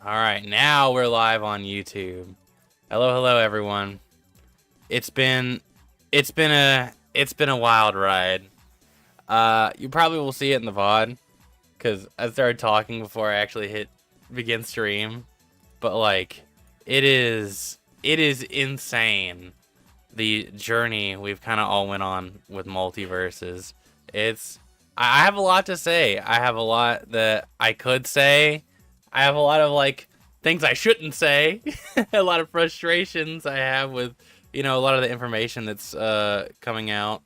All right, now we're live on YouTube. Hello, everyone. It's been it's been a wild ride. You probably will see it in the VOD because I started talking before I actually hit begin stream. But like, it is insane the journey we've kind of all went on with Multiverses. It's I have a lot to say. I have a lot that I could say. I have a lot of like things I shouldn't say. A lot of frustrations I have with a lot of the information that's coming out.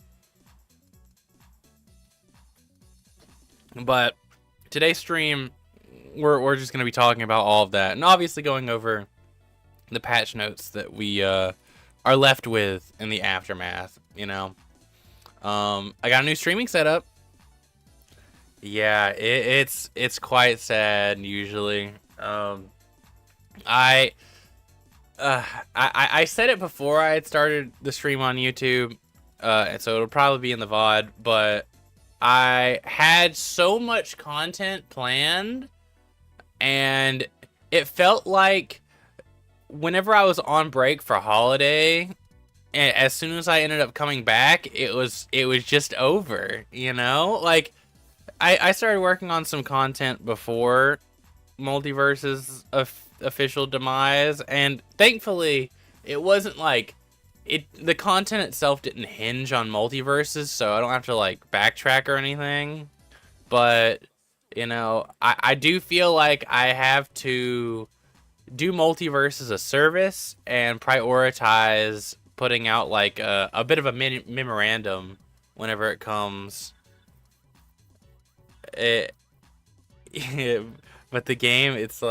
But today's stream, we're just gonna be talking about all of that, and obviously going over the patch notes that we are left with in the aftermath. I got a new streaming setup. Yeah, it's quite sad usually. I I said it before I had started the stream on YouTube, and so it'll probably be in the VOD, but I had so much content planned, and it felt like whenever I was on break for holiday, and as soon as I ended up coming back, it was just over, Like, I started working on some content before Multiversus official demise, and thankfully it wasn't like the content itself didn't hinge on Multiversus, so I don't have to like backtrack or anything. But I do feel like I have to do Multiverse as a service and prioritize putting out like a bit of a memorandum whenever it comes. It, but the game, it's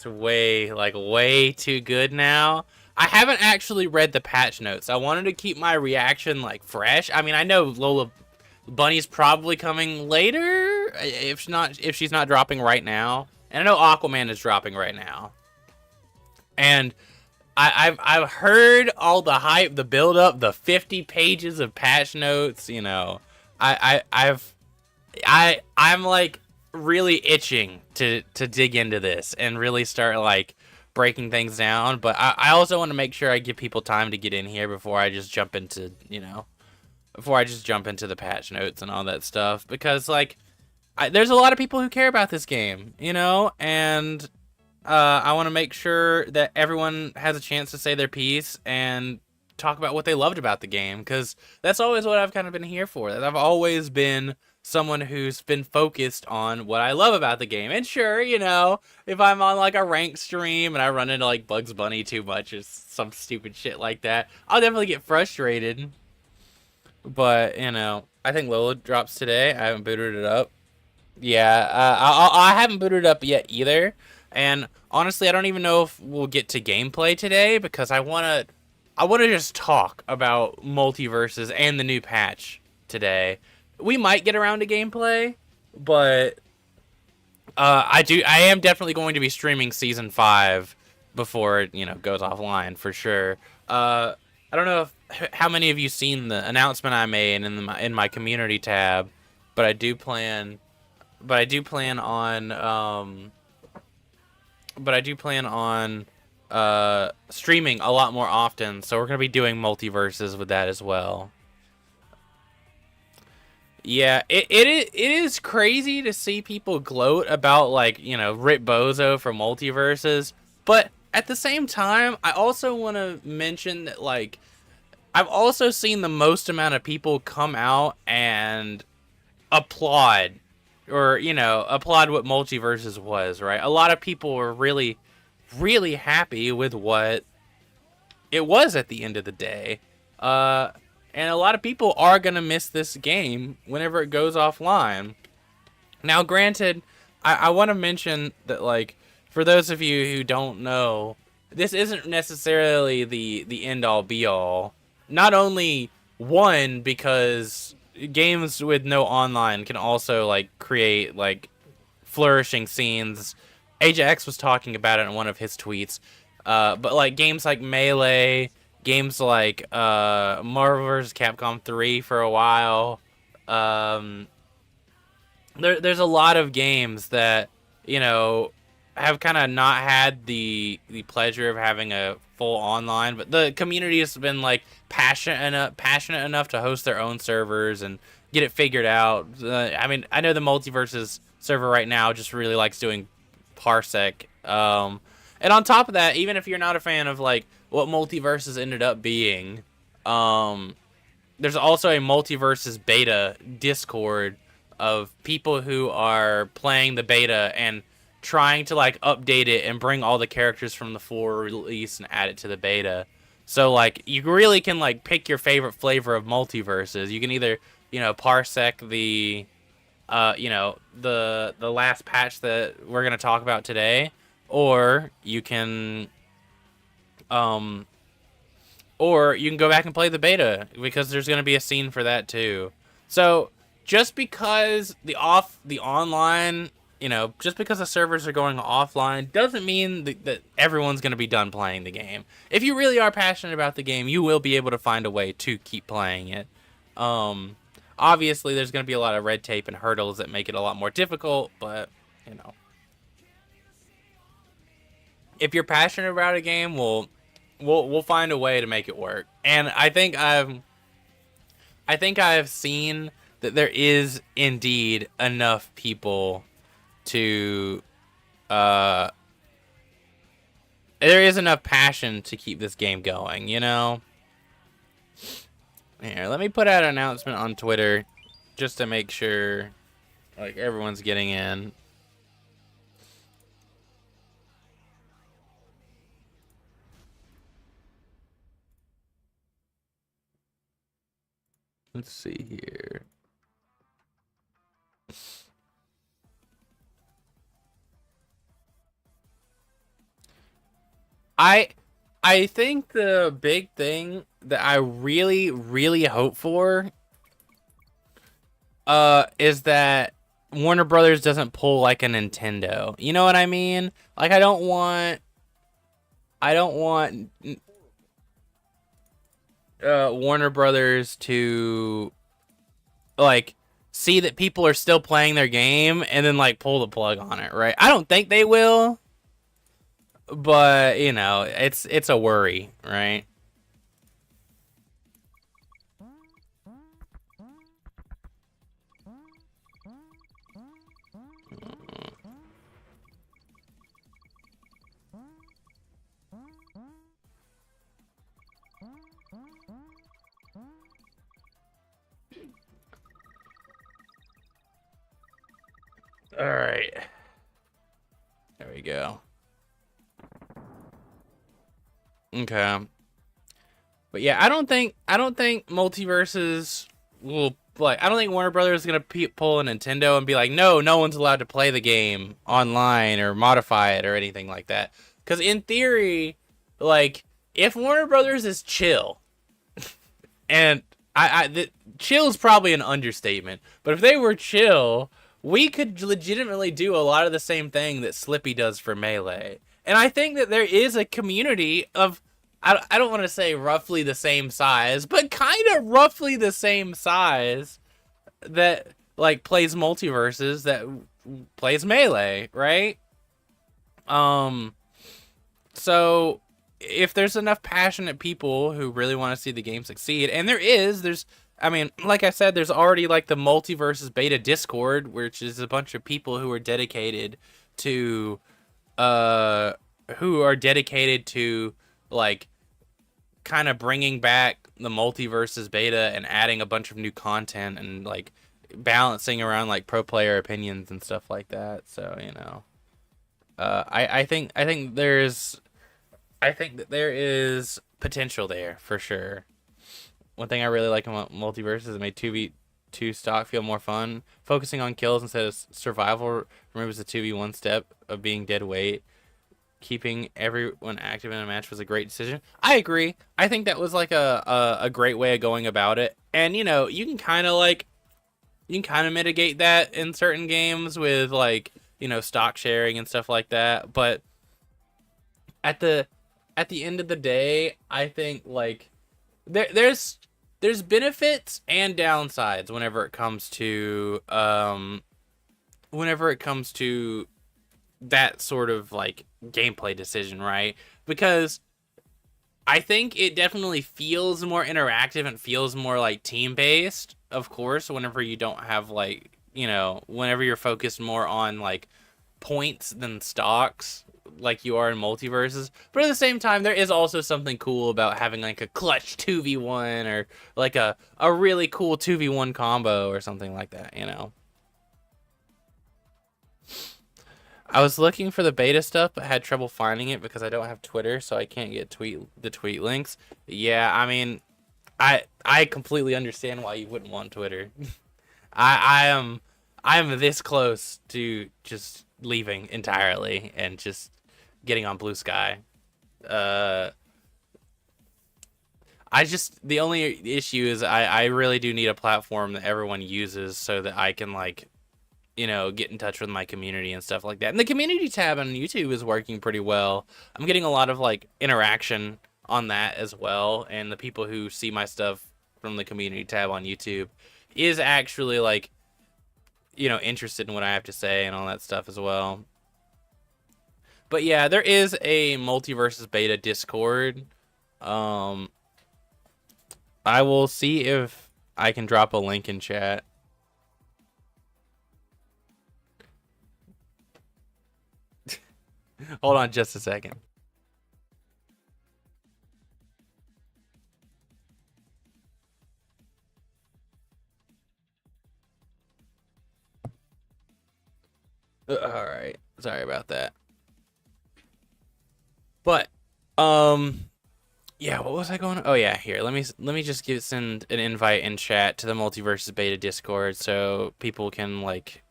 way too good now. I haven't actually read the patch notes. I wanted to keep my reaction like fresh. I mean, I know Lola Bunny's probably coming later if she's not dropping right now, and I know Aquaman is dropping right now. And I've heard all the hype, the build up, the 50 pages of patch notes. I'm like really itching to dig into this and really start like breaking things down. But I also want to make sure I give people time to get in here before I just jump into the patch notes and all that stuff, because like there's a lot of people who care about this game, and I want to make sure that everyone has a chance to say their piece and talk about what they loved about the game, because that's always what I've kind of been here for. That I've always been someone who's been focused on what I love about the game. And sure, if I'm on like a ranked stream and I run into like Bugs Bunny too much or some stupid shit like that, I'll definitely get frustrated. But I think Lola drops today. I haven't booted it up. Yeah, I haven't booted it up yet either. And honestly, I don't even know if we'll get to gameplay today, because I wanna just talk about Multiverses and the new patch today. We might get around to gameplay, but I am definitely going to be streaming season 5 before it goes offline for sure. I don't know how many of you seen the announcement I made in my community tab, but I do plan on streaming a lot more often, so we're gonna be doing Multiverses with that as well. Yeah, it is crazy to see people gloat about like Rip Bozo for Multiverses, but at the same time, I also want to mention that like I've also seen the most amount of people come out and applaud, or applaud what Multiverses was, right? A lot of people were really happy with what it was at the end of the day. And a lot of people are going to miss this game whenever it goes offline. Now, granted, I want to mention that, like, for those of you who don't know, this isn't necessarily the end-all, be-all. Not only, one, because games with no online can also, like, create, like, flourishing scenes. Ajax was talking about it in one of his tweets. But, like, games like Melee, games like Marvel vs. Capcom 3 for a while. There's a lot of games that, have kind of not had the pleasure of having a full online, but the community has been like passionate enough to host their own servers and get it figured out. I mean, I know the Multiversus server right now just really likes doing Parsec. And on top of that, even if you're not a fan of like what Multiversus ended up being, there's also a Multiversus beta Discord of people who are playing the beta and trying to like update it and bring all the characters from the full release and add it to the beta. So like you really can like pick your favorite flavor of Multiverses. You can either, parsec the the last patch that we're going to talk about today, or you can go back and play the beta, because there's going to be a scene for that too. So just because the online, just because the servers are going offline doesn't mean that everyone's going to be done playing the game. If you really are passionate about the game, you will be able to find a way to keep playing it. Obviously, there's going to be a lot of red tape and hurdles that make it a lot more difficult, but, if you're passionate about a game, we'll find a way to make it work. And I think I've seen that there is indeed enough people to there is enough passion to keep this game going, Here, let me put out an announcement on Twitter just to make sure like everyone's getting in. Let's see here. I think the big thing that I really, really hope for is that Warner Brothers doesn't pull like a Nintendo. You know what I mean? Like I don't want Warner Brothers to like see that people are still playing their game and then like pull the plug on it, right? I don't think they will, but it's a worry, right? All right. There we go. Okay. But yeah, I don't think Multiverses will like. I don't think Warner Brothers is gonna pull a Nintendo and be like, no one's allowed to play the game online or modify it or anything like that. Because in theory, like if Warner Brothers is chill, and chill is probably an understatement, but if they were chill, we could legitimately do a lot of the same thing that Slippy does for Melee. And I think that there is a community of, I don't want to say roughly the same size, but kind of roughly the same size that like plays Multiverses, that plays Melee, right? So if there's enough passionate people who really want to see the game succeed, and I mean, like I said, there's already like the Multiversus beta Discord, which is a bunch of people who are dedicated to like kind of bringing back the Multiversus beta and adding a bunch of new content and like balancing around like pro player opinions and stuff like that. So, I think that there is potential there for sure. One thing I really like about Multiverse is it made 2v2 stock feel more fun. Focusing on kills instead of survival removes the 2v1 step of being dead weight. Keeping everyone active in a match was a great decision. I agree. I think that was like a great way of going about it. And you can kind of mitigate that in certain games with like, stock sharing and stuff like that. But at the end of the day, I think like there's benefits and downsides whenever it comes to that sort of like gameplay decision, right? Because I think it definitely feels more interactive and feels more like team based, of course, whenever you don't have like, whenever you're focused more on like points than stocks like you are in multiverses. But at the same time, there is also something cool about having like a clutch 2v1 or like a really cool 2v1 combo or something like that. I was looking for the beta stuff, but had trouble finding it because I don't have Twitter, so I can't get the tweet links. Yeah, I mean, I completely understand why you wouldn't want Twitter. I am this close to just leaving entirely and just getting on Blue Sky. Uh, the only issue is I really do need a platform that everyone uses so that I can like get in touch with my community and stuff like that. And the community tab on YouTube is working pretty well. I'm getting a lot of like interaction on that as well. And the people who see my stuff from the community tab on YouTube is actually like, interested in what I have to say and all that stuff as well. But yeah, there is a Multiversus beta Discord. I will see if I can drop a link in chat. Hold on just a second. All right. Sorry about that. But yeah, what was I going? Oh yeah, here. Let me just send an invite in chat to the Multiversus beta Discord so people can like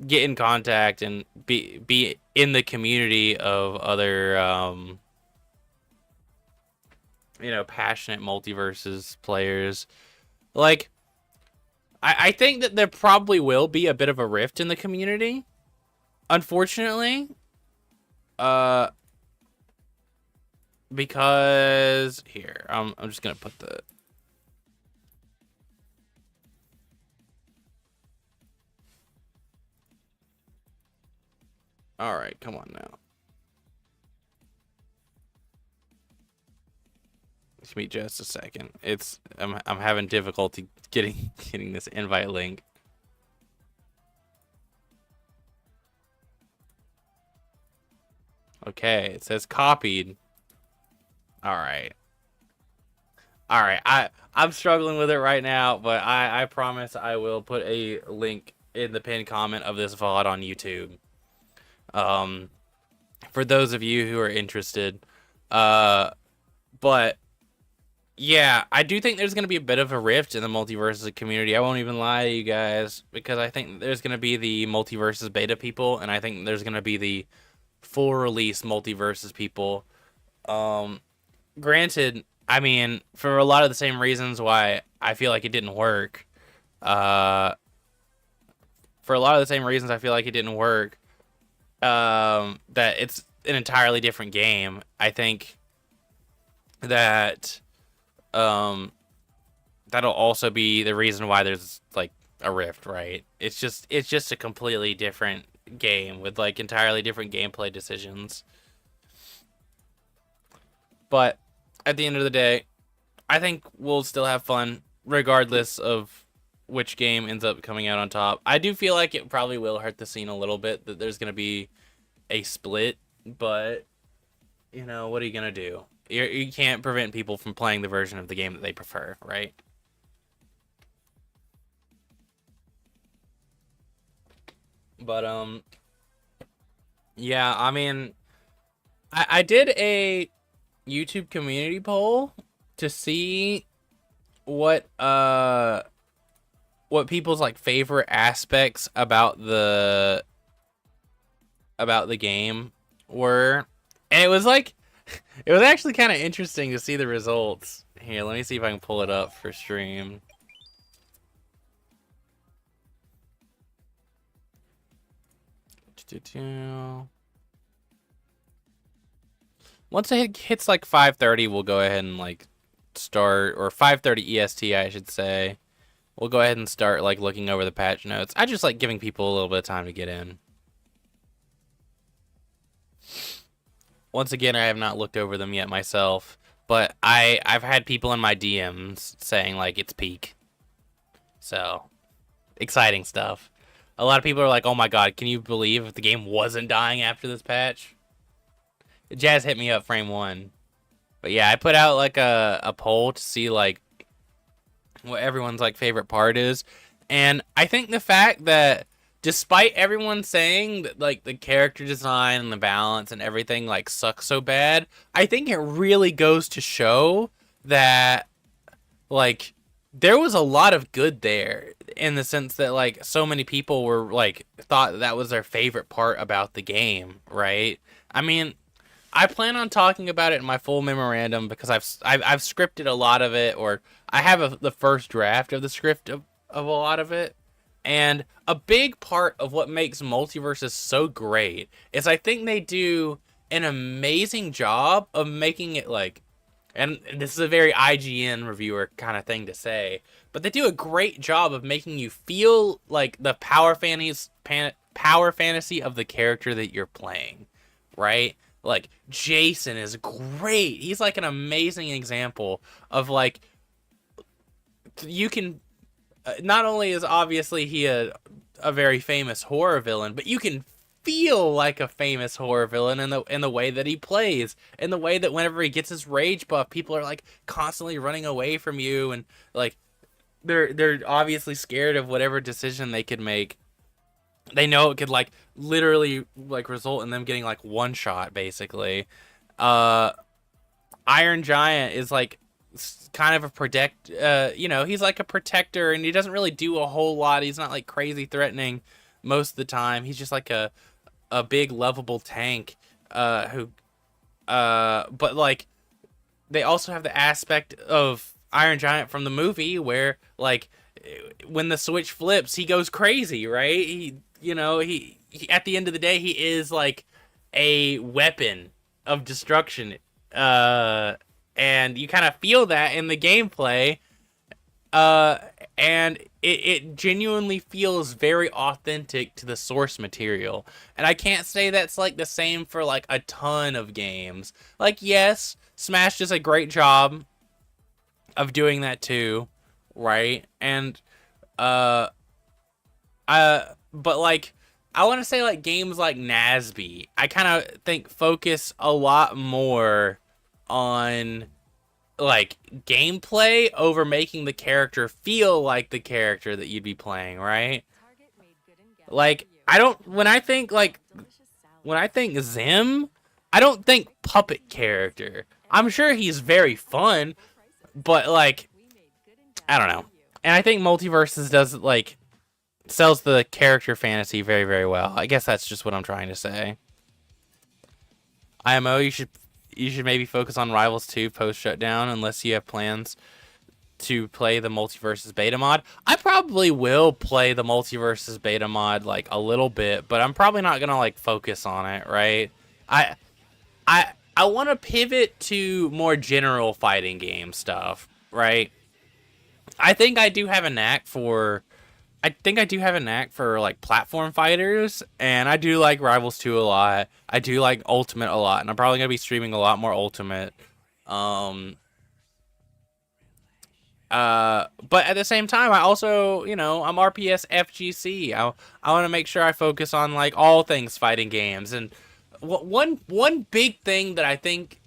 get in contact and be in the community of other passionate Multiversus players. Like I think that there probably will be a bit of a rift in the community, unfortunately, because here I'm just gonna put the all right, come on now. Give me just a second. I'm having difficulty getting this invite link. Okay, it says copied. All right. All right. I'm struggling with it right now, but I promise I will put a link in the pinned comment of this VOD on YouTube. For those of you who are interested. But yeah, I do think there's going to be a bit of a rift in the Multiversus community. I won't even lie to you guys, because I think there's going to be the Multiversus beta people, and I think there's going to be the full release Multiversus people. Granted, I mean, for a lot of the same reasons why I feel like it didn't work. For a lot of the same reasons I feel like it didn't work. That it's an entirely different game. I think that that'll also be the reason why there's like a rift, right? It's just a completely different game with like entirely different gameplay decisions. But at the end of the day, I think we'll still have fun regardless of which game ends up coming out on top. I do feel like it probably will hurt the scene a little bit that there's going to be a split, but what are you going to do? You can't prevent people from playing the version of the game that they prefer, right? But yeah, I mean, I did a YouTube community poll to see what people's like favorite aspects about the game were, and it was like it was actually kind of interesting to see the results. Here, let me see if I can pull it up for stream. Once it hits like 5:30, we'll go ahead and like start, or 5:30 EST, I should say. We'll go ahead and start like looking over the patch notes. I just like giving people a little bit of time to get in. Once again, I have not looked over them yet myself, but I've had people in my DMs saying like it's peak. So, exciting stuff. A lot of people are like, "Oh my god, can you believe if the game wasn't dying after this patch?" Jazz hit me up frame 1. But yeah, I put out like a poll to see like what everyone's like favorite part is. And I think the fact that despite everyone saying that like the character design and the balance and everything like sucks so bad, I think it really goes to show that like there was a lot of good there in the sense that like so many people were like thought that was their favorite part about the game, right? I mean, I plan on talking about it in my full memorandum because I've scripted a lot of it, or I have the first draft of the script of a lot of it. And a big part of what makes Multiversus so great is I think they do an amazing job of making it like, and this is a very IGN reviewer kind of thing to say, but they do a great job of making you feel like the power fantasy of the character that you're playing, right? Like Jason is great. He's like an amazing example of like you can not only is obviously he a very famous horror villain, but you can feel like a famous horror villain in the way that he plays, in the way that whenever he gets his rage buff, people are like constantly running away from you, and like they're obviously scared of whatever decision they could make. They know it could like literally like result in them getting like one shot basically. Uh, Iron Giant is like kind of a he's like a protector, and he doesn't really do a whole lot. He's not like crazy threatening most of the time. He's just like a big lovable tank who but like they also have the aspect of Iron Giant from the movie where like when the switch flips, he goes crazy, right? He at the end of the day, he is like a weapon of destruction. And you kind of feel that in the gameplay. Uh, and it genuinely feels very authentic to the source material. And I can't say that's like the same for like a ton of games. Like, yes, Smash does a great job of doing that too, right? And but like I want to say like games like Nasby, I kind of think focus a lot more on like gameplay over making the character feel like the character that you'd be playing, right? Like I don't when I think Zim, I don't think puppet character. I'm sure he's very fun, but like I don't know. And I think Multiversus does like sells the character fantasy very, very well. I guess that's just what I'm trying to say. IMO, you should maybe focus on Rivals 2 post shutdown unless you have plans to play the Multiversus beta mod. I probably will play the Multiversus beta mod like a little bit, but I'm probably not gonna like focus on it, right? I I want to pivot to more general fighting game stuff, right? I think I do have a knack for like platform fighters, and I do like Rivals 2 a lot. I do like Ultimate a lot, and I'm probably gonna be streaming a lot more Ultimate. Um, but at the same time, I also, I'm RPS FGC. I want to make sure I focus on like all things fighting games, and one big thing that I think,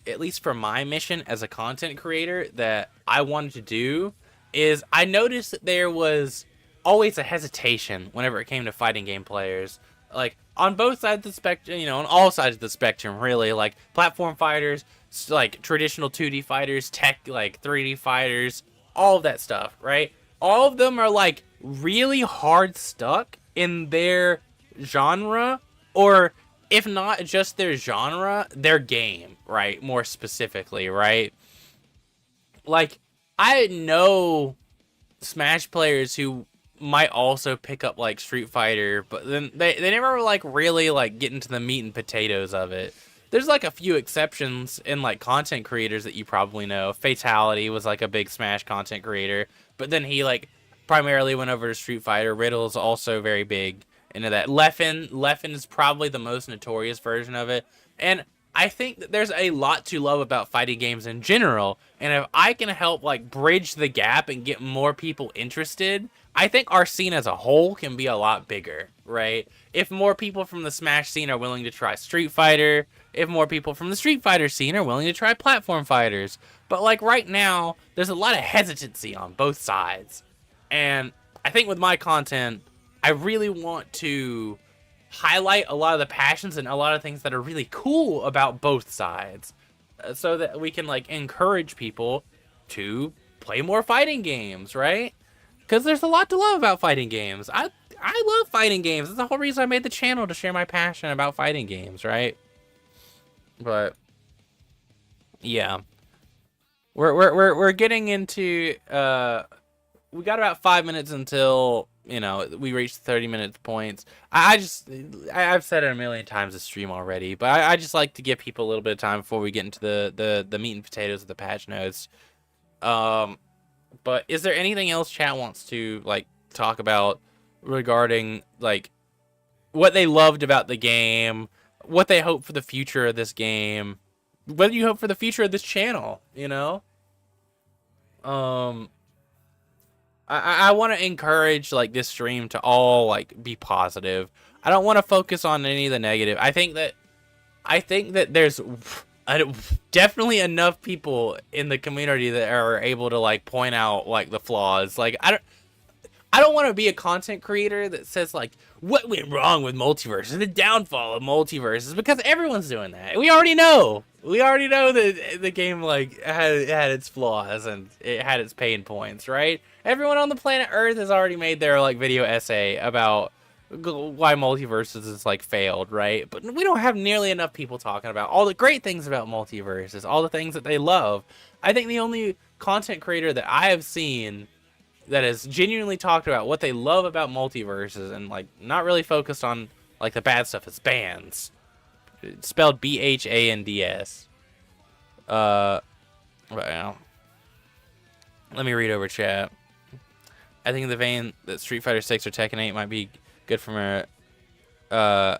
at least for my mission as a content creator, that I wanted to do is I noticed that there was always a hesitation whenever it came to fighting game players. Like, on both sides of the spectrum, on all sides of the spectrum, really. Like, platform fighters, like, traditional 2D fighters, tech, like, 3D fighters, all of that stuff, right? All of them are, like, really hard stuck in their genre, or if not just their genre, their game, right? More specifically, right? Like, I know Smash players who might also pick up like Street Fighter, but then they never like really like get into the meat and potatoes of it. There's like a few exceptions in like content creators that you probably know. Fatality was like a big Smash content creator, but then he like primarily went over to Street Fighter. Riddle's also very big into that. Leffen is probably the most notorious version of it. And I think that there's a lot to love about fighting games in general, and if I can help like bridge the gap and get more people interested, I think our scene as a whole can be a lot bigger, right? If more people from the Smash scene are willing to try Street Fighter, if more people from the Street Fighter scene are willing to try platform fighters. But like right now, there's a lot of hesitancy on both sides. And I think with my content, I really want to highlight a lot of the passions and a lot of things that are really cool about both sides, so that we can like encourage people to play more fighting games, right? Because there's a lot to love about fighting games. I love fighting games. That's the whole reason I made the channel, to share my passion about fighting games, right? But yeah, we're getting into we got about 5 minutes until, you know, we reach 30 minutes points. I've said it a million times this stream already, but I just like to give people a little bit of time before we get into the meat and potatoes of the patch notes. But is there anything else chat wants to like talk about regarding like what they loved about the game, what they hope for the future of this game, what you hope for the future of this channel, you know? I want to encourage like this stream to all like be positive. I don't want to focus on any of the negative. I think that there's definitely enough people in the community that are able to like point out like the flaws. Like I don't want to be a content creator that says like what went wrong with Multiversus, the downfall of Multiversus, because everyone's doing that. We already know. We already know that the game like had its flaws and it had its pain points, right? Everyone on the planet Earth has already made their like video essay about why Multiversus is like failed, right? But we don't have nearly enough people talking about all the great things about Multiversus, all the things that they love. I think the only content creator that I have seen that has genuinely talked about what they love about Multiversus and like not really focused on like the bad stuff is Bands. It's spelled BHANDS. Well, let me read over chat. I think in the vein that Street Fighter 6 or Tekken 8 might be good from a I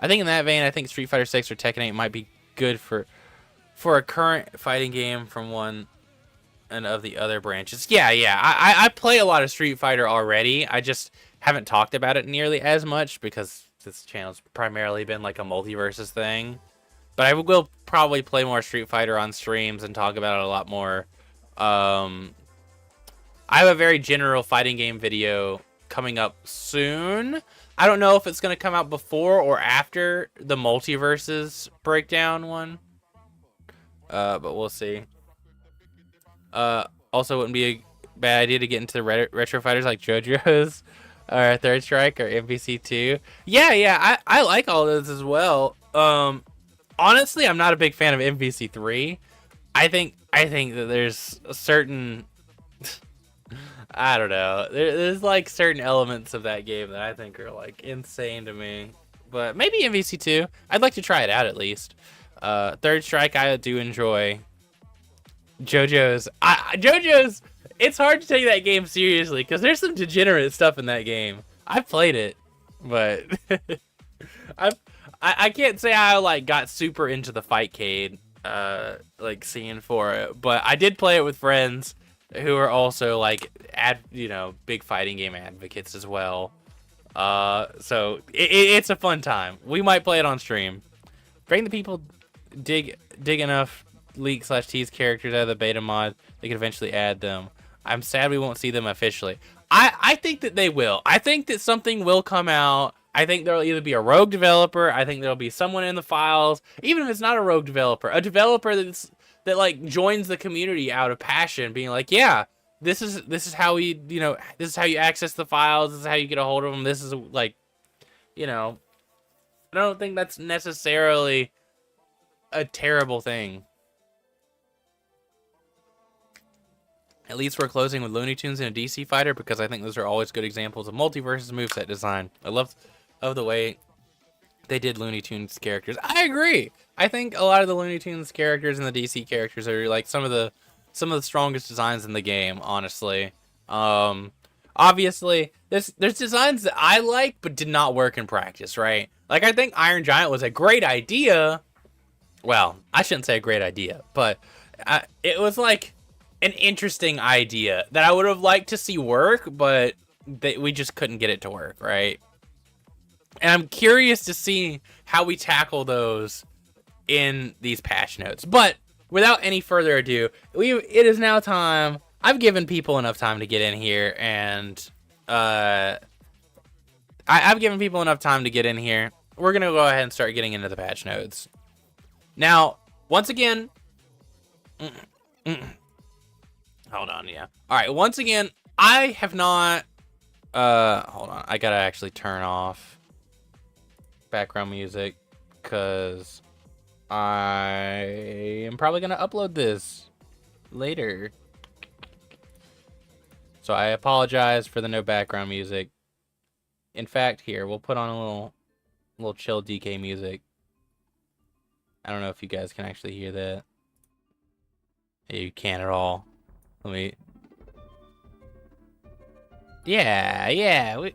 think in that vein, I think Street Fighter 6 or Tekken 8 might be good for a current fighting game from one and of the other branches. Yeah. I play a lot of Street Fighter already. I just haven't talked about it nearly as much because this channel's primarily been like a Multiversus thing. But I will probably play more Street Fighter on streams and talk about it a lot more. I have a very general fighting game video coming up soon. I don't know if it's going to come out before or after the Multiversus breakdown one. But we'll see. Also, wouldn't be a bad idea to get into the retro fighters like JoJo's or Third Strike or MVC2. Yeah, I like all those as well. Honestly, I'm not a big fan of MVC3. I think that there's a certain I don't know. There's like certain elements of that game that I think are like insane to me. But maybe MVC2. I'd like to try it out at least. Third Strike I do enjoy. JoJo's. JoJo's. It's hard to take that game seriously because there's some degenerate stuff in that game. I've played it, but I can't say I like got super into the Fightcade like scene for it, but I did play it with friends who are also like big fighting game advocates as well. So it's a fun time. We might play it on stream. Bring the people dig enough leak/tease characters out of the beta mod, they can eventually add them. I'm sad we won't see them officially. I think that they will. I think that something will come out. I think there'll either be a rogue developer. I think there'll be someone in the files, even if it's not a rogue developer, a developer that like joins the community out of passion, being like, yeah, this is how we, this is how you access the files. This is how you get a hold of them. This is like, I don't think that's necessarily a terrible thing. At least we're closing with Looney Tunes and a DC fighter because I think those are always good examples of Multiversus moveset design. I love the way they did Looney Tunes characters. I agree. I think a lot of the Looney Tunes characters and the DC characters are like some of the strongest designs in the game, honestly. Obviously, there's designs that I like but did not work in practice, right? Like I think Iron Giant was a great idea, well, I shouldn't say a great idea, but it was like an interesting idea that I would have liked to see work, but we just couldn't get it to work, right? And I'm curious to see how we tackle those in these patch notes. But without any further ado, it is now time. I've given people enough time to get in here, and I've given people enough time to get in here. We're gonna go ahead and start getting into the patch notes. Now, once again, hold on, yeah. All right, once again, I have not. Hold on, I gotta actually turn off background music because I am probably gonna upload this later. So I apologize for the no background music. In fact, here we'll put on a little chill DK music. I don't know if you guys can actually hear that. You can't at all. Let me. Yeah.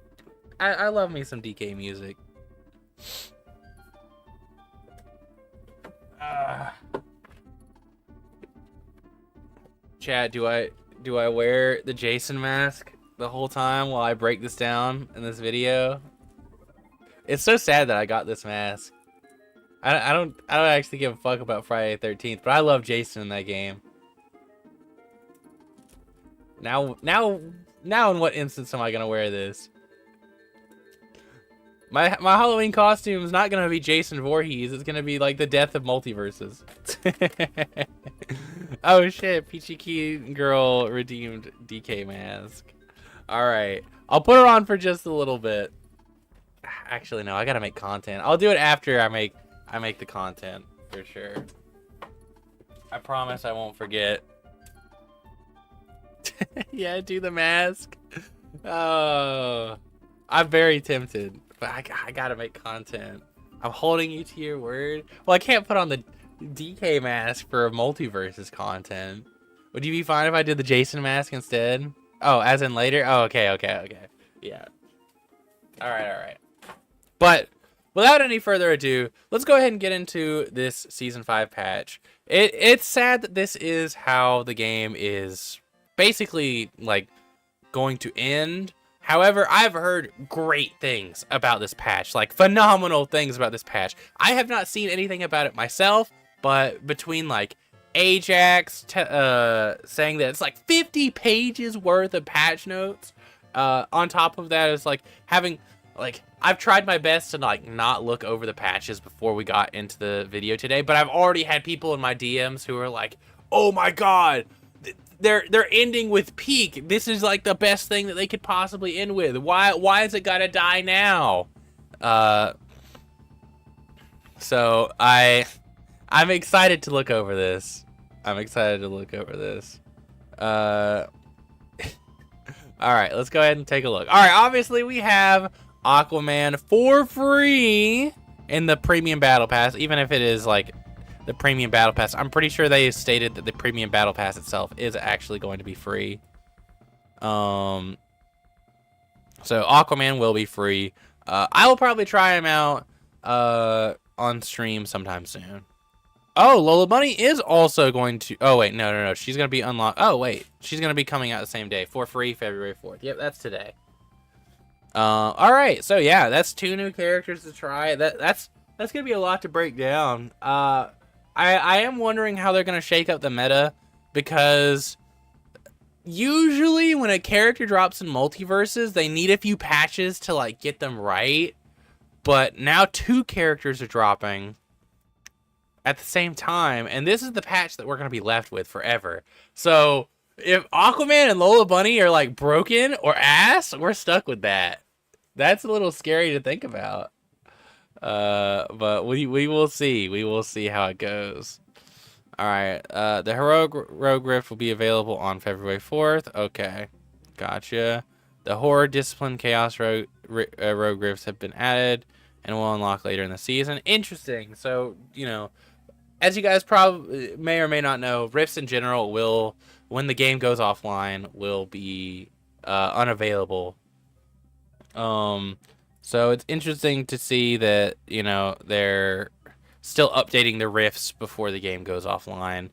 I love me some DK music. Chad, do I wear the Jason mask the whole time while I break this down in this video? It's so sad that I got this mask. I don't actually give a fuck about Friday the 13th, but I love Jason in that game. Now in what instance am I gonna wear this? My Halloween costume is not gonna be Jason Voorhees. It's gonna be like the death of Multiversus. Oh shit! Peachy Keen Girl redeemed DK mask. All right, I'll put her on for just a little bit. Actually, no, I gotta make content. I'll do it after I make the content for sure. I promise I won't forget. Yeah, do the mask. Oh, I'm very tempted, but I gotta make content. I'm holding you to your word. Well, I can't put on the DK mask for Multiversus content. Would you be fine if I did the Jason mask instead? Oh, as in later? Oh, okay. Yeah. All right. But without any further ado, let's go ahead and get into this Season 5 patch. It's sad that this is how the game is basically like going to end. However, I've heard great things about this patch, like phenomenal things about this patch. I have not seen anything about it myself, but between like Ajax saying that it's like 50 pages worth of patch notes, on top of that is like having like I've tried my best to like not look over the patches before we got into the video today, but I've already had people in my DMs who are like, "Oh my god, they're ending with peak. This is like the best thing that they could possibly end with. Why is it gotta die now?" So I'm excited to look over this. All right, let's go ahead and take a look. All right, obviously we have Aquaman for free in the premium battle pass, even if it is like the premium battle pass. I'm pretty sure they stated that the premium battle pass itself is actually going to be free. So Aquaman will be free. I will probably try him out on stream sometime soon. Oh, Lola Bunny is also going to... Oh, wait. No. She's going to be unlocked. Oh, wait. She's going to be coming out the same day. For free, February 4th. Yep, that's today. All right. So, yeah, that's 2 new characters to try. That's going to be a lot to break down. I am wondering how they're going to shake up the meta, because usually when a character drops in Multiverses, they need a few patches to, like, get them right. But now 2 characters are dropping at the same time, and this is the patch that we're going to be left with forever. So if Aquaman and Lola Bunny are like broken or ass, we're stuck with that. That's a little scary to think about. But we will see. We will see how it goes. All right. The Heroic Rogue Rift will be available on February 4th. Okay. Gotcha. The Horror Discipline Chaos Rogue Rifts have been added and will unlock later in the season. Interesting. So, you know, as you guys probably may or may not know, rifts in general will, when the game goes offline, will be unavailable. So it's interesting to see that, you know, they're still updating the rifts before the game goes offline.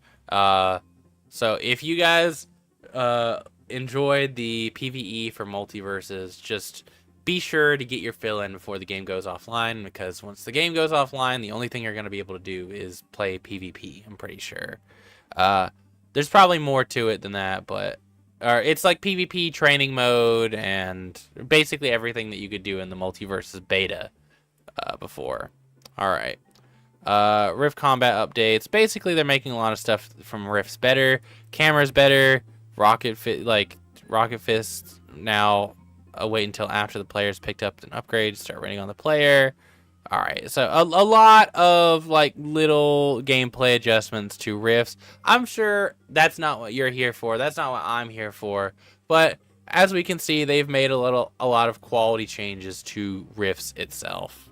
So if you guys enjoyed the PvE for Multiversus, just be sure to get your fill in before the game goes offline, because once the game goes offline, the only thing you're going to be able to do is play PvP, I'm pretty sure. There's probably more to it than that, but it's like PvP training mode and basically everything that you could do in the Multiversus beta before. All right. Rift combat updates. Basically, they're making a lot of stuff from Rifts better. Cameras better. Rocket Fist now. Wait until after the player's picked up an upgrade to start running on the player. All right, so a lot of like little gameplay adjustments to Rifts. I'm sure that's not what you're here for. That's not what I'm here for. But as we can see, they've made a lot of quality changes to Rifts itself.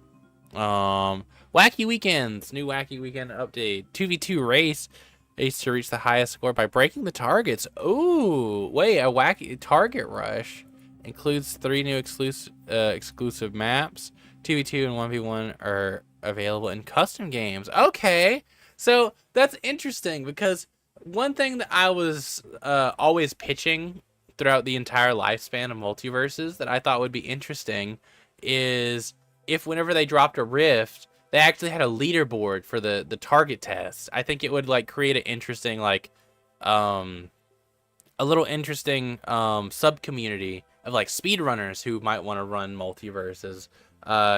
Wacky Weekends, new Wacky Weekend update. 2v2 race to reach the highest score by breaking the targets. Ooh, wait, a wacky target rush. Includes 3 new exclusive maps. 2v2 and 1v1 are available in custom games. Okay, so that's interesting, because one thing that I was always pitching throughout the entire lifespan of Multiversus that I thought would be interesting is if whenever they dropped a rift, they actually had a leaderboard for the target test. I think it would like create an interesting like a little interesting sub community of like speedrunners who might want to run Multiversus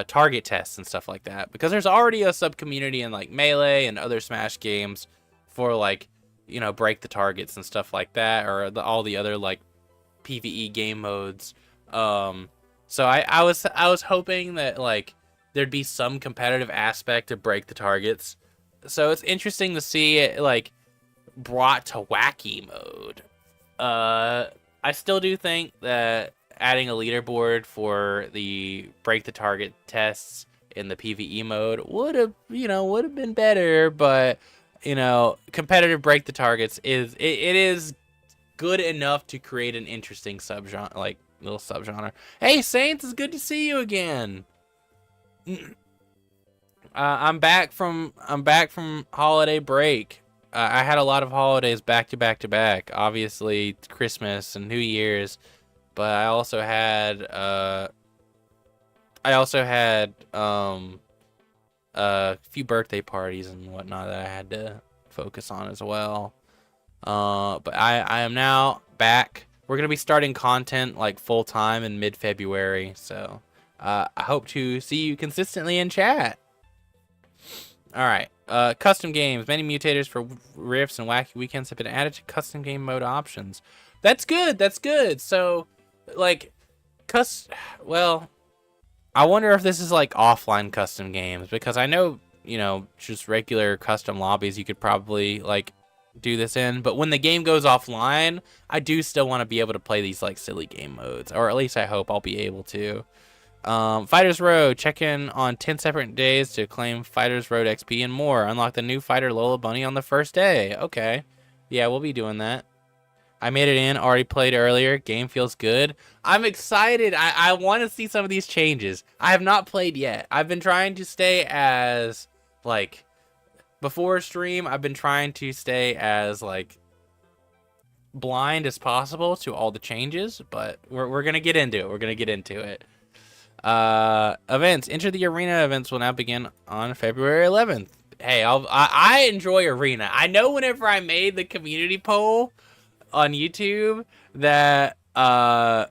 target tests and stuff like that, because there's already a sub community in like Melee and other Smash games for like, you know, break the targets and stuff like that, or all the other like PvE game modes. So I was hoping that like there'd be some competitive aspect to break the targets. So it's interesting to see it like brought to wacky mode. I still do think that adding a leaderboard for the break the target tests in the PvE mode would have been better, but you know, competitive break the targets it is good enough to create an interesting subgenre, like little subgenre. Hey Saints, it's good to see you again. I'm back from holiday break. I had a lot of holidays back to back. Obviously Christmas and New Year's, but I also had a few birthday parties and whatnot that I had to focus on as well. But I am now back. We're gonna be starting content like full time in mid-February, so I hope to see you consistently in chat. All right. Custom games. Many mutators for Rifts and Wacky Weekends have been added to custom game mode options. That's good. That's good. So, like, well, I wonder if this is like offline custom games, because I know, you know, just regular custom lobbies you could probably like do this in, but when the game goes offline, I do still want to be able to play these like silly game modes, or at least I hope I'll be able to. Fighters Road, check in on 10 separate days to claim Fighters Road XP and more. Unlock the new fighter Lola Bunny on the first day. Okay. Yeah, we'll be doing that. I made it in, already played earlier. Game feels good. I'm excited. I want to see some of these changes. I have not played yet. I've been trying to stay as, like, before stream, I've been trying to stay as, like, blind as possible to all the changes, but we're going to get into it. We're going to get into it. Events. Enter the arena events will now begin on February 11th. Hey, I enjoy arena. I know whenever I made the community poll on YouTube that I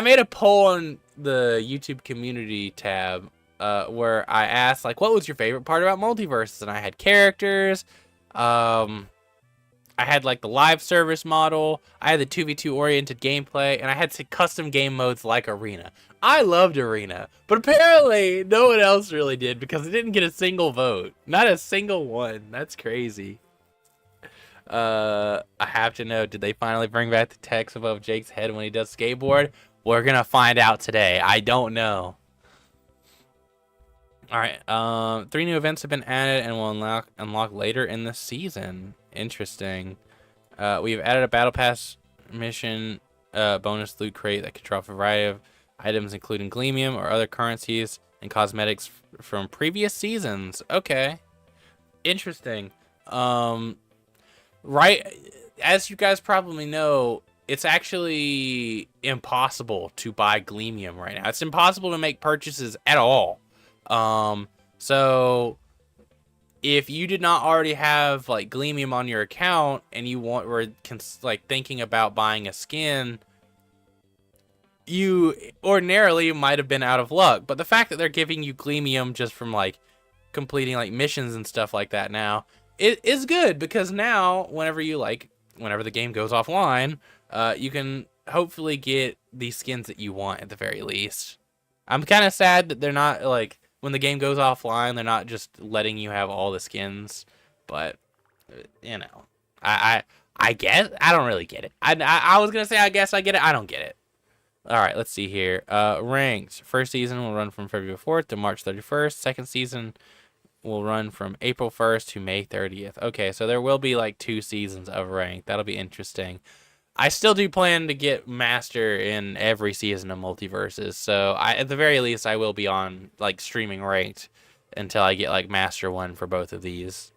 made a poll on the YouTube community tab where I asked like, what was your favorite part about Multiversus? And I had characters, I had like the live service model, I had the 2v2 oriented gameplay, and I had some custom game modes like Arena. I loved Arena, but apparently no one else really did, because it didn't get a single vote. Not a single one. That's crazy. I have to know, did they finally bring back the text above Jake's head when he does skateboard? We're gonna find out today. I don't know. Alright, 3 new events have been added and will unlock later in the season. Interesting. We've added a battle pass mission bonus loot crate that can drop a variety of items including gleamium or other currencies. and cosmetics from previous seasons. Okay, interesting. Right, as you guys probably know, it's actually impossible to buy Gleamium right now. It's impossible to make purchases at all. So if you did not already have like Gleamium on your account and you were like thinking about buying a skin, you ordinarily might have been out of luck. But the fact that they're giving you Gleamium just from like completing like missions and stuff like that now, it is good, because now whenever the game goes offline, you can hopefully get these skins that you want at the very least. I'm kind of sad that they're not like, when the game goes offline, they're not just letting you have all the skins. But you know, I guess I don't really get it. I was gonna say I guess I get it. I don't get it. All right, let's see here. Ranked. First season will run from February 4th to March 31st. Second season will run from April 1st to May 30th. Okay, so there will be like 2 seasons of ranked. That'll be interesting. I still do plan to get Master in every season of Multiversus, so at the very least I will be on like streaming ranked until I get like Master 1 for both of these.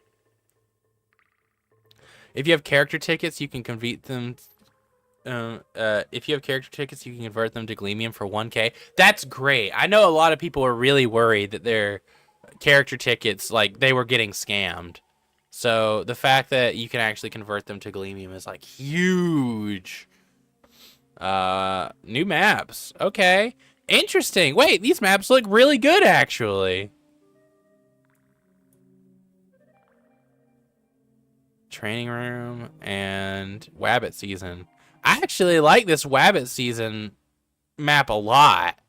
If you have character tickets, you can convert them. If you have character tickets, you can convert them to Gleamium for 1K. That's great. I know a lot of people are really worried that their character tickets, like, they were getting scammed. So the fact that you can actually convert them to Gleamium is like huge. New maps. Okay. Interesting. Wait, these maps look really good actually. Training room and Wabbit season. I actually like this Wabbit season map a lot.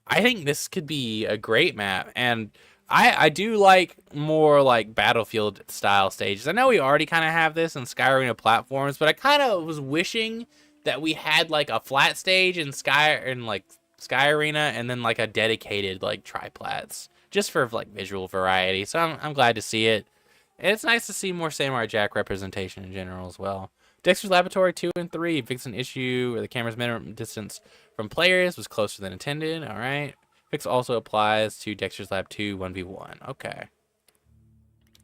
I think this could be a great map, and I do like more like Battlefield style stages. I know we already kind of have this in Sky Arena platforms, but I kind of was wishing that we had like a flat stage in Sky Arena, and then like a dedicated like triplats, just for like visual variety. So I'm glad to see it. And it's nice to see more Samurai Jack representation in general as well. Dexter's Laboratory 2 and 3 fixed an issue where the camera's minimum distance from players was closer than intended. All right. Fix also applies to Dexter's Lab 2 1v1. Okay.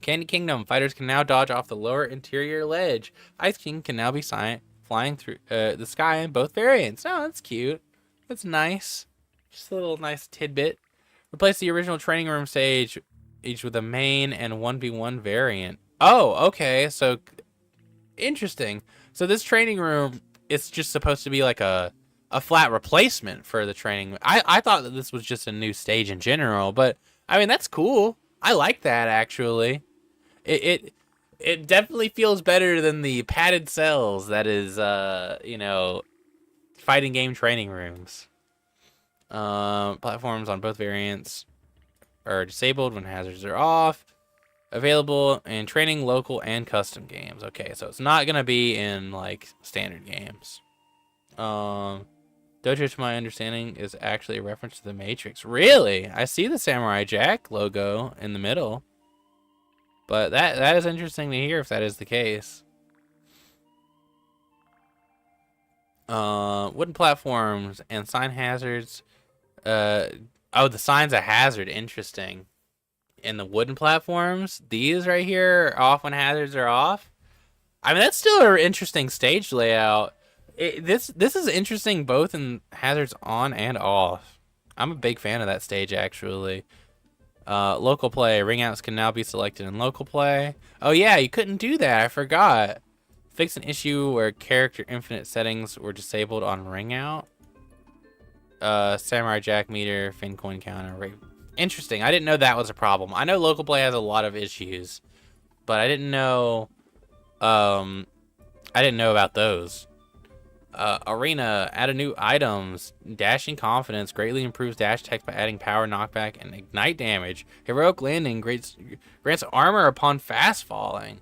Candy Kingdom. Fighters can now dodge off the lower interior ledge. Ice King can now be flying through the sky in both variants. Oh, that's cute. That's nice. Just a little nice tidbit. Replace the original training room stage each with a main and 1v1 variant. Oh, okay. So, interesting. So this training room, it's just supposed to be like a flat replacement for the training. I thought that this was just a new stage in general, but I mean, that's cool. I like that actually. It definitely feels better than the padded cells that is, you know, fighting game training rooms. Platforms on both variants are disabled when hazards are off. Available in training, local, and custom games. Okay, so it's not gonna be in like standard games. Dojo, to my understanding, is actually a reference to the Matrix. Really? I see the Samurai Jack logo in the middle. But that is interesting to hear if that is the case. Wooden platforms and sign hazards. Oh, the sign's a hazard. Interesting. In the wooden platforms, these right here are off when hazards are off. I mean, that's still an interesting stage layout. This is interesting both in hazards on and off. I'm a big fan of that stage actually. Local play. Ring outs can now be selected in local play. Oh yeah, you couldn't do that. I forgot. Fix an issue where character infinite settings were disabled on ring out. Samurai Jack meter, fin coin counter. Interesting. I didn't know that was a problem. I know local play has a lot of issues, but I didn't know about those. Arena, add a new items. Dashing confidence greatly improves dash text by adding power, knockback, and ignite damage. Heroic landing grants armor upon fast falling.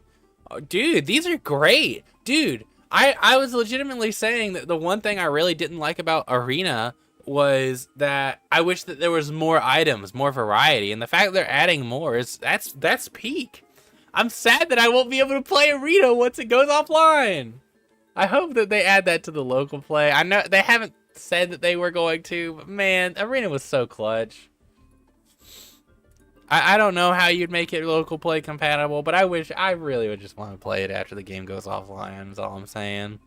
Oh, dude, these are great. Dude, I was legitimately saying that the one thing I really didn't like about Arena was that I wish that there was more items, more variety, and the fact that they're adding more is that's peak. I'm sad that I won't be able to play Arena once it goes offline. I hope that they add that to the local play. I know they haven't said that they were going to, but man, Arena was so clutch. I don't know how you'd make it local play compatible, but I really would just want to play it after the game goes offline, is all I'm saying.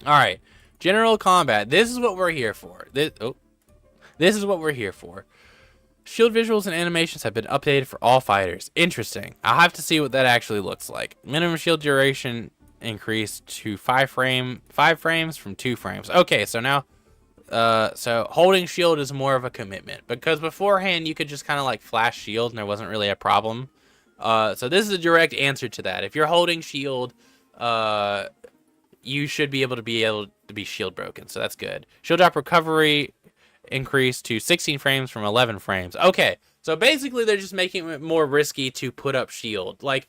Alright. General combat. This is what we're here for. This is what we're here for. Shield visuals and animations have been updated for all fighters. Interesting. I'll have to see what that actually looks like. Minimum shield duration increased to 5 frames from 2 frames. Okay, so now so holding shield is more of a commitment, because beforehand you could just kind of like flash shield and there wasn't really a problem. So this is a direct answer to that. If you're holding shield, you should be able to be shield broken, so that's good. Shield drop recovery increased to 16 frames from 11 frames. Okay, so basically they're just making it more risky to put up shield. Like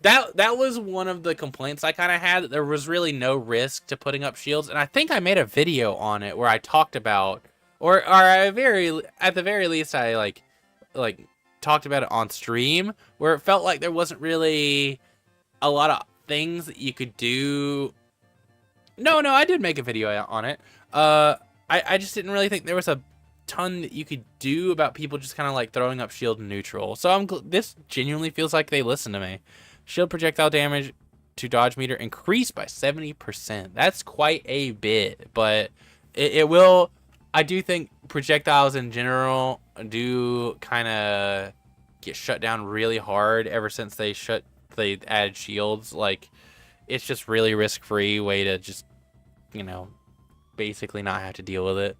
that was one of the complaints I kind of had, that there was really no risk to putting up shields, and I think I made a video on it where I talked about, or at the very least I like talked about it on stream, where it felt like there wasn't really a lot of things that you could do. No, I did make a video on it. I just didn't really think there was a ton that you could do about people just kind of like throwing up shield neutral. So this genuinely feels like they listen to me. Shield projectile damage to dodge meter increased by 70%. That's quite a bit, but it will. I do think projectiles in general do kind of get shut down really hard ever since they added shields. Like, it's just really risk-free way to just, basically not have to deal with it.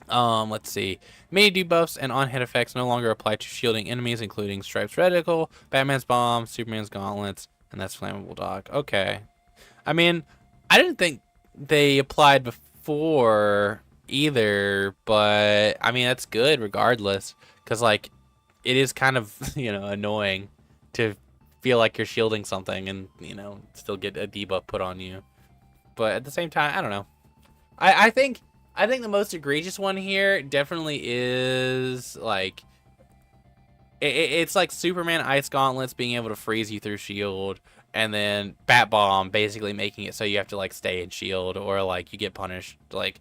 Let's see. Many debuffs and on-hit effects no longer apply to shielding enemies, including Stripe's Reticle, Batman's Bomb, Superman's Gauntlets, and that's Flammable Dog. Okay. I mean, I didn't think they applied before either, but I mean, that's good regardless, because, like, it is kind of, annoying to feel like you're shielding something and, still get a debuff put on you. But at the same time, I don't know. I think the most egregious one here definitely is, like, it's like Superman Ice Gauntlets being able to freeze you through shield, and then Bat Bomb basically making it so you have to, like, stay in shield, or, like, you get punished. Like,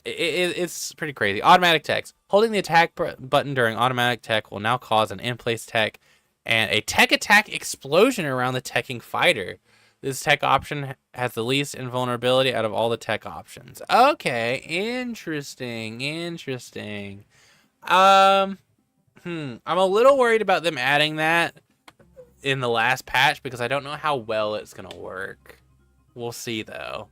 it's pretty crazy. Automatic techs. Holding the attack button during automatic tech will now cause an in-place tech and a tech attack explosion around the teching fighter. This tech option has the least invulnerability out of all the tech options. Okay, interesting. I'm a little worried about them adding that in the last patch, because I don't know how well it's gonna work. We'll see though.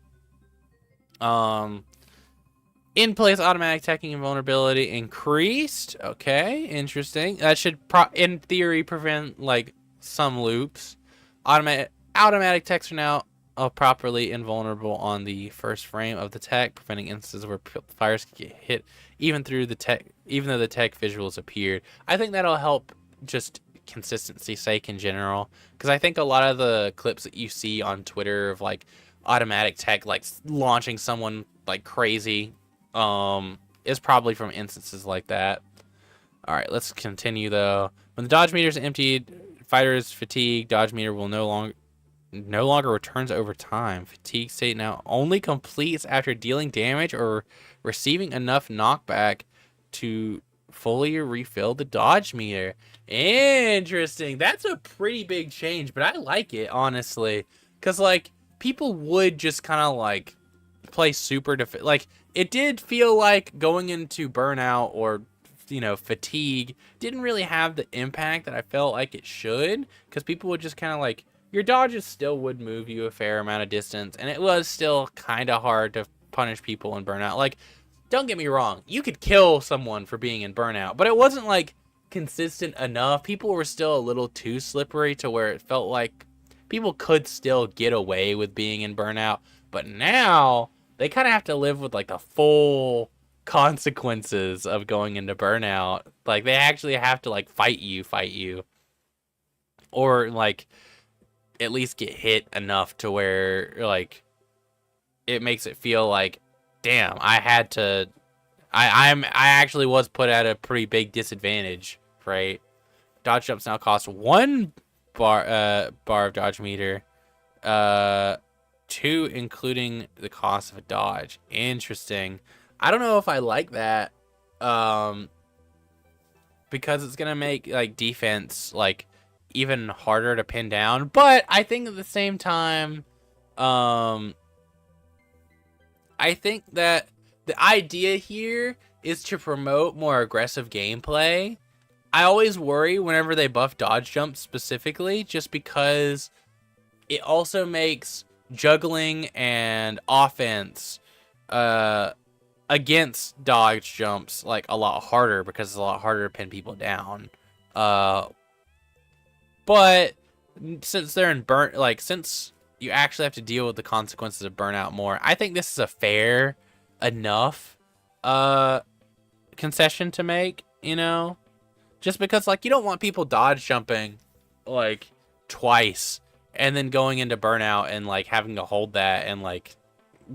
In place automatic teching invulnerability increased. Okay, interesting. That should in theory prevent like some loops. Automatic techs are now properly invulnerable on the first frame of the tech, preventing instances where fires can get hit even though the tech visuals appeared. I think that'll help just consistency's sake in general, because I think a lot of the clips that you see on Twitter of like automatic tech like launching someone like crazy is probably from instances like that. All right, let's continue though. When the dodge meter is emptied, fighter's fatigue dodge meter will no longer returns over time. Fatigue state now only completes after dealing damage or receiving enough knockback to fully refill the dodge meter. Interesting. That's a pretty big change, but I like it, honestly, because like people would just kind of like play super like it did feel like going into burnout or fatigue didn't really have the impact that I felt like it should, because people would just kind of like, your dodges still would move you a fair amount of distance, and it was still kind of hard to punish people in burnout. Like, don't get me wrong, you could kill someone for being in burnout, but it wasn't like consistent enough. People were still a little too slippery to where it felt like people could still get away with being in burnout. But now they kind of have to live with like the full consequences of going into burnout. Like, they actually have to like fight you, or like at least get hit enough to where like it makes it feel like, damn, I actually was put at a pretty big disadvantage, right? Dodge jumps now cost 1 bar of dodge meter, 2 including the cost of a dodge. Interesting. I don't know if I like that. because it's gonna make like defense like even harder to pin down. But I think at the same time, I think that the idea here is to promote more aggressive gameplay. I always worry whenever they buff dodge jumps specifically, just because it also makes juggling and offense against dodge jumps like a lot harder, because it's a lot harder to pin people down. But since they're in since you actually have to deal with the consequences of burnout more, I think this is a fair enough concession to make, you know? Just because, like, you don't want people dodge jumping, like, twice and then going into burnout and, like, having to hold that and, like,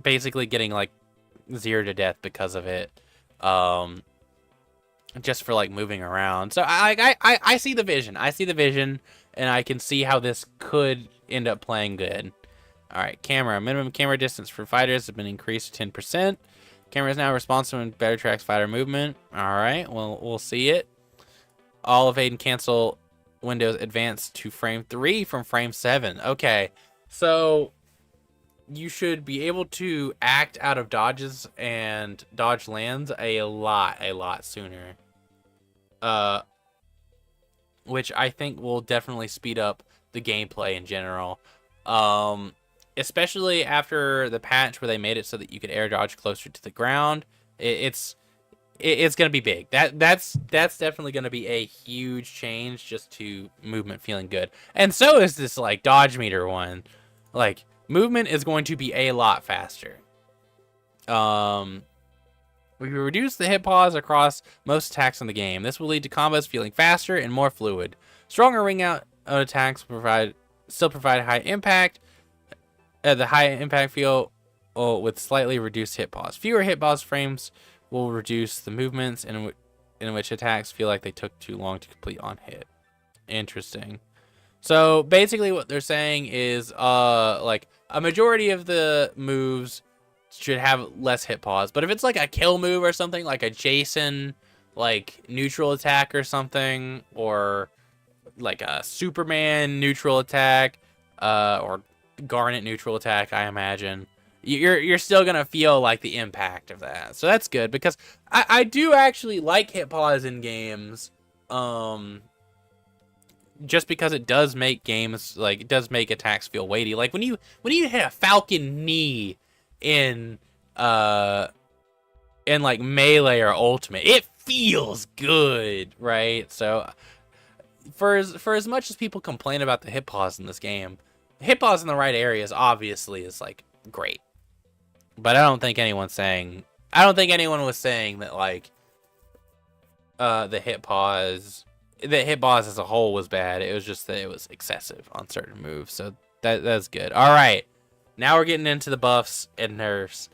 basically getting, like, 0 to death because of it. Just for, like, moving around. So, I see the vision. I see the vision, and I can see how this could end up playing good. Alright, camera. Minimum camera distance for fighters has been increased to 10%. Camera is now responsive and better tracks fighter movement. Alright, well, we'll see it. All evade and cancel windows advance to frame 3 from frame 7. Okay, so you should be able to act out of dodges and dodge lands a lot sooner. Which I think will definitely speed up the gameplay in general. Especially after the patch where they made it so that you could air dodge closer to the ground. It's gonna be big. That's definitely gonna be a huge change just to movement feeling good. And so is this like dodge meter one. Like movement is going to be a lot faster. We reduce the hit pause across most attacks in the game. This will lead to combos feeling faster and more fluid. Stronger ring out attacks still provide high impact. The high impact feel with slightly reduced hit pause. Fewer hit pause frames will reduce the movements in which attacks feel like they took too long to complete on hit. Interesting. So basically what they're saying is like a majority of the moves should have less hit pause, but if it's like a kill move or something, like a Jason like neutral attack or something, or like a Superman neutral attack, or Garnet neutral attack, I imagine you're still gonna feel like the impact of that. So that's good, because I do actually like hit pause in games, just because it does make games, like it does make attacks feel weighty. Like when you hit a Falcon knee in like melee or ultimate, it feels good, right? So for as much as people complain about the hit pause in this game, hit pause in the right areas obviously is like great. But I don't think anyone was saying that like the hit pause as a whole was bad. It was just that it was excessive on certain moves. So that's good. All right. Now we're getting into the buffs and nerfs.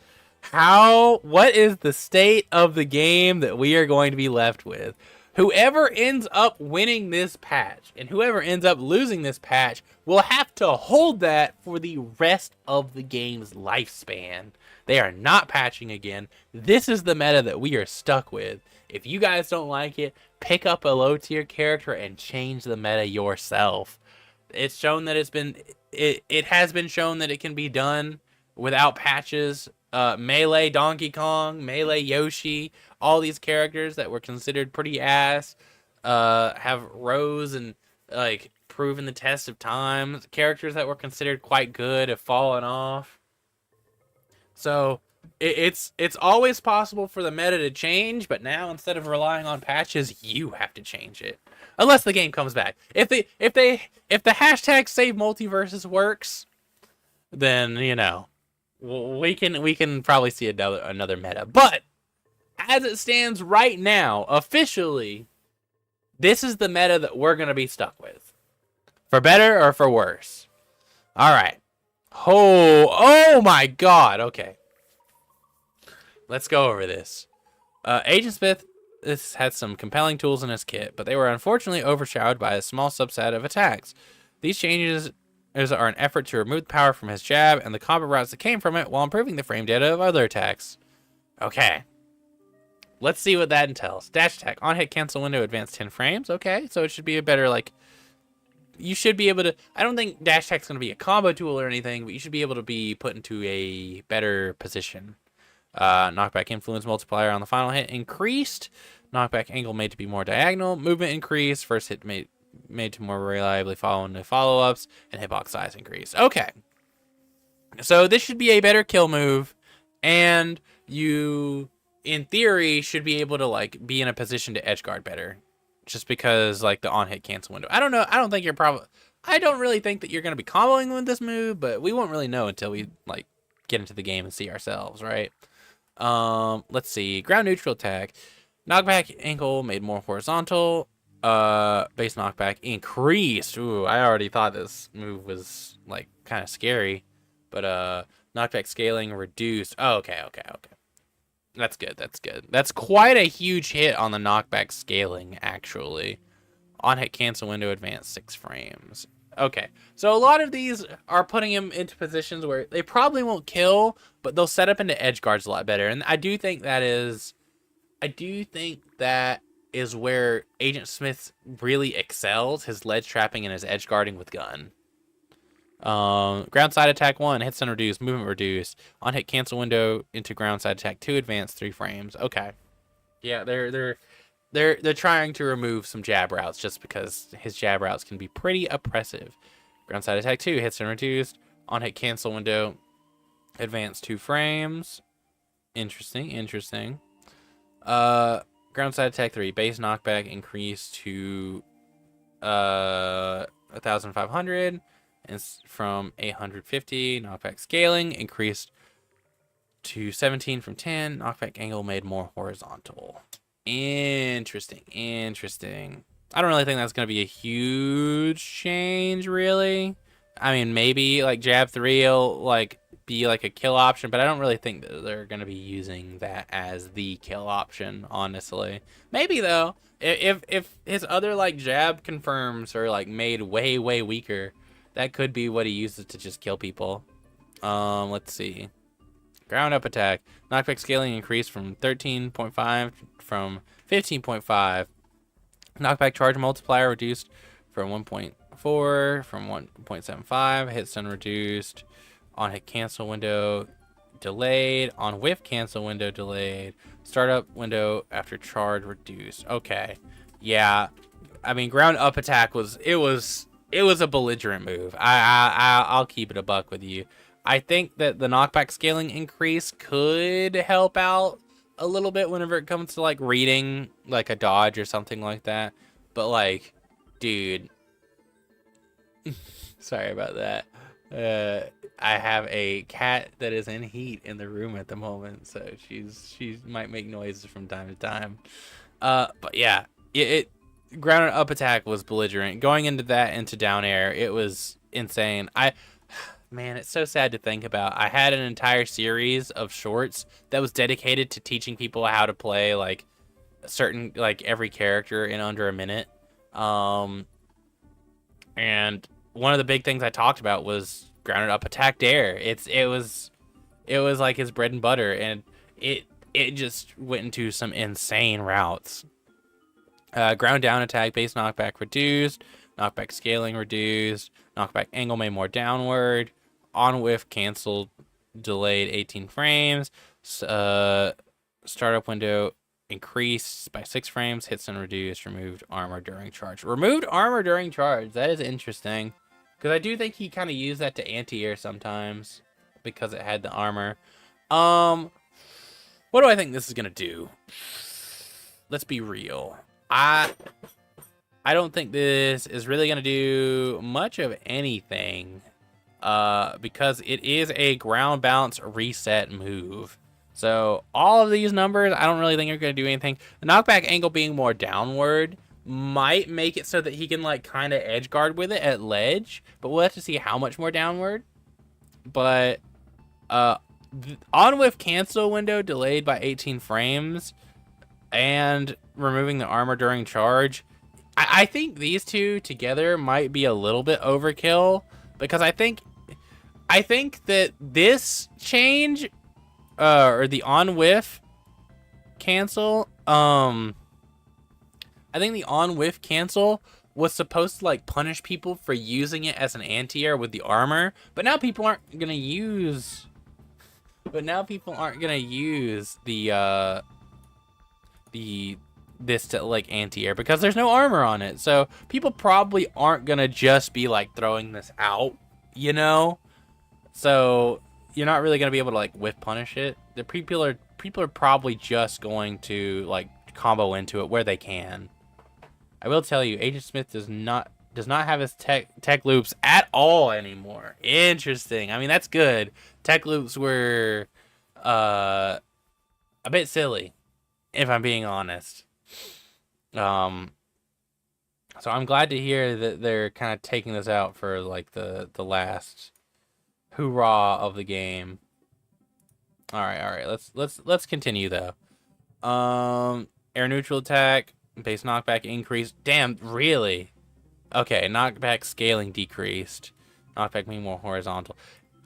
What is the state of the game that we are going to be left with? Whoever ends up winning this patch and whoever ends up losing this patch will have to hold that for the rest of the game's lifespan. They are not patching again. This is the meta that we are stuck with. If you guys don't like it, pick up a low tier character and change the meta yourself. It's shown that it has been shown that it can be done without patches. Melee Donkey Kong, Melee Yoshi, all these characters that were considered pretty ass have rose and like proven the test of time. Characters that were considered quite good have fallen off. So it's always possible for the meta to change, but now instead of relying on patches, you have to change it. Unless the game comes back. If the hashtag save multiversus works, then you know we can probably see another meta. But as it stands right now, officially, this is the meta that we're gonna be stuck with, for better or for worse. All right. Oh my God. Okay. Let's go over this. Agent Smith had some compelling tools in his kit, but they were unfortunately overshadowed by a small subset of attacks. These changes are an effort to remove power from his jab and the combat routes that came from it while improving the frame data of other attacks. Okay. let's see what that entails. Dash attack. On hit, cancel window, advance 10 frames. Okay, so it should be a better, like, you should be able to, I don't think dash attack's going to be a combo tool or anything, but you should be able to be put into a better position. Knockback influence multiplier on the final hit increased. Knockback angle made to be more diagonal. Movement increased. First hit made to more reliably follow into follow-ups. And hitbox size increased. Okay. So this should be a better kill move. And you, in theory, should be able to, like, be in a position to edge guard better. Just because, like, the on-hit cancel window. I don't know. I don't think you're probably... I don't really think that you're going to be comboing with this move, but we won't really know until we, like, get into the game and see ourselves, right? Let's see. Ground neutral attack. Knockback ankle made more horizontal. Base knockback increased. Ooh, I already thought this move was, like, kind of scary. But, knockback scaling reduced. Oh, okay. That's good. That's quite a huge hit on the knockback scaling, actually. On hit cancel window advance 6 frames. Okay, so a lot of these are putting him into positions where they probably won't kill, but they'll set up into edge guards a lot better. And I do think that is where Agent Smith really excels, his ledge trapping and his edge guarding with gun. Ground side attack 1, hit stun reduced, movement reduced. On hit cancel window into ground side attack 2, advance 3 frames. Okay. Yeah, they're trying to remove some jab routes just because his jab routes can be pretty oppressive. Ground side attack 2, hit stun reduced. On hit cancel window, advance 2 frames. Interesting. Ground side attack 3, base knockback increased to 1,500 and from 850. Knockback scaling increased to 17 from 10. Knockback angle made more horizontal. Interesting. I don't really think that's going to be a huge change, really. I mean, maybe, like, jab 3 will, like, be, like, a kill option, but I don't really think that they're going to be using that as the kill option, honestly. Maybe, though. If his other, like, jab confirms are, like, made way weaker, that could be what he uses to just kill people. Let's see. Ground up attack. Knockback scaling increased from 13.5 from 15.5. Knockback charge multiplier reduced from 1.4 from 1.75. Hit stun reduced. On hit cancel window delayed. On whiff cancel window delayed. Startup window after charge reduced. Okay. Yeah. I mean, ground up attack was a belligerent move. I'll keep it a buck with you. I think that the knockback scaling increase could help out a little bit whenever it comes to, like, reading, like, a dodge or something like that. But, like, dude, sorry about that. I have a cat that is in heat in the room at the moment, so she might make noises from time to time. But yeah, it ground up attack was belligerent. Going into down air, it was insane. Man, it's so sad to think about. I had an entire series of shorts that was dedicated to teaching people how to play, like, certain, like, every character in under a minute. And one of the big things I talked about was grounded up attack dare. It was like his bread and butter, and it just went into some insane routes. Ground down attack, base knockback reduced, knockback scaling reduced, knockback angle made more downward, on whiff canceled delayed 18 frames, startup window increased by 6 frames, hit stun reduced, removed armor during charge. Removed armor during charge, that is interesting, because I do think he kind of used that to anti-air sometimes because it had the armor. What do I think this is gonna do? Let's be real. I don't think this is really going to do much of anything because it is a ground bounce reset move. So all of these numbers, I don't really think are going to do anything. The knockback angle being more downward might make it so that he can, like, kind of edge guard with it at ledge, but we'll have to see how much more downward. But on whiff cancel window delayed by 18 frames and removing the armor during charge, I think these two together might be a little bit overkill, because I think that this change or the on whiff cancel. I think the on whiff cancel was supposed to like punish people for using it as an anti-air with the armor, but now people aren't gonna use. But now people aren't gonna use the this to like anti-air because there's no armor on it. So people probably aren't gonna just be like throwing this out, you know. So you're not really gonna be able to like whiff punish it. The people are probably just going to like combo into it where they can. I will tell you, Agent Smith does not have his tech loops at all anymore. Interesting. I mean, that's good. Tech loops were a bit silly, if I'm being honest. So I'm glad to hear that they're kind of taking this out for like the last hoorah of the game. All right. Let's continue though. Air neutral attack, base knockback increased. Damn, really? Okay, knockback scaling decreased. Knockback being more horizontal.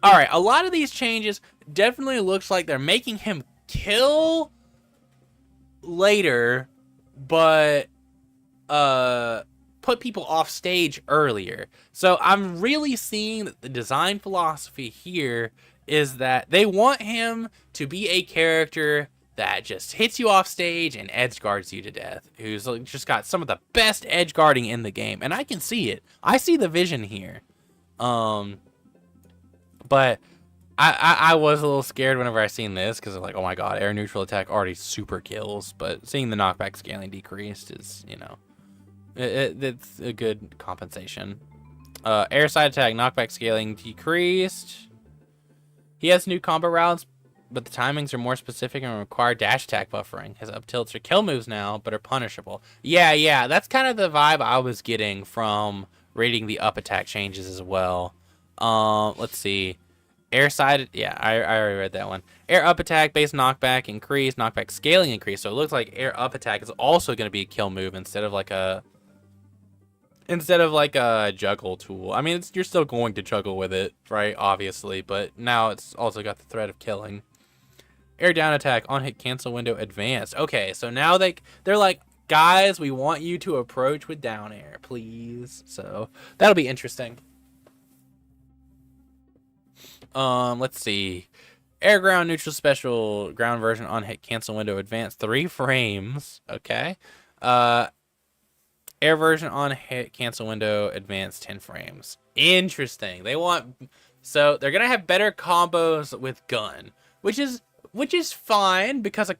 All right, a lot of these changes definitely looks like they're making him kill later, but put people off stage earlier. So I'm really seeing that the design philosophy here is that they want him to be a character that just hits you off stage and edge guards you to death, who's like just got some of the best edge guarding in the game, and I can see it. I see the vision here. But I was a little scared whenever I seen this because I'm like, oh my god, air neutral attack already super kills, but seeing the knockback scaling decreased is, you know, it's a good compensation. Air side attack knockback scaling decreased. He has new combo routes, but the timings are more specific and require dash attack buffering. His up tilts are kill moves now, but are punishable. Yeah, that's kind of the vibe I was getting from reading the up attack changes as well. Let's see. Air side, yeah, I already read that one. Air up attack, base knockback increase, knockback scaling increase. So it looks like air up attack is also going to be a kill move instead of like a juggle tool. I mean, you're still going to juggle with it, right? Obviously, but now it's also got the threat of killing. Air down attack, on hit cancel window advanced. Okay, so now they're like, guys, we want you to approach with down air, please. So that'll be interesting. Let's see. Air ground neutral special ground version on hit cancel window advanced 3 frames. Okay. Air version on hit cancel window advanced 10 frames. Interesting. So they're gonna have better combos with gun, which is fine because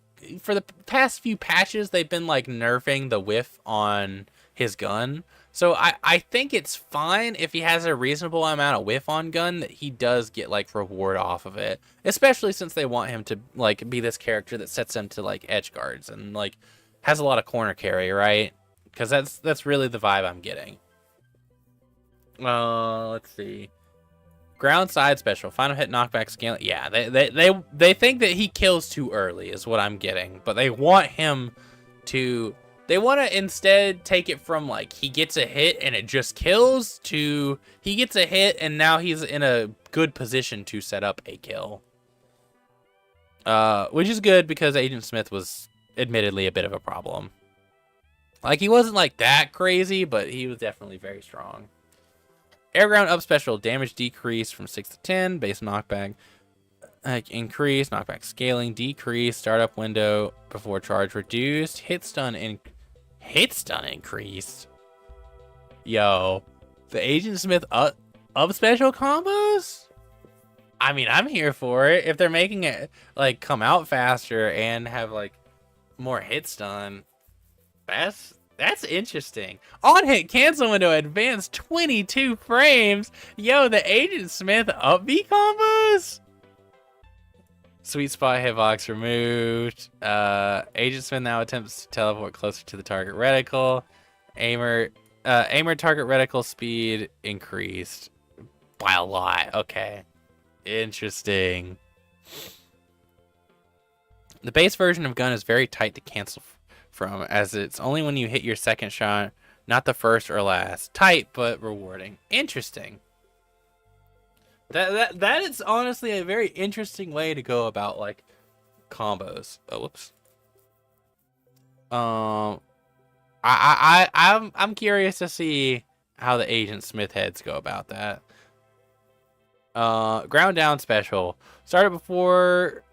for the past few patches they've been like nerfing the whiff on his gun. So I think it's fine if he has a reasonable amount of whiff on gun that he does get like reward off of it. Especially since they want him to like be this character that sets him to like edge guards and like has a lot of corner carry, right? Because that's really the vibe I'm getting. Let's see. Ground side special, final hit knockback scaling. Yeah, they think that he kills too early is what I'm getting, but they want him to. They want to instead take it from like he gets a hit and it just kills to he gets a hit and now he's in a good position to set up a kill. Which is good because Agent Smith was admittedly a bit of a problem. Like he wasn't like that crazy, but he was definitely very strong. Air ground up special, damage decreased from 6 to 10, base knockback increase, knockback scaling decrease, startup window before charge reduced, hit stun increased. Yo, the Agent Smith up special combos? I mean, I'm here for it. If they're making it like come out faster and have like more hit stun, that's interesting. On hit cancel window advanced 22 frames. Yo, the Agent Smith up B combos? Sweet spot hitbox removed. Agent Smith now attempts to teleport closer to the target reticle. Aimer target reticle speed increased by a lot. Okay. Interesting. The base version of gun is very tight to cancel from, as it's only when you hit your second shot, not the first or last. Tight, but rewarding. Interesting. That is honestly a very interesting way to go about like combos. Oh, whoops. Um, I'm curious to see how the Agent Smith heads go about that. Ground down special. Started before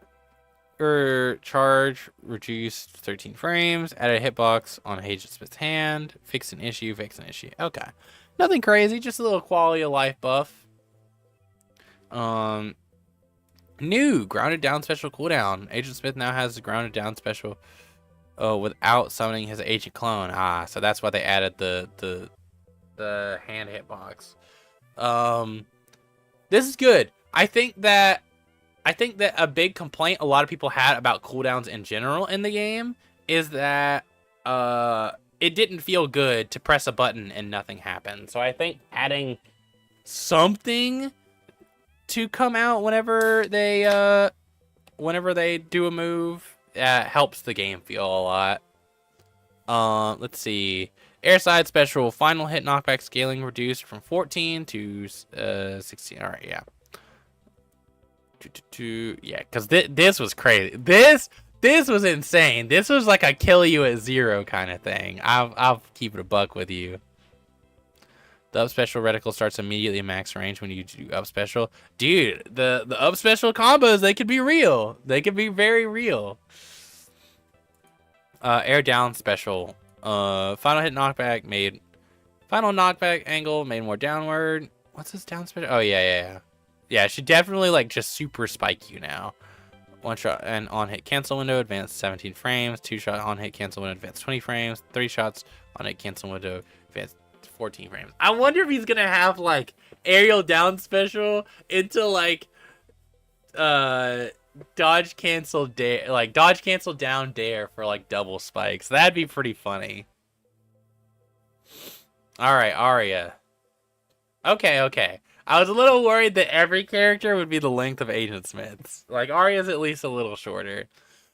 charge, reduced 13 frames, added a hitbox on Agent Smith's hand, fix an issue, Okay. Nothing crazy, just a little quality of life buff. New grounded down special cooldown. Agent Smith now has the grounded down special without summoning his agent clone. So that's why they added the hand hitbox. This is good. I think that a big complaint a lot of people had about cooldowns in general in the game is that it didn't feel good to press a button and nothing happened. So I think adding something to come out whenever they do a move helps the game feel a lot. Let's see. Airside special, final hit knockback scaling reduced from 14 to 16. All right, yeah. Yeah, because this was crazy. This was insane. This was like a kill you at 0 kind of thing. I'll keep it a buck with you. The up special reticle starts immediately at max range when you do up special. Dude, the up special combos, they could be real. They could be very real. Air down special. Final hit knockback made. Final knockback angle made more downward. What's this down special? Oh, yeah. Yeah, it should definitely like just super spike you now. One shot and on hit cancel window advanced 17 frames. 2 shot on hit cancel window advanced 20 frames. 3 shots on hit cancel window advanced 14 frames. I wonder if he's gonna have like aerial down special into like dodge cancel down dare for like double spikes. That'd be pretty funny. All right, Arya. Okay. I was a little worried that every character would be the length of Agent Smith's. Like, Arya's at least a little shorter.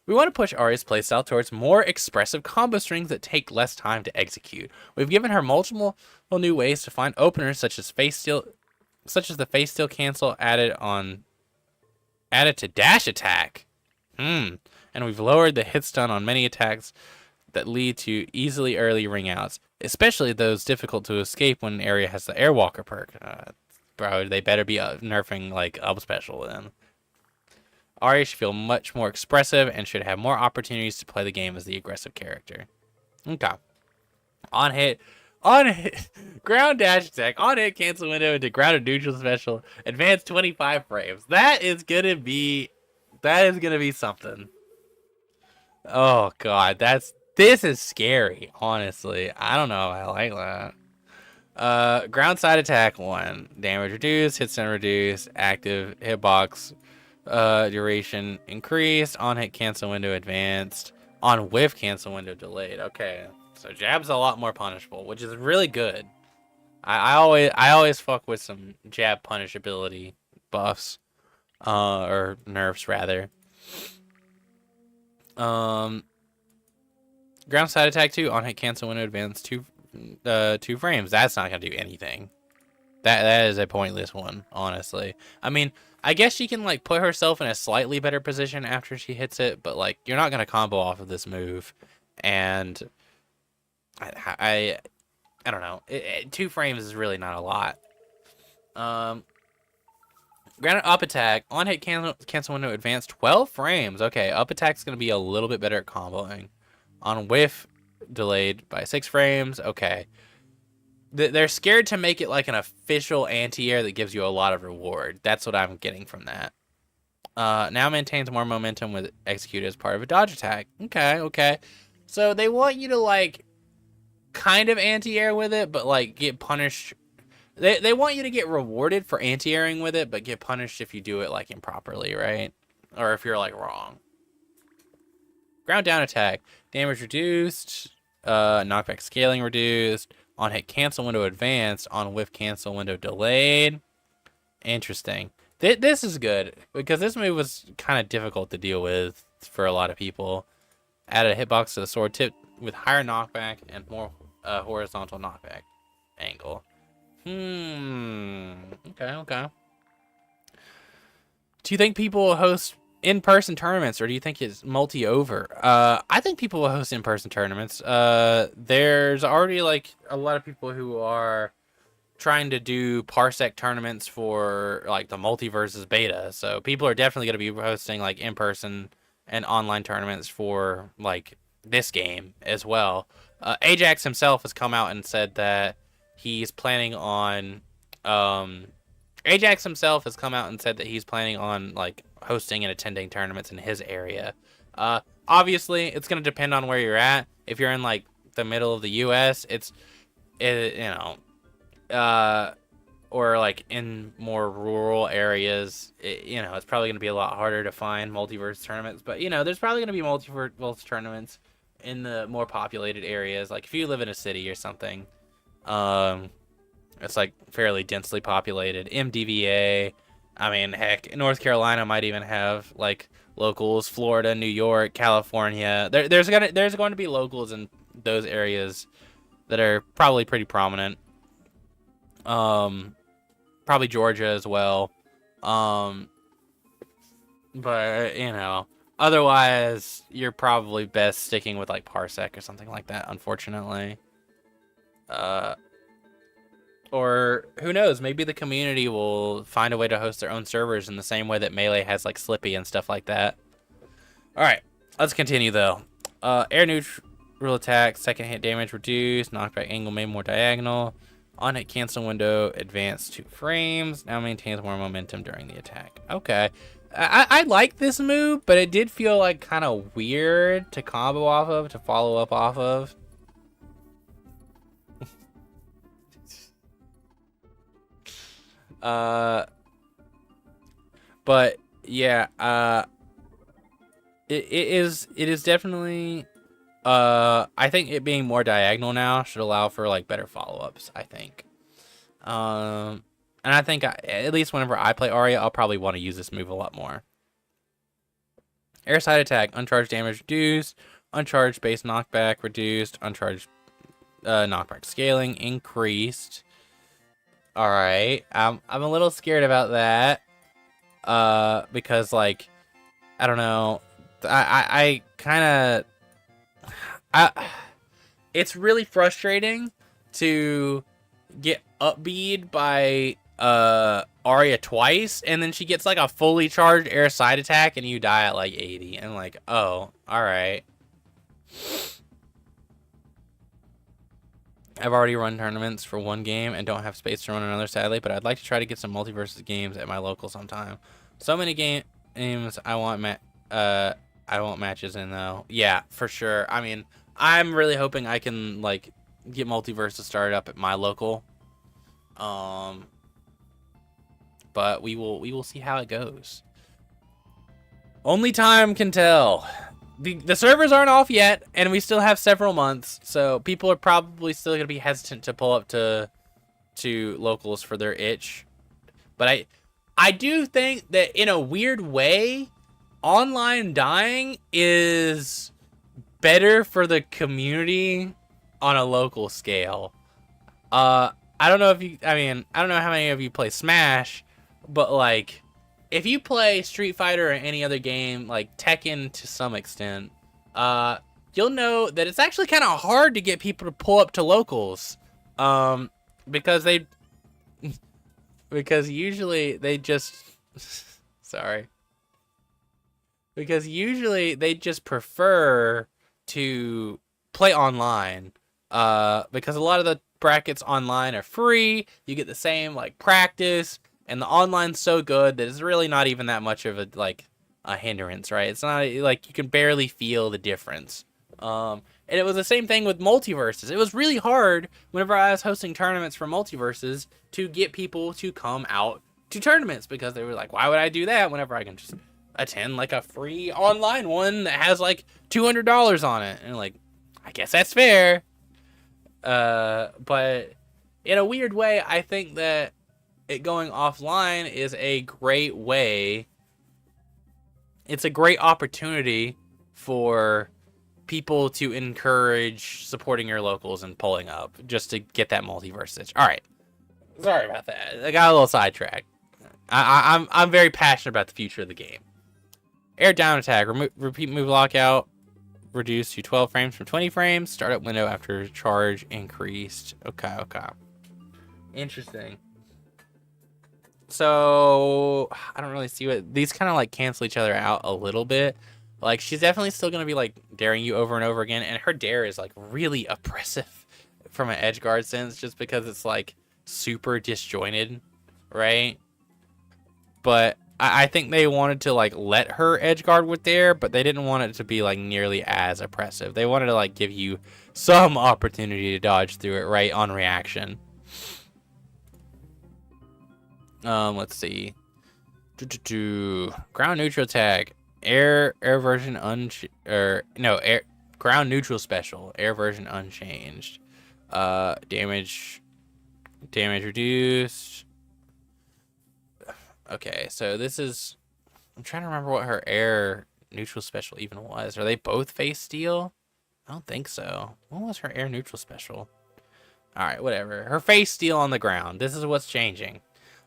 We want to push Arya's playstyle towards more expressive combo strings that take less time to execute. We've given her multiple new ways to find openers, such as the face steal cancel added to dash attack. And we've lowered the hit stun on many attacks that lead to easily early ring outs, especially those difficult to escape when an area has the Airwalker perk. Bro, they better be nerfing like up special then. Arya should feel much more expressive and should have more opportunities to play the game as the aggressive character. Okay. On hit, ground dash attack, on hit cancel window into grounded neutral special, advanced 25 frames. That is gonna be something. Oh god, this is scary, honestly. I don't know if I like that. Ground side attack 1. Damage reduced, hit stun reduced, active hitbox duration increased, on hit cancel window advanced, on whiff cancel window delayed. Okay, so jab's a lot more punishable, which is really good. I always fuck with some jab punishability buffs, or nerfs rather. Ground side attack 2, on hit cancel window advanced 2 frames. That's not gonna do anything. That is a pointless one, honestly. I mean, I guess she can like put herself in a slightly better position after she hits it, but like you're not gonna combo off of this move, and I don't know. 2 frames is really not a lot. Granted, up attack on hit cancel window advanced 12 frames. Okay, up attack's gonna be a little bit better at comboing. On whiff delayed by 6 frames. Okay. They're scared to make it like an official anti-air that gives you a lot of reward. That's what I'm getting from that. Now maintains more momentum with execute as part of a dodge attack. Okay. So they want you to like kind of anti-air with it, but like get punished. They want you to get rewarded for anti-airing with it, but get punished if you do it like improperly, right? Or if you're like wrong. Ground down attack. Damage reduced. Knockback scaling reduced. On hit cancel window advanced. On whiff cancel window delayed. Interesting. This is good because this move was kind of difficult to deal with for a lot of people. Added a hitbox to the sword tip with higher knockback and more horizontal knockback angle. Okay. Do you think people will host in-person tournaments, or do you think it's multi-over? I think people will host in-person tournaments. There's already like a lot of people who are trying to do Parsec tournaments for like the Multiversus beta. So people are definitely going to be hosting like in-person and online tournaments for like this game as well. Ajax himself has come out and said that he's planning on Ajax himself has come out and said that he's planning on like hosting and attending tournaments in his area. Obviously, it's going to depend on where you're at. If you're in like the middle of the U.S., or like in more rural areas, it's probably going to be a lot harder to find multiverse tournaments. But there's probably going to be multiverse tournaments in the more populated areas. Like if you live in a city or something, it's like fairly densely populated. MDVA, I mean, heck, North Carolina might even have like locals. Florida, New York, California. There's going to be locals in those areas that are probably pretty prominent. Probably Georgia as well. But otherwise you're probably best sticking with like Parsec or something like that, unfortunately. Or who knows, maybe the community will find a way to host their own servers in the same way that Melee has like Slippy and stuff like that. Alright, let's continue though. Air neutral attack, second hit damage reduced, knockback angle made more diagonal. On hit cancel window advanced 2 frames. Now maintains more momentum during the attack. Okay. I like this move, but it did feel like kind of weird to combo off of, to follow up off of. But yeah, it is definitely, I think it being more diagonal now should allow for like better follow-ups, I think. And I think at least whenever I play Arya, I'll probably want to use this move a lot more. Air side attack, uncharged damage reduced, uncharged base knockback reduced, uncharged knockback scaling increased. All right, I'm a little scared about that, because like, I don't know, I kind of, it's really frustrating to get up-B'd by Arya twice, and then she gets like a fully charged air side attack, and you die at like 80, and like, oh, all right. I've already run tournaments for one game and don't have space to run another, sadly, but I'd like to try to get some Multiversus games at my local sometime. So many games I want matches in though. Yeah, for sure. I mean, I'm really hoping I can like get Multiversus started up at my local. But we will see how it goes. Only time can tell. The servers aren't off yet, and we still have several months, so people are probably still going to be hesitant to pull up to locals for their itch. But I do think that in a weird way, online dying is better for the community on a local scale. I don't know how many of you play Smash, but like, if you play Street Fighter or any other game, like Tekken to some extent, you'll know that it's actually kind of hard to get people to pull up to locals, because usually they just, sorry, because usually they just prefer to play online, because a lot of the brackets online are free. You get the same like practice. And the online's so good that it's really not even that much of a hindrance, right? It's not like you can barely feel the difference. And it was the same thing with Multiversus. It was really hard whenever I was hosting tournaments for Multiversus to get people to come out to tournaments, because they were like, why would I do that whenever I can just attend like a free online one that has like $200 on it? And like, I guess that's fair. But in a weird way, I think that it going offline is a great way. It's a great opportunity for people to encourage supporting your locals and pulling up just to get that Multiversus. All right, sorry about that. I got a little sidetracked. I'm very passionate about the future of the game. Air down attack. Repeat move lockout. Reduced to 12 frames from 20 frames. Startup window after charge increased. Okay, okay. Interesting. So, I don't really see what... These kind of, like, cancel each other out a little bit. Like, she's definitely still going to be, like, daring you over and over again. And her dare is, like, really oppressive from an edgeguard sense. Just because it's, like, super disjointed, right? But I think they wanted to, like, let her edgeguard with dare, but they didn't want it to be, like, nearly as oppressive. They wanted to, like, give you some opportunity to dodge through it, right, on reaction. Let's see. Ground neutral attack. Air version air ground neutral special. Air version unchanged. Damage reduced. Okay, so this is... I'm trying to remember what her air neutral special even was. Are they both face steel? I don't think so. What was her air neutral special? Alright, whatever. Her face steel on the ground. This is what's changing.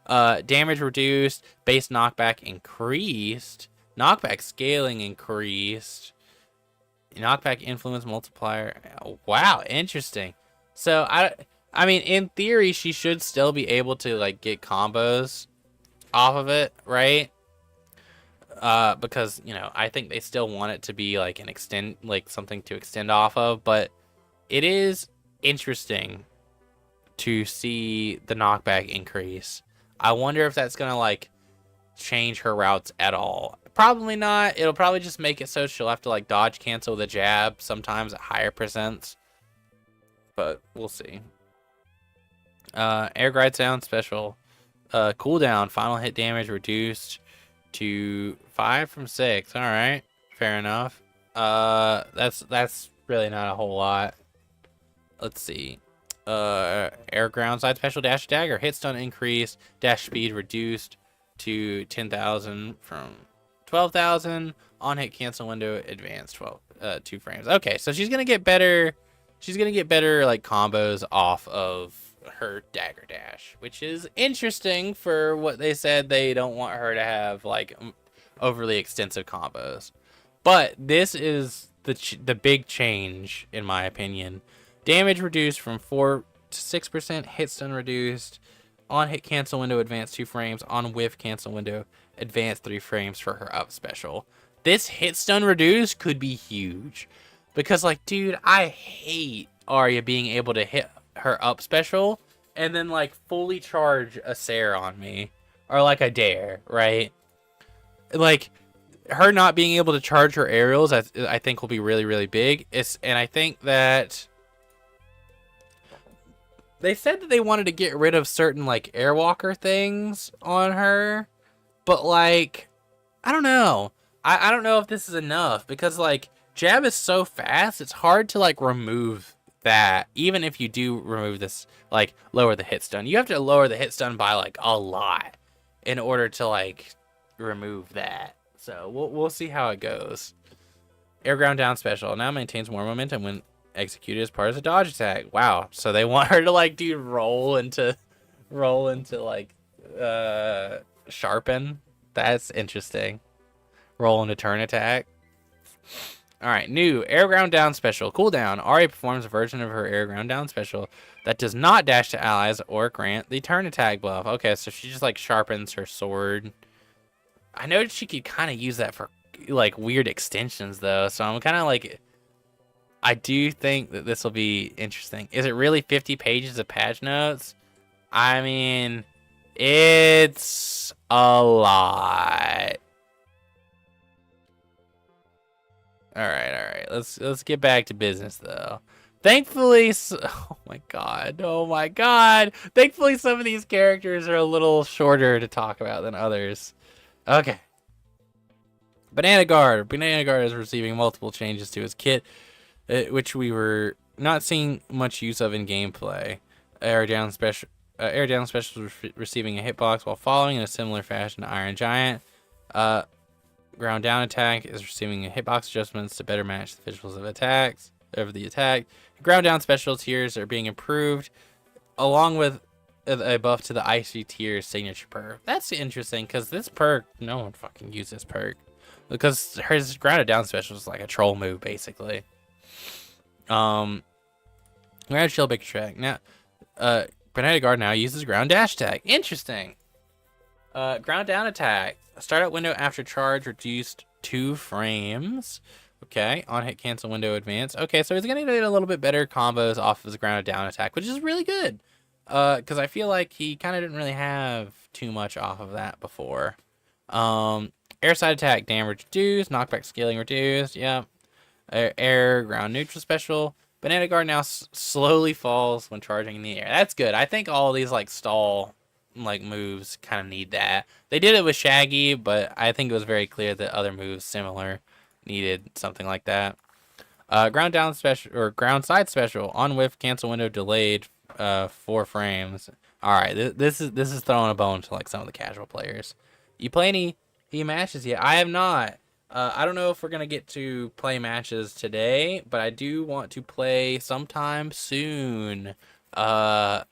Damage reduced. Base knockback increased. Knockback scaling increased. Knockback influence multiplier. Wow, interesting. So, I mean, in theory, she should still be able to, like, get combos off of it, right? Because, you know, I think they still want it to be, like, something to extend off of, but it is interesting to see the knockback increase. I wonder if that's gonna, like, change her routes at all. Probably not. It'll probably just make it so she'll have to, like, dodge cancel the jab sometimes at higher percents. But we'll see. Air glide sound special. Cooldown. Final hit damage reduced to 5 from 6. All right. Fair enough. That's really not a whole lot. Let's see. Air ground side special dash dagger. Hit stun increased. Dash speed reduced to 10,000 from 12,000. On hit cancel window advanced 2 frames. Okay, so she's gonna get better. She's gonna get better like combos off of her dagger dash, which is interesting for what they said they don't want her to have like overly extensive combos. But this is the big change in my opinion. Damage reduced from 4 to 6%. Hit stun reduced. On hit cancel window advanced 2 frames. On whiff cancel window advanced 3 frames for her up special. This hit stun reduced could be huge. Because like, dude, I hate Arya being able to hit her up special and then like fully charge a Sarah on me. Or like a dare, right? Like, her not being able to charge her aerials I think will be really, really big. And I think that they said that they wanted to get rid of certain, like, Airwalker things on her. But, like, I don't know. I don't know if this is enough. Because, like, jab is so fast, it's hard to, like, remove that. Even if you do remove this, like, lower the hit stun. You have to lower the hit stun by, like, a lot in order to, like, remove that. So, we'll see how it goes. Air ground down special. Now maintains more momentum when executed as part of a dodge attack. Wow. So they want her to like roll into like sharpen. That's interesting. Roll into turn attack. All right, new air ground down special. Cooldown. Arya performs a version of her air ground down special that does not dash to allies or grant the turn attack buff. Okay, so she just like sharpens her sword. I know she could kind of use that for like weird extensions though. So I'm kind of like, I do think that this will be interesting. Is it really 50 pages of patch notes? I mean, it's a lot. All right. Let's get back to business though. Thankfully, oh my god. Thankfully, some of these characters are a little shorter to talk about than others. Okay. Banana Guard is receiving multiple changes to his kit, which we were not seeing much use of in gameplay. Air down special receiving a hitbox while following in a similar fashion to Iron Giant. Ground down attack is receiving a hitbox adjustments to better match the visuals of the attack. Ground down special tiers are being improved, along with a buff to the Icy tier signature perk. That's interesting because this perk, no one fucking uses this perk. because his grounded down special is like a troll move basically. Ground shield big track. Now, Grenadier Guard now uses ground dash attack. Interesting. Ground down attack. Startup window after charge reduced 2 frames. Okay, on hit cancel window advance. Okay, so he's gonna get a little bit better combos off of his grounded down attack, which is really good. Because I feel like he kind of didn't really have too much off of that before. Air side attack damage reduced, knockback scaling reduced. Yep. Air ground neutral special. Banana Guard now slowly falls when charging in the air. That's good. I think all these like stall like moves kind of need that. They did it with Shaggy, but I think it was very clear that other moves similar needed something like that. Ground down special or ground side special on whiff cancel window delayed 4 frames. All right, this is throwing a bone to like some of the casual players. You play any matches yet? I have not. I don't know if we're gonna get to play matches today, but I do want to play sometime soon. Today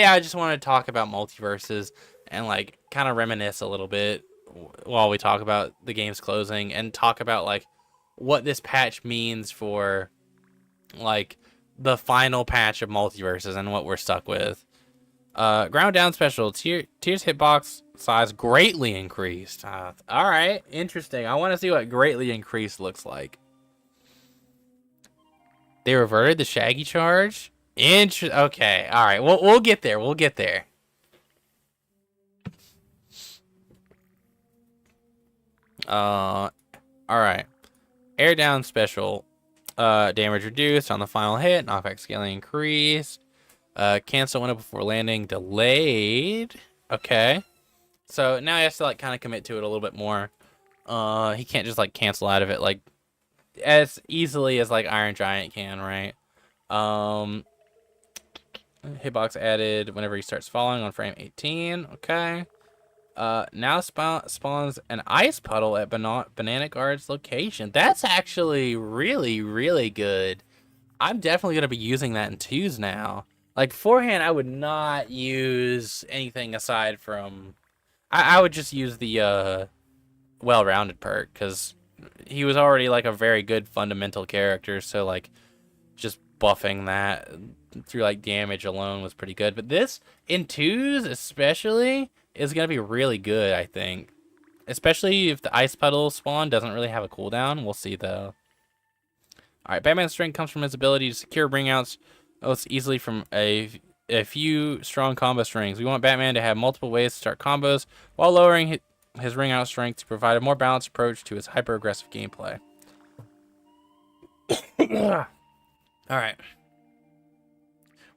I just want to talk about Multiversus and like kind of reminisce a little bit while we talk about the game's closing and talk about like what this patch means for like the final patch of Multiversus and what we're stuck with. Ground down special. Tears hitbox size greatly increased. Alright, interesting. I want to see what greatly increased looks like. They reverted the Shaggy charge? Okay, alright. We'll get there. We'll get there. Alright. Air down special. Damage reduced on the final hit. Knockback scaling increased. Cancel window before landing delayed. Okay. So now he has to like kind of commit to it a little bit more. He can't just like cancel out of it like as easily as like Iron Giant can, right? Hitbox added whenever he starts falling on frame 18. Okay. Now spawns an ice puddle at Banana Guard's location. That's actually really, really good. I'm definitely going to be using that in 2s now. Like, beforehand, I would not use anything aside from... I would just use the well-rounded perk, because he was already, like, a very good fundamental character, so, like, just buffing that through, like, damage alone was pretty good. But this, in 2s especially, is going to be really good, I think. Especially if the ice puddle spawn doesn't really have a cooldown. We'll see, though. Alright, Batman's strength comes from his ability to secure bringouts most easily from a few strong combo strings. We want Batman to have multiple ways to start combos while lowering his ring out strength to provide a more balanced approach to his hyper-aggressive gameplay. Alright.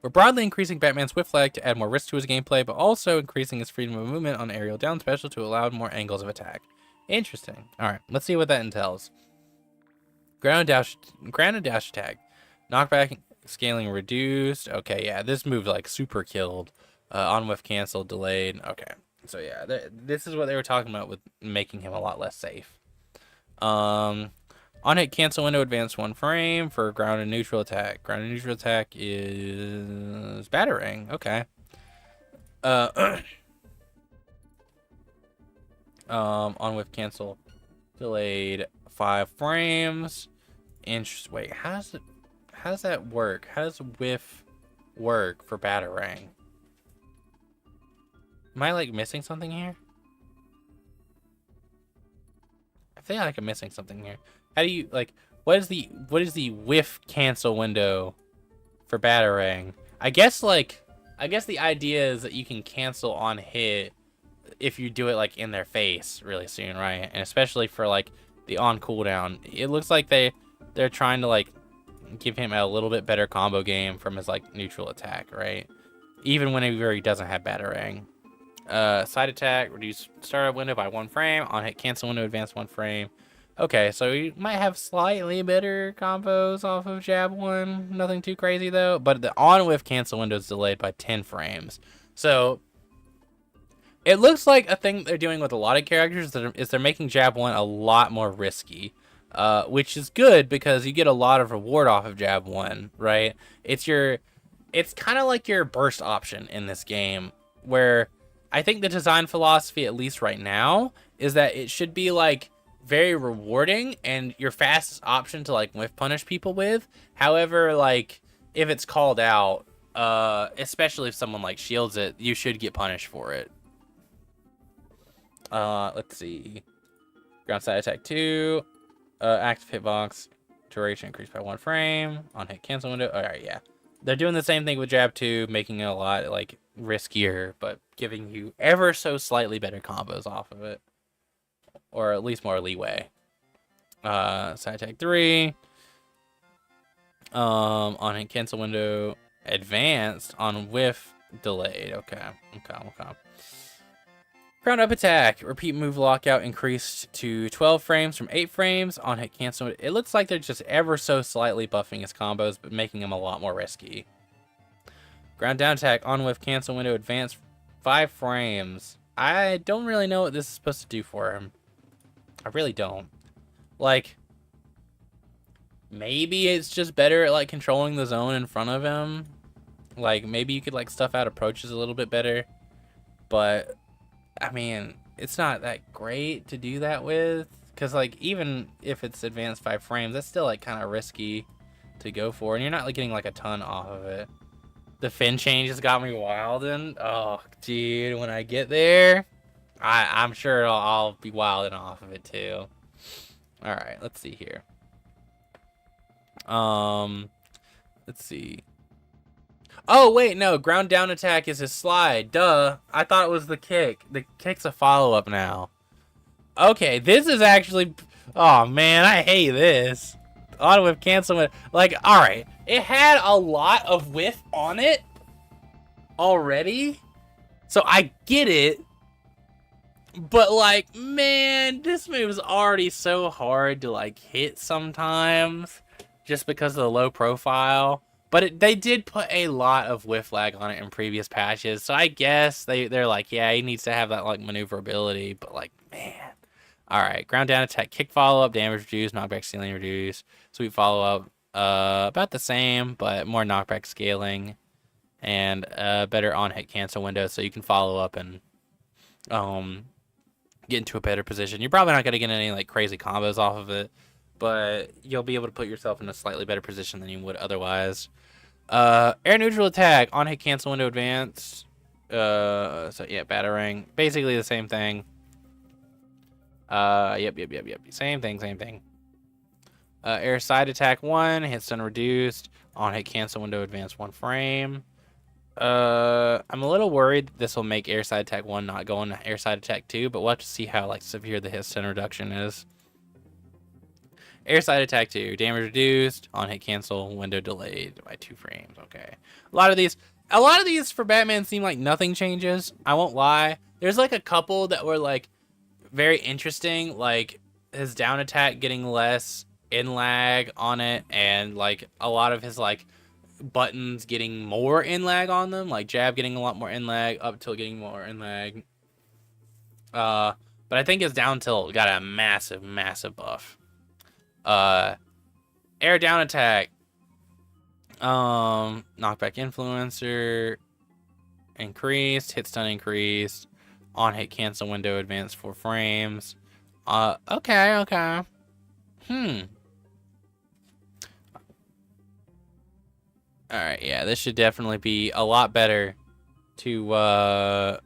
We're broadly increasing Batman's swift leg to add more risk to his gameplay, but also increasing his freedom of movement on aerial down special to allow more angles of attack. Interesting. Alright, let's see what that entails. Ground and dash attack. Knockback scaling reduced. Okay, yeah, this move like super killed. On whiff canceled, delayed. Okay, so yeah, this is what they were talking about with making him a lot less safe. On hit cancel window advance 1 frame for ground and neutral attack. Ground and neutral attack is battering. Okay. On whiff cancel delayed 5 frames. Wait, how does that work? How does whiff work for batarang? Am I like missing something here? I feel like I'm missing something here. How do you like what is the whiff cancel window for batarang? I guess the idea is that you can cancel on hit if you do it like in their face really soon, right? And especially for like the on cooldown. It looks like they're trying to like give him a little bit better combo game from his like neutral attack, right? Even whenever he doesn't have batarang. Side attack, reduce startup window by 1 frame. On hit cancel window advance 1 frame. Okay, so he might have slightly better combos off of jab 1. Nothing too crazy though. But the on whiff cancel window is delayed by 10 frames. So it looks like a thing they're doing with a lot of characters is they're making jab 1 a lot more risky. Which is good because you get a lot of reward off of jab 1, right? It's kind of like your burst option in this game, where I think the design philosophy, at least right now, is that it should be like very rewarding and your fastest option to like whiff punish people with. However, like if it's called out, especially if someone like shields it, you should get punished for it. Let's see. Ground side attack 2. Active hitbox. Duration increased by 1 frame. On hit cancel window. Alright, yeah. They're doing the same thing with jab 2, making it a lot like riskier, but giving you ever so slightly better combos off of it. Or at least more leeway. Side attack 3. On hit cancel window. Advanced. On whiff delayed. Okay. Ground up attack. Repeat move lockout increased to 12 frames from 8 frames. On hit cancel. It looks like they're just ever so slightly buffing his combos, but making them a lot more risky. Ground down attack. On whiff cancel window. Advanced 5 frames. I don't really know what this is supposed to do for him. I really don't. Like, maybe it's just better at like controlling the zone in front of him. Like, maybe you could like stuff out approaches a little bit better. But I mean, it's not that great to do that with, because like even if it's advanced 5 frames, that's still like kind of risky to go for, and you're not like getting like a ton off of it. The fin change has got me wilding. Oh, dude, when I get there, I'm sure I'll be wilding off of it too. All right, let's see here. Let's see. Oh, wait, no. Ground down attack is his slide. Duh. I thought it was the kick. The kick's a follow-up now. Okay, this is actually... Oh, man, I hate this. Auto whiff cancel. Like, alright. It had a lot of whiff on it already. So I get it. But, like, man, this move is already so hard to, like, hit sometimes. Just because of the low profile. But they did put a lot of whiff lag on it in previous patches, so I guess they're like, yeah, he needs to have that like maneuverability. But like, man, all right, ground down attack, kick follow up, damage reduced, knockback ceiling reduced, sweep follow up, about the same, but more knockback scaling, and better on hit cancel window, so you can follow up and get into a better position. You're probably not gonna get any like crazy combos off of it, but you'll be able to put yourself in a slightly better position than you would otherwise. Air neutral attack, on hit cancel window advanced. So yeah, battering. Basically the same thing. Yep. Same thing. Air side attack 1, hit stun reduced, on hit cancel window advanced 1 frame. I'm a little worried this will make air side attack 1 not go on air side attack 2, but we'll have to see how like severe the hit stun reduction is. Air side attack 2, damage reduced, on hit cancel, window delayed by 2 frames. Okay. A lot of these for Batman seem like nothing changes. I won't lie. There's like a couple that were like very interesting, like his down attack getting less in lag on it, and like a lot of his like buttons getting more in lag on them, like jab getting a lot more in lag, up tilt getting more in lag. But I think his down tilt got a massive buff. Air down attack, knockback influencer increased, hit stun increased, on hit cancel window advanced 4 frames. Okay. All right, yeah, this should definitely be a lot better to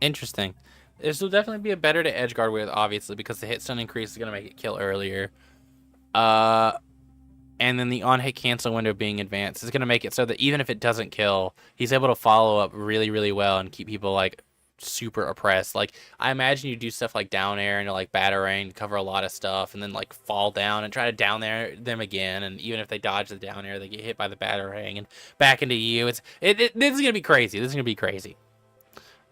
interesting. This will definitely be a better to edge guard with, obviously, because the hit stun increase is going to make it kill earlier. And then the on-hit cancel window being advanced is going to make it so that even if it doesn't kill, he's able to follow up really, really well and keep people, like, super oppressed. Like, I imagine you do stuff like down air and, like, battering, cover a lot of stuff, and then, like, fall down and try to down air them again. And even if they dodge the down air, they get hit by the battering and back into you. This is going to be crazy. This is going to be crazy.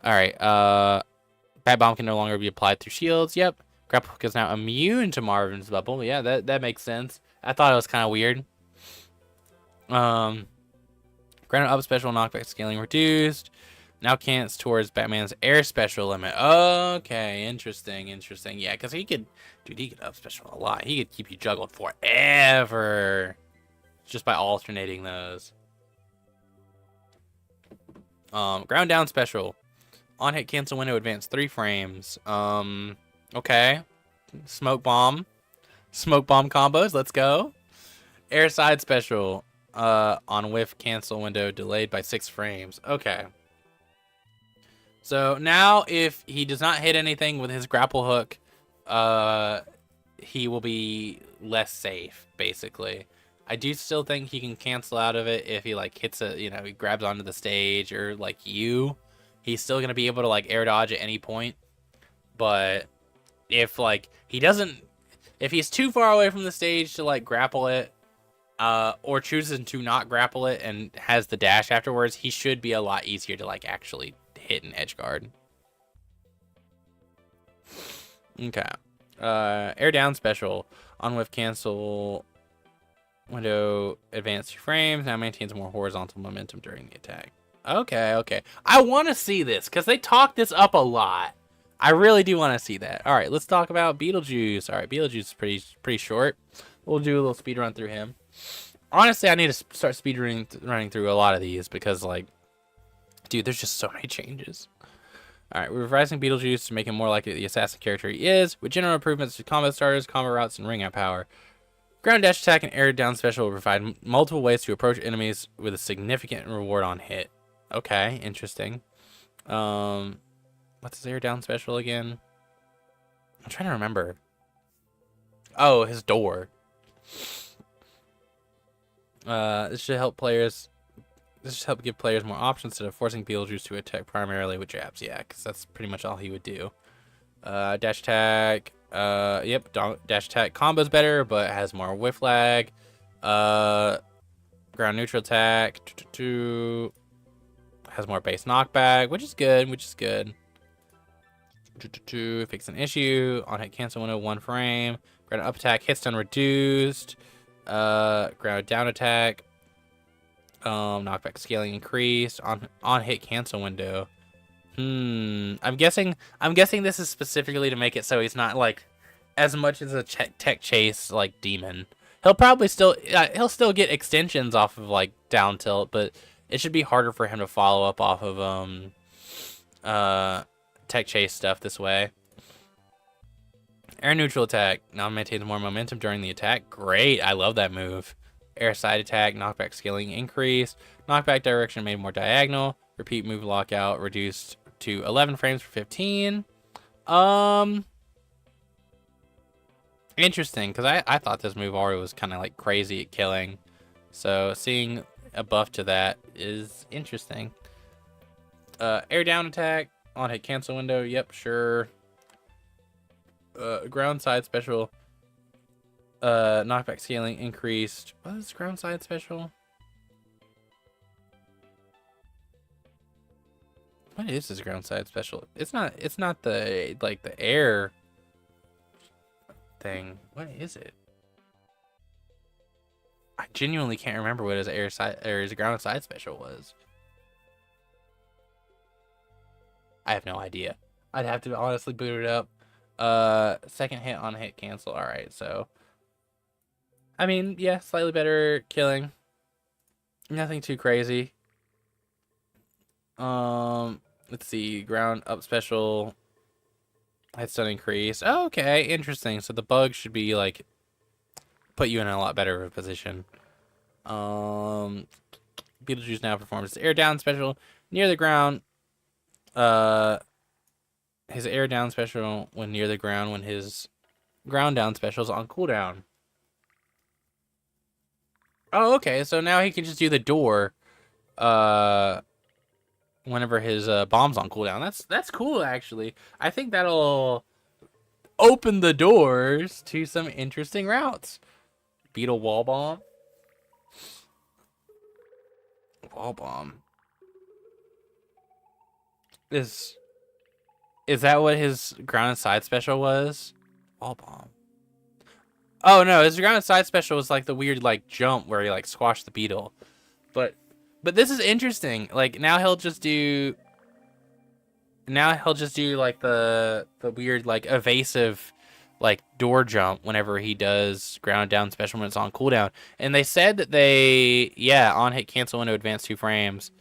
All right, Bat Bomb can no longer be applied through shields. Yep. Grapple Hook is now immune to Marvin's bubble. Yeah, that makes sense. I thought it was kind of weird. Granted up special knockback scaling reduced. Now counts towards Batman's air special limit. Okay, interesting. Yeah, because he could up special a lot. He could keep you juggled forever just by alternating those. Ground down special. On hit cancel window advance 3 frames. Okay. Smoke bomb. Smoke bomb combos. Let's go. Air side special. On whiff cancel window delayed by 6 frames. Okay. So now if he does not hit anything with his grapple hook, he will be less safe, basically. I do still think he can cancel out of it if he like hits a, you know, he grabs onto the stage or like he's still going to be able to like air dodge at any point. But if like he doesn't, if he's too far away from the stage to like grapple it, or chooses to not grapple it and has the dash afterwards, he should be a lot easier to like actually hit an edge guard. Okay. Air down special on whiff cancel window advance 2 frames, now maintains more horizontal momentum during the attack. Okay. I want to see this because they talk this up a lot. I really do want to see that. All right, let's talk about Beetlejuice. All right, Beetlejuice is pretty short. We'll do a little speed run through him. Honestly, I need to start speed running through a lot of these because, like, dude, there's just so many changes. All right, we're revising Beetlejuice to make him more like the assassin character he is, with general improvements to combat starters, combo routes, and ring out power. Ground dash attack and air down special will provide multiple ways to approach enemies with a significant reward on hit. Okay, interesting. What's his air down special again? I'm trying to remember. Oh, his door. This should help give players more options instead of forcing Beetlejuice to attack primarily with jabs. Yeah, because that's pretty much all he would do. Dash attack. Yep, dash attack combo's better, but has more whiff lag. Ground neutral attack. Has more base knockback, which is good. Fix an issue. On hit cancel window 1 frame. Ground up attack hit stun reduced. Ground down attack. Knockback scaling increased. On hit cancel window. I'm guessing this is specifically to make it so he's not like as much as a tech chase like demon. He'll probably still get extensions off of like down tilt, but it should be harder for him to follow up off of tech chase stuff this way. Air neutral attack now maintains more momentum during the attack. Great, I love that move. Air side attack, knockback scaling increased. Knockback direction made more diagonal. Repeat move lockout reduced to 11 frames for 15. Interesting, because I thought this move already was kind of like crazy at killing. So seeing a buff to that is interesting. Air down attack on hit cancel window. Yep, sure. Ground side special. Knockback scaling increased. What is ground side special? What is this ground side special? It's not the like the air thing. What is it? I genuinely can't remember what his air side or his ground side special was. I have no idea. I'd have to honestly boot it up. Second hit on hit cancel. All right, so I mean, yeah, slightly better killing. Nothing too crazy. Let's see. Ground up special. Hit stun increase. Oh, okay, interesting. So the bug should be like put you in a lot better of a position. Beetlejuice now performs his air down special near the ground. His air down special when near the ground when his ground down special is on cooldown. Oh, okay. So now he can just do the door. Whenever his bomb's on cooldown. That's cool, actually. I think that'll open the doors to some interesting routes. Beetle wall bomb. Wall bomb. Is that what his ground and side special was? Wall bomb. Oh no, his ground and side special was like the weird like jump where he like squashed the beetle. But this is interesting. Like now he'll just do like the weird like evasive like door jump whenever he does ground down special when it's on cooldown. And they said that on hit cancel window advance 2 frames.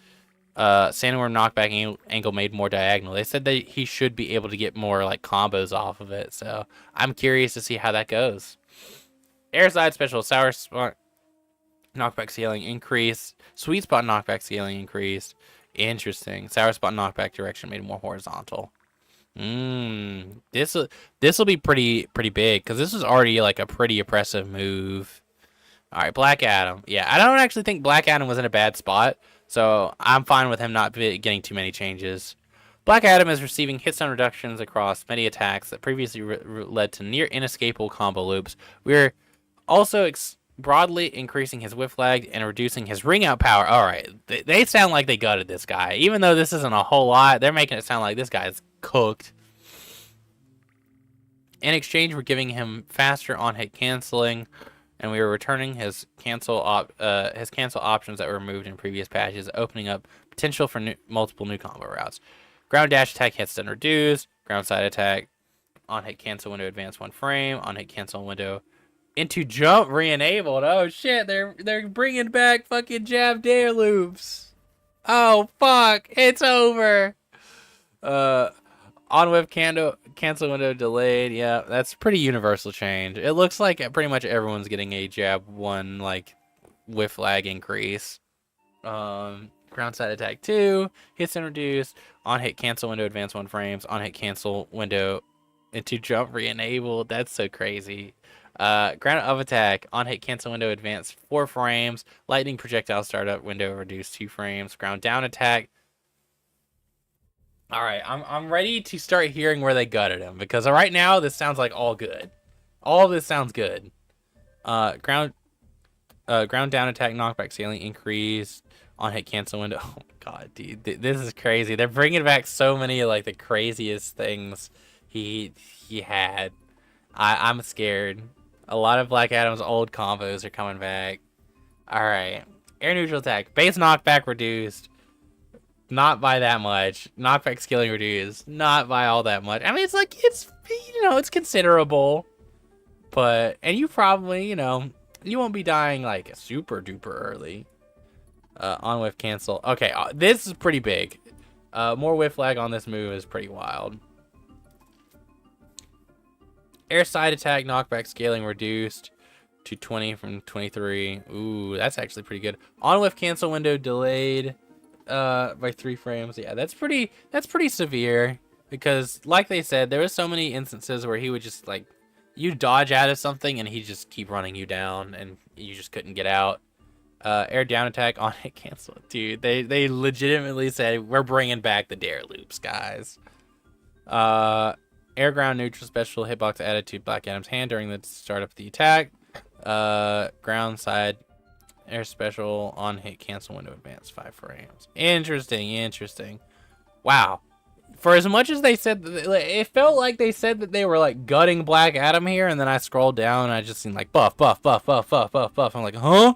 Sandworm knockback angle made more diagonal. They said that he should be able to get more like combos off of it, so I'm curious to see how that goes. Air side special, sour spot knockback scaling increased, sweet spot knockback scaling increased. Interesting. Sour spot knockback direction made more horizontal. This will be pretty big because this is already like a pretty oppressive move. All right, Black Adam. Yeah, I don't actually think Black Adam was in a bad spot, so I'm fine with him not getting too many changes. Black Adam is receiving hit stun reductions across many attacks that previously led to near inescapable combo loops. We're also broadly increasing his whiff lag and reducing his ring out power. All right, they sound like they gutted this guy. Even though this isn't a whole lot, they're making it sound like this guy's cooked. In exchange, we're giving him faster on-hit canceling, and we are returning his cancel options that were removed in previous patches, opening up potential for multiple new combo routes. Ground dash attack hit stun reduced. Ground side attack on-hit cancel window advance 1 frame. On-hit cancel window into jump re-enabled. Oh shit, they're bringing back fucking jab dare loops. Oh fuck, it's over. On whip cancel window delayed. Yeah, that's pretty universal change. It looks like pretty much everyone's getting a jab 1 like whiff lag increase. Ground side attack 2 hits and reduced. On hit cancel window advance 1 frames. On hit cancel window into jump re-enabled. That's so crazy. Ground of attack on hit cancel window advance 4 frames. Lightning projectile startup window reduced 2 frames. Ground down attack. All right, I'm ready to start hearing where they gutted him because right now this sounds like all good. All of this sounds good. Ground down attack knockback scaling increased. On hit cancel window. Oh god, dude, this is crazy. They're bringing back so many like the craziest things he had. I'm scared. A lot of Black Adam's old combos are coming back. All right, air neutral attack, base knockback reduced. Not by that much. Knockback scaling reduced. Not by all that much. I mean, it's like, it's, it's considerable. But, and you probably, you won't be dying like super duper early. On whiff cancel. Okay, this is pretty big. More whiff lag on this move is pretty wild. Air side attack knockback scaling reduced to 20 from 23. Ooh, that's actually pretty good. On whiff cancel window delayed by 3 frames. Yeah, that's pretty severe because like they said, there was so many instances where he would just like you dodge out of something and he'd just keep running you down and you just couldn't get out. Air down attack on hit cancel. Dude, they legitimately said we're bringing back the dare loops, guys. Air ground neutral special hitbox added to Black Adam's hand during the start of the attack. Ground side air special on hit cancel window advance 5 frames. Interesting. Wow. For as much as they said, it felt like they said that they were like gutting Black Adam here, and then I scrolled down and I just seen like buff. I'm like, huh?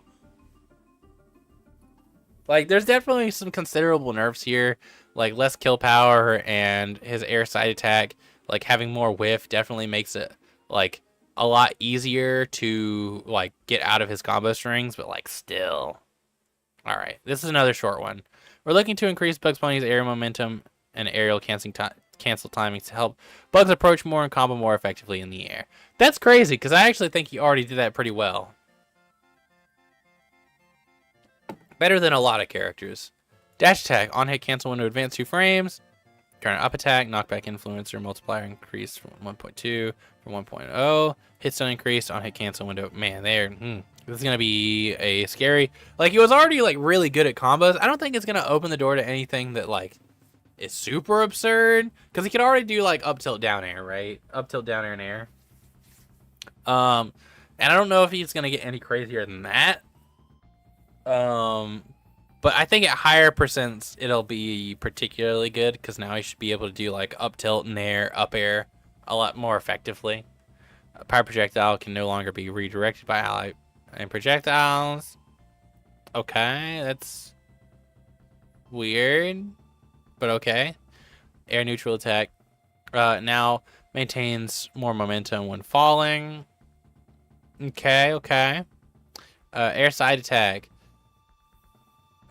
Like, there's definitely some considerable nerfs here, like less kill power and his air side attack, like having more whiff definitely makes it like a lot easier to like get out of his combo strings, but like still. All right, this is another short one. We're looking to increase Bugs Bunny's air momentum and aerial cancel timings to help Bugs approach more and combo more effectively in the air. That's crazy because I actually think he already did that pretty well. Better than a lot of characters. Dash attack, on hit cancel window advance 2 frames. Current up attack, knockback influencer multiplier increased from 1.2 from 1.0. Hit stun increased, on hit cancel window. Man, this is gonna be a scary. Like he was already like really good at combos. I don't think it's gonna open the door to anything that like is super absurd because he could already do like up tilt down air, right? Up tilt down air and air. And I don't know if he's gonna get any crazier than that. But I think at higher percents it'll be particularly good because now he should be able to do like up tilt and air, up air a lot more effectively. Power projectile can no longer be redirected by ally and projectiles. Okay, that's weird, but okay. Air neutral attack now maintains more momentum when falling. Okay. Air side attack.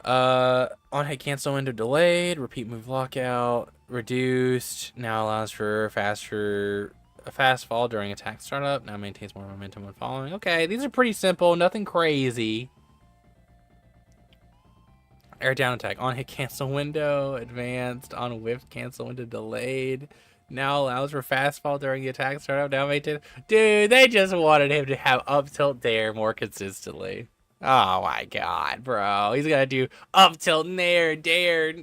On hit cancel window delayed, repeat move lockout, reduced, now allows for a fast fall during attack startup, now maintains more momentum when following. Okay, these are pretty simple, nothing crazy. Air down attack, on hit cancel window, advanced, on whiff cancel window delayed. Now allows for fast fall during the attack startup, now maintain. Dude, they just wanted him to have up tilt dare more consistently. Oh my god, bro. He's gonna do up tilt, nair, dare,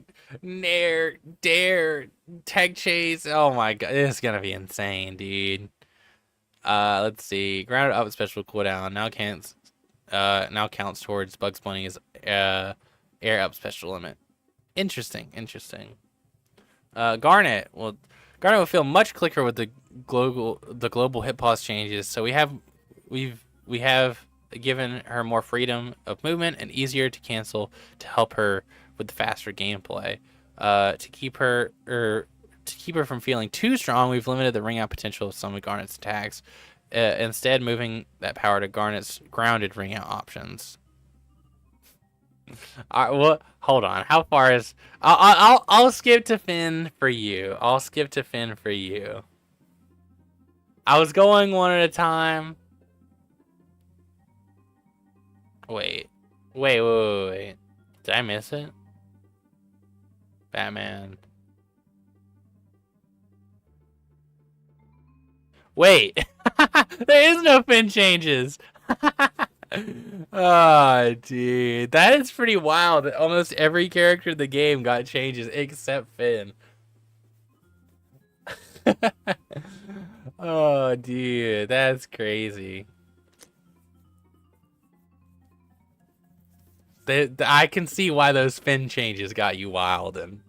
tech chase. Oh my god, this is gonna be insane, dude. Let's see. Grounded up special cooldown now counts towards Bugs Bunny's air up special limit. Interesting. Garnet. Well, Garnet will feel much quicker with the global hit pause changes. So we have given her more freedom of movement and easier to cancel to help her with the faster gameplay. To keep her from feeling too strong, we've limited the ring out potential of some of Garnet's attacks. Instead, moving that power to Garnet's grounded ring out options. Well, hold on. How far is? I'll skip to Finn for you. I was going one at a time. Wait. Did I miss it? Batman. Wait. There is no Finn changes. Oh, dude. That is pretty wild. Almost every character in the game got changes except Finn. Oh, dude. That's crazy. I can see why those Finn changes got you wild. And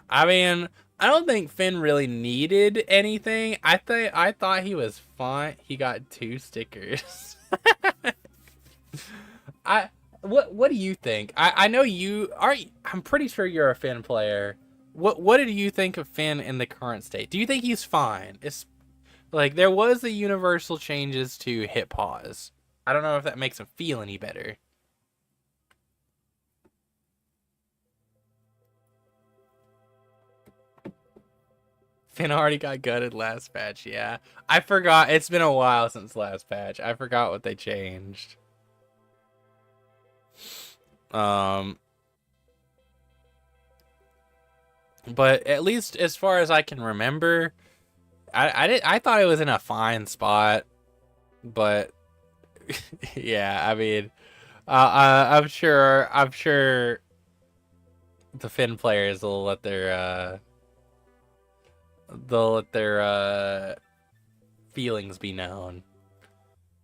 I mean, I don't think Finn really needed anything. I thought he was fine. He got 2 stickers. What do you think? I know you are. I'm pretty sure you're a Finn player. What did you think of Finn in the current state? Do you think he's fine? It's like there was the universal changes to hit pause. I don't know if that makes him feel any better. Finn already got gutted last patch, yeah. I forgot. It's been a while since last patch. I forgot what they changed. But at least as far as I can remember, I thought it was in a fine spot, but yeah, I mean, I'm sure the Finn players will let their feelings be known.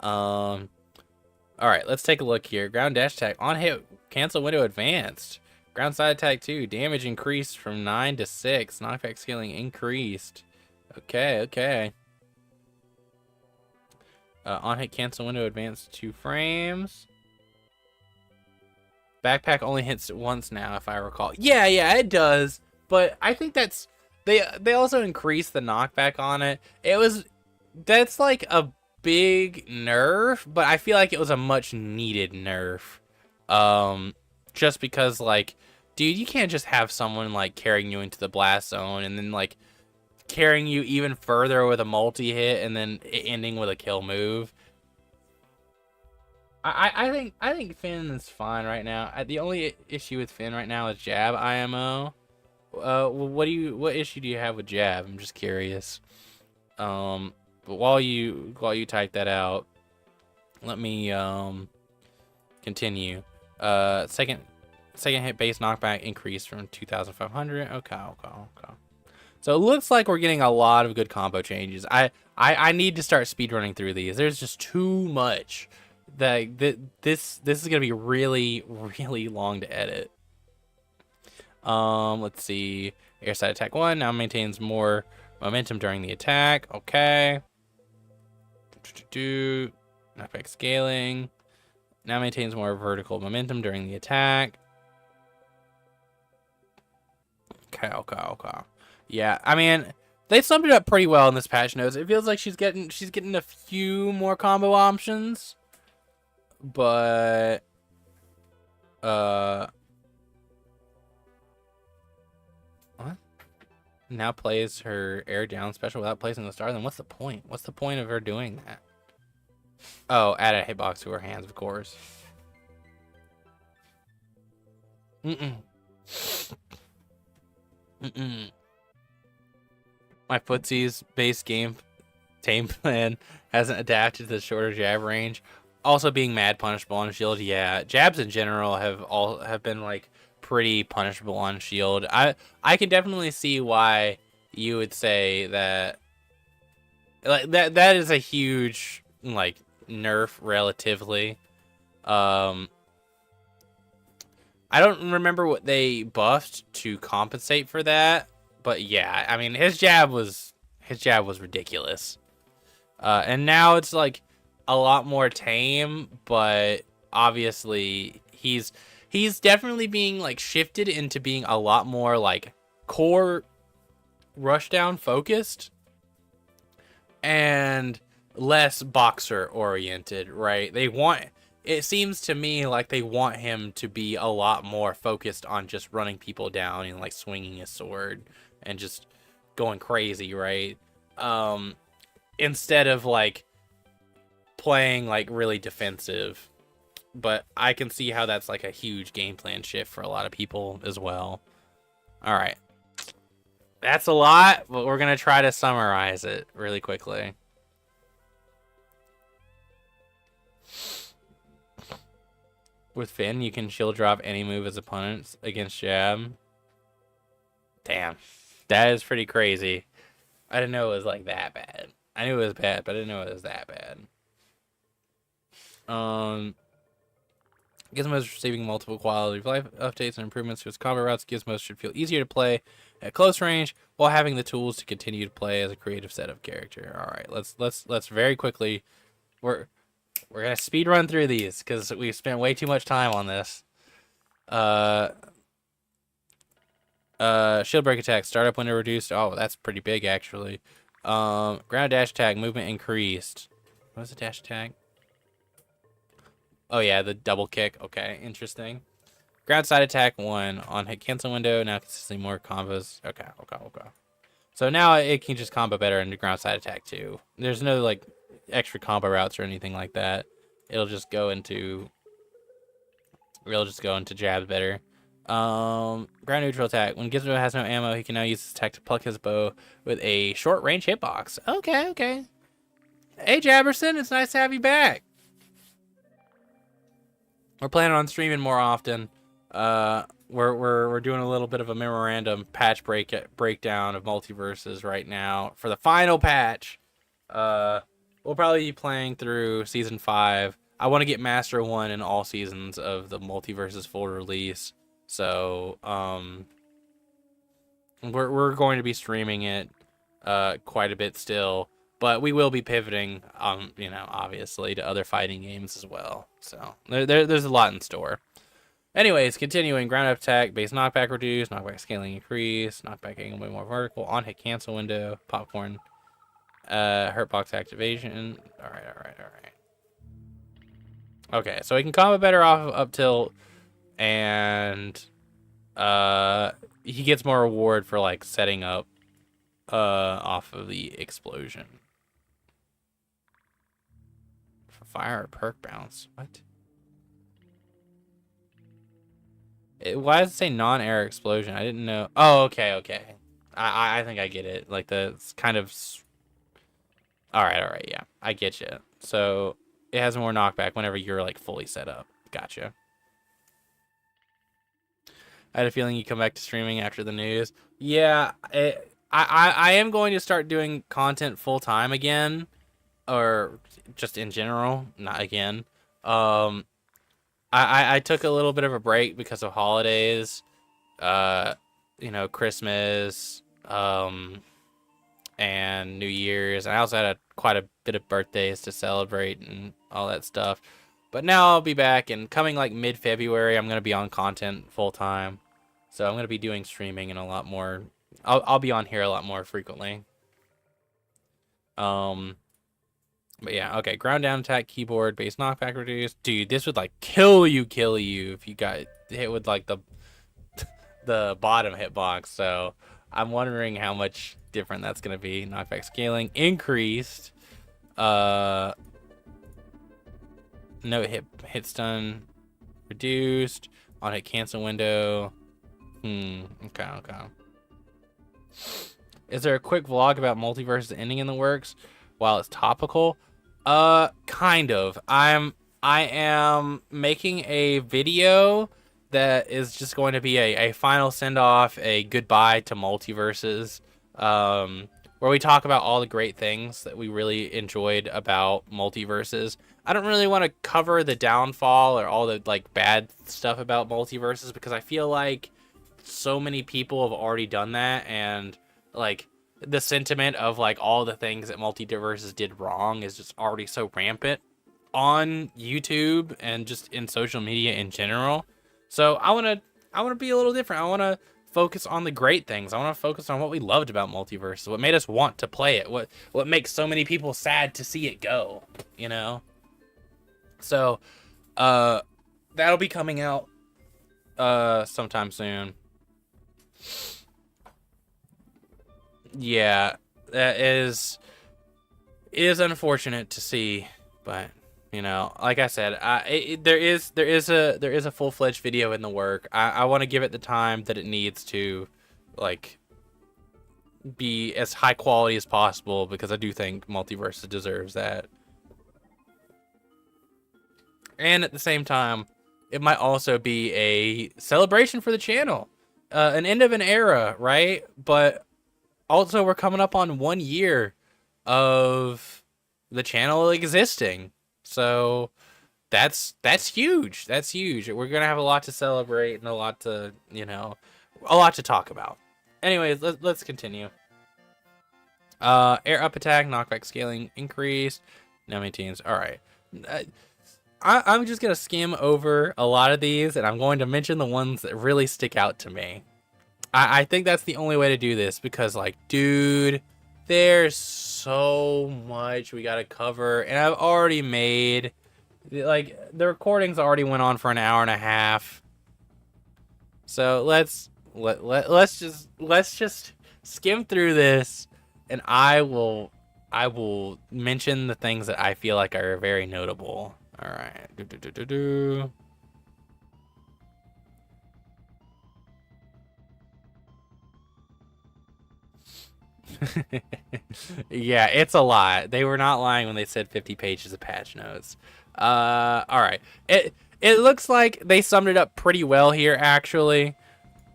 All right, let's take a look here. Ground dash attack on hit, cancel window advanced. Ground side attack 2, damage increased from 9 to 6. Knockback scaling increased. Okay. On hit, cancel window advanced 2 frames. Backpack only hits once now, if I recall. Yeah, it does. But I think that's they also increased the knockback on it. That's like a big nerf, but I feel like it was a much needed nerf. Just because, like, dude, you can't just have someone like carrying you into the blast zone and then like carrying you even further with a multi-hit and then ending with a kill move. I think Finn is fine right now. The only issue with Finn right now is jab IMO. What issue do you have with jab? I'm just curious. But while you type that out, let me continue. Second hit base knockback increased from 2,500. Okay. So it looks like we're getting a lot of good combo changes. I need to start speedrunning through these. There's just too much. This is gonna be really long to edit. Let's see. Airside attack 1 now maintains more momentum during the attack. Okay. Knockback scaling now maintains more vertical momentum during the attack. Okay. Yeah, I mean, they summed it up pretty well in this patch notes. It feels like she's getting a few more combo options. But what? Now plays her air down special without placing the star. Then what's the point? What's the point of her doing that? Oh, add a hitbox to her hands, of course. My footsie's base game plan hasn't adapted to the shorter jab range. Also being mad punishable on shield. Yeah, jabs in general have been like pretty punishable on shield. I can definitely see why you would say that, like, that is a huge like nerf relatively. I don't remember what they buffed to compensate for that, but yeah, I mean his jab was ridiculous. And now it's like a lot more tame, but obviously he's definitely being like shifted into being a lot more like core rushdown focused and less boxer oriented, right? It seems to me like they want him to be a lot more focused on just running people down and like swinging his sword and just going crazy, right? Instead of like playing like really defensive. But I can see how that's like a huge game plan shift for a lot of people as well. All right. That's a lot, but we're going to try to summarize it really quickly. With Finn, you can shield drop any move as opponents against jab. Damn. That is pretty crazy. I didn't know it was like that bad. I knew it was bad, but I didn't know it was that bad. Gizmo's receiving multiple quality of life updates and improvements to its combat routes. Gizmos should feel easier to play at close range while having the tools to continue to play as a creative set of character. All right, let's very quickly. We're gonna speed run through these because we've spent way too much time on this. Shield break attack, startup window reduced. Oh, that's pretty big actually. Ground dash attack, movement increased. What was the dash attack? Oh yeah, the double kick. Okay, interesting. Ground side attack 1 on hit cancel window. Now consistently more combos. Okay. So now it can just combo better into ground side attack 2. There's no like extra combo routes or anything like that. It'll just go into jabs better. Ground neutral attack. When Gizmo has no ammo, he can now use his attack to pluck his bow with a short range hitbox. Okay. Hey Jabberson, it's nice to have you back. We're planning on streaming more often. We're doing a little bit of a memorandum patch breakdown of Multiversus right now for the final patch. We'll probably be playing through season 5. I want to get Master 1 in all seasons of the Multiversus full release. So we're going to be streaming it quite a bit still. But we will be pivoting, obviously to other fighting games as well. So there's a lot in store. Anyways, continuing. Ground up attack, base knockback reduced, knockback scaling increase, knockback angle way more vertical, on hit cancel window, popcorn, hurt box activation. All right. Okay, so he can combo better off up tilt, and he gets more reward for like setting up off of the explosion. Fire or perk bounce. What? Why does it say non-air explosion? I didn't know. Oh, okay. I think I get it. Like the kind of. All right. Yeah, I get you. So it has more knockback whenever you're like fully set up. Gotcha. I had a feeling you come back to streaming after the news. Yeah, I am going to start doing content full time again. Or just in general, not again. I took a little bit of a break because of holidays, Christmas, and New Year's. And I also had quite a bit of birthdays to celebrate and all that stuff. But now I'll be back, and coming like mid-February, I'm going to be on content full time. So I'm going to be doing streaming and a lot more. I'll be on here a lot more frequently. But yeah, okay. Ground down attack, keyboard, base knockback reduced. Dude, this would like kill you if you got hit with like the bottom hitbox. So I'm wondering how much different that's gonna be. Knockback scaling increased. No hit stun reduced. On hit cancel window. Okay. Is there a quick vlog about Multiversus ending in the works while it's topical? Kind of. I am making a video that is just going to be a final send off, a goodbye to Multiversus, where we talk about all the great things that we really enjoyed about Multiversus. I don't really want to cover the downfall or all the like bad stuff about Multiversus because I feel like so many people have already done that, and like the sentiment of like all the things that Multiversus did wrong is just already so rampant on YouTube and just in social media in general. So I want to be a little different. I want to focus on the great things. I want to focus on what we loved about Multiversus, what made us want to play it, what makes so many people sad to see it go, you know? So that'll be coming out sometime soon. Yeah, that is unfortunate to see, but you know, like I said, there is a full-fledged video in the work. I want to give it the time that it needs to, like, be as high quality as possible because I do think Multiversus deserves that. And at the same time, it might also be a celebration for the channel, an end of an era, right? But also, we're coming up on 1 year of the channel existing. So that's huge. That's huge. We're going to have a lot to celebrate and a lot to, you know, a lot to talk about. Anyways, let's continue. Air up attack, knockback scaling increased. No maintains. All right. I'm just going to skim over a lot of these, and I'm going to mention the ones that really stick out to me. I think that's the only way to do this because, like, dude, there's so much we gotta cover, and I've already made, like, the recordings already went on for an hour and a half. So let's just skim through this, and I will mention the things that I feel like are very notable. All right. Yeah, it's a lot. They were not lying when they said 50 pages of patch notes. All right. It looks like they summed it up pretty well here, actually.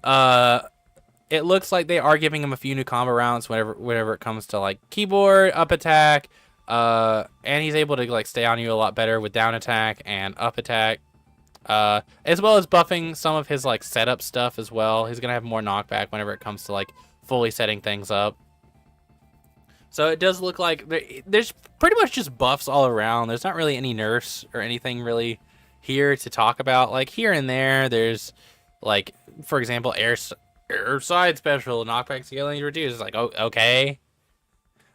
It looks like they are giving him a few new combo rounds whenever it comes to like keyboard, up attack, and he's able to like stay on you a lot better with down attack and up attack. As well as buffing some of his like setup stuff as well. He's gonna have more knockback whenever it comes to like fully setting things up. So it does look like there's pretty much just buffs all around. There's not really any nerfs or anything really here to talk about. Like here and there, there's like, for example, air side special, knockback scaling reduced. Like, oh, okay.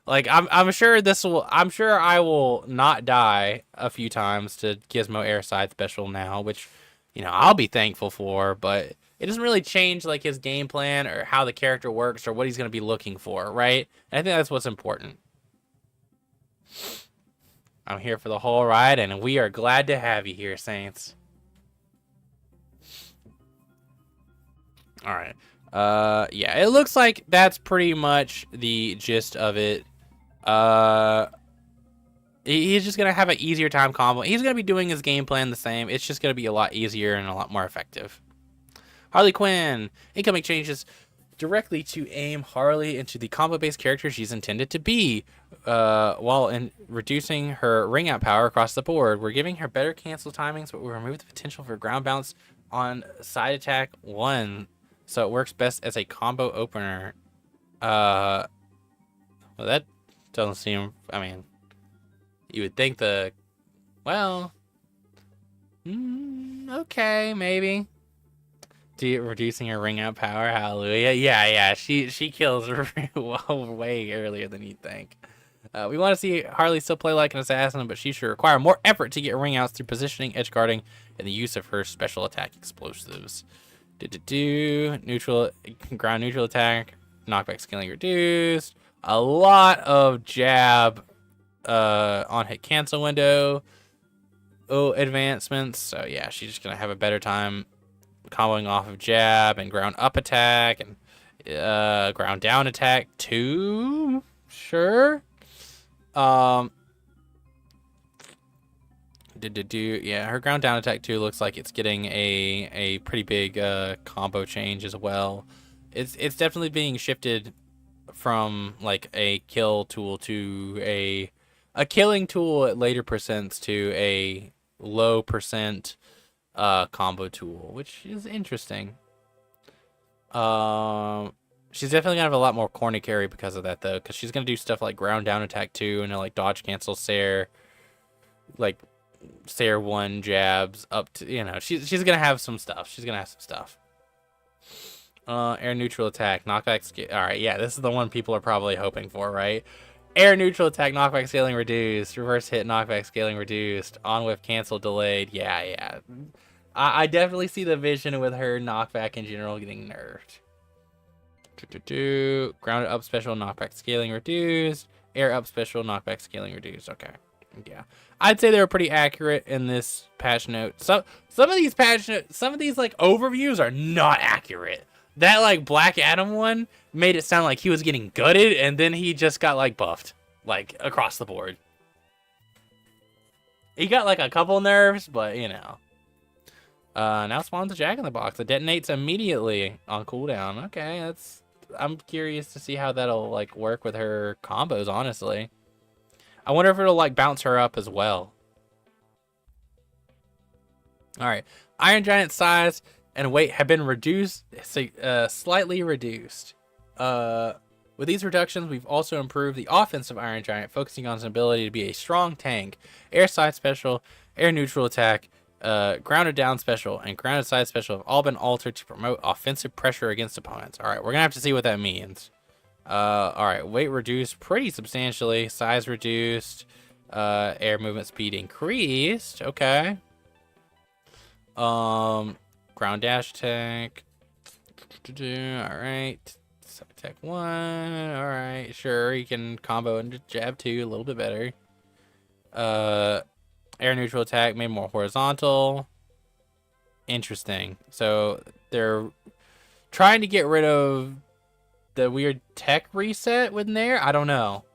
Like I'm sure I will not die a few times to Gizmo air side special now, which, you know, I'll be thankful for, but it doesn't really change like his game plan or how the character works or what he's going to be looking for, right? And I think that's what's important. I'm here for the whole ride, and we are glad to have you here, Saints. All right. Yeah, it looks like that's pretty much the gist of it. He's just going to have an easier time combo. He's going to be doing his game plan the same. It's just going to be a lot easier and a lot more effective. Harley Quinn. Incoming changes directly to aim Harley into the combo-based character she's intended to be, while reducing her ring out power across the board. We're giving her better cancel timings, but we remove the potential for ground bounce on side attack 1, so it works best as a combo opener. Well, that doesn't seem... I mean, you would think well... okay, maybe. Reducing her ring out power, hallelujah. Yeah, she kills her way earlier than you'd think. We want to see Harley still play like an assassin, but she should require more effort to get ring outs through positioning, edge guarding, and the use of her special attack explosives. Neutral, ground neutral attack, knockback scaling reduced. A lot of jab on hit cancel window. Oh, advancements. So yeah, she's just gonna have a better time comboing off of jab and ground up attack and ground down attack too. Sure. Yeah, her ground down attack too looks like it's getting a pretty big combo change as well. It's definitely being shifted from like a kill tool to a killing tool at later percents to a low percent combo tool, which is interesting. She's definitely gonna have a lot more corny carry because of that though, because she's gonna do stuff like ground down attack 2 and like dodge cancel Sair, like Sair 1 jabs up to, you know, she's gonna have some stuff. She's gonna have some stuff. Air neutral attack, knockback. All right, yeah, this is the one people are probably hoping for, right? Air neutral attack, knockback scaling reduced. Reverse hit, knockback scaling reduced. On whiff cancel delayed. Yeah. I definitely see the vision with her knockback in general getting nerfed. Grounded up special, knockback scaling reduced. Air up special, knockback scaling reduced. Okay. Yeah. I'd say they were pretty accurate in this patch note. Some of these patch notes, some of these like overviews are not accurate. That like Black Adam one made it sound like he was getting gutted and then he just got like buffed like across the board. He got like a couple nerfs, but you know. Now spawns a Jack-in-the-Box. It detonates immediately on cooldown. Okay, I'm curious to see how that'll like work with her combos, honestly. I wonder if it'll like bounce her up as well. All right, Iron Giant size and weight have been reduced, slightly reduced. With these reductions, we've also improved the offensive Iron Giant, focusing on his ability to be a strong tank. Air side special, air neutral attack, grounded down special, and grounded side special have all been altered to promote offensive pressure against opponents. All right, we're gonna have to see what that means. All right, weight reduced pretty substantially, size reduced, air movement speed increased. Okay. Ground dash attack. All right. Sub attack 1. All right, sure. You can combo into jab 2 a little bit better. Air neutral attack made more horizontal. Interesting. So they're trying to get rid of the weird tech reset with Nair. I don't know.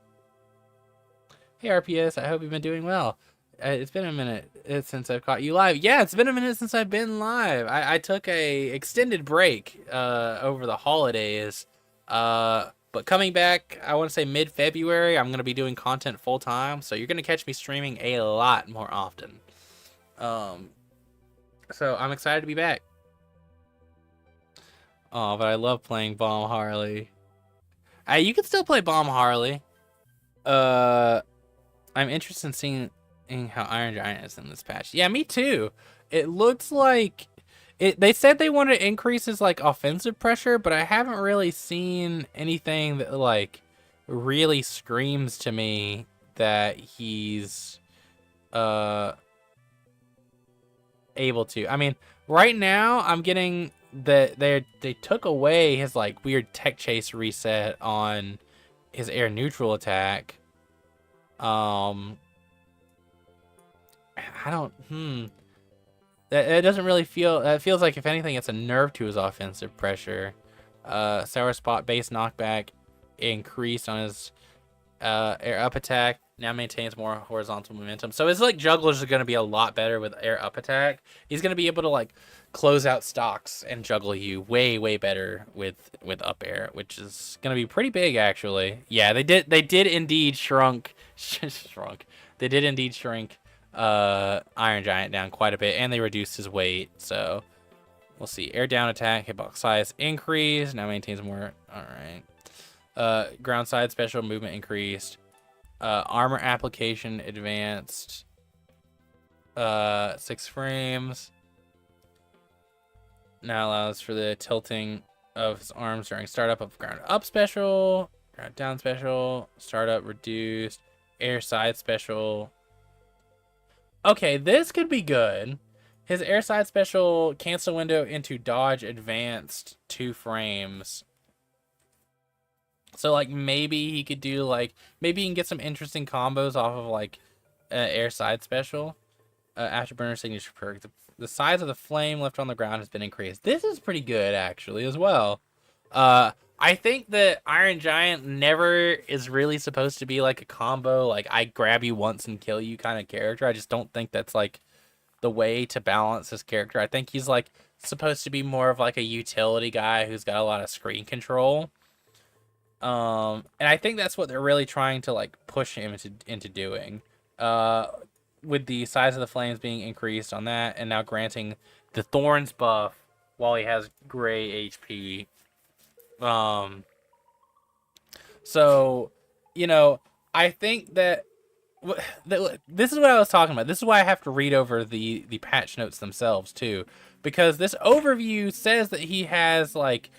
Hey RPS, I hope you've been doing well. It's been a minute since I've caught you live. Yeah, it's been a minute since I've been live. I took a extended break over the holidays. But coming back, I want to say mid-February, I'm going to be doing content full-time. So you're going to catch me streaming a lot more often. So I'm excited to be back. Oh, but I love playing Bomb Harley. You can still play Bomb Harley. I'm interested in seeing how Iron Giant is in this patch. Yeah, me too. It looks like they said they wanted to increase his like offensive pressure, but I haven't really seen anything that like really screams to me that he's able to. I mean, right now I'm getting that they took away his like weird tech chase reset on his air neutral attack. I don't, That doesn't really feel, that feels like if anything, it's a nerf to his offensive pressure. Sour Spot base knockback increased on his air up attack. Now maintains more horizontal momentum. So his like jugglers are going to be a lot better with air up attack. He's going to be able to like close out stocks and juggle you way better with up air, which is going to be pretty big actually. Yeah, they did indeed shrunk. They did indeed shrink Iron Giant down quite a bit, and they reduced his weight. So we'll see. Air down attack, hitbox size increased. Now maintains more. All right. Ground side special movement increased. Armor application advanced. 6 frames. Now allows for the tilting of his arms during startup of ground up special. Down special, startup reduced, air side special. Okay, this could be good. His air side special, cancel window into dodge advanced 2 frames. So like maybe he could do like, maybe he can get some interesting combos off of like air side special. Afterburner signature perk. The size of the flame left on the ground has been increased. This is pretty good actually as well. I think that Iron Giant never is really supposed to be like a combo, like I grab you once and kill you kind of character. I just don't think that's like the way to balance his character. I think he's like supposed to be more of like a utility guy who's got a lot of screen control. And I think that's what they're really trying to like push him into doing. With the size of the flames being increased on that, and now granting the Thorns buff while he has gray HP. So, you know, I think that this is what I was talking about. This is why I have to read over the patch notes themselves too, because this overview says that he has like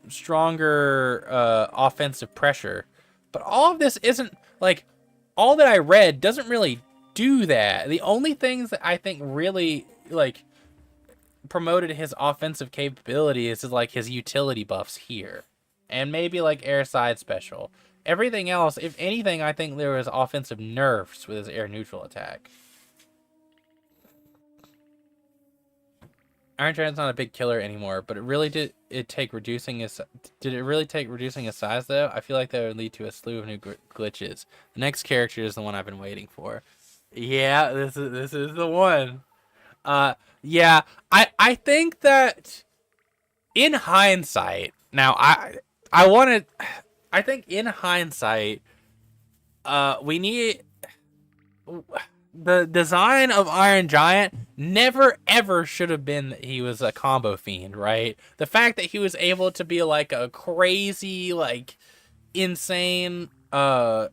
stronger offensive pressure, but all of this isn't like, all that I read doesn't really do that. The only things that I think really like promoted his offensive capabilities is like his utility buffs here, and maybe like air side special. Everything else, if anything, I think there was offensive nerfs with his air neutral attack. Iron Giant's not a big killer anymore, but it really did take reducing his size though? I feel like that would lead to a slew of new glitches. The next character is the one I've been waiting for. Yeah, this is the one. Yeah, I think that in hindsight, now I think in hindsight, we need the design of Iron Giant never ever should have been that he was a combo fiend, right? The fact that he was able to be like a crazy, like insane, the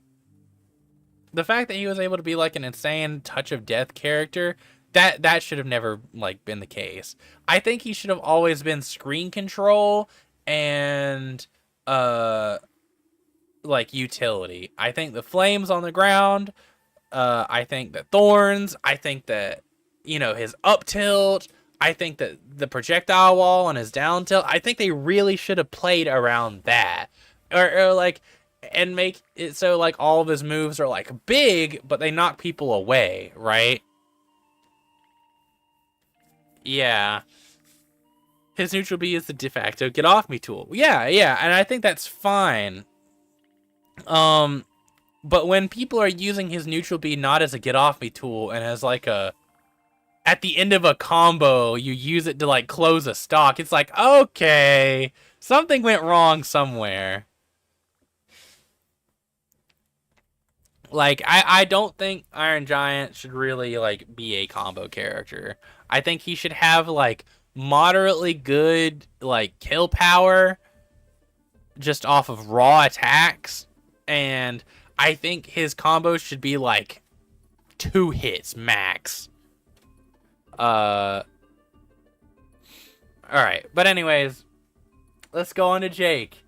fact that he was able to be like an insane touch of death character, that should have never like been the case. I think he should have always been screen control and like utility. I think the flames on the ground, I think that Thorns, I think that, you know, his up tilt, I think that the projectile wall on his down tilt, I think they really should have played around that. Or like, and make it so like all of his moves are like big, but they knock people away, right? Yeah. His neutral B is the de facto get off me tool. Yeah, and I think that's fine. But when people are using his neutral B not as a get off me tool and as like a, at the end of a combo, you use it to like close a stock, it's like, okay, something went wrong somewhere. Like, I don't think Iron Giant should really like be a combo character. I think he should have like moderately good like kill power just off of raw attacks, and I think his combos should be like 2 hits max. All right, but anyways, let's go on to Jake.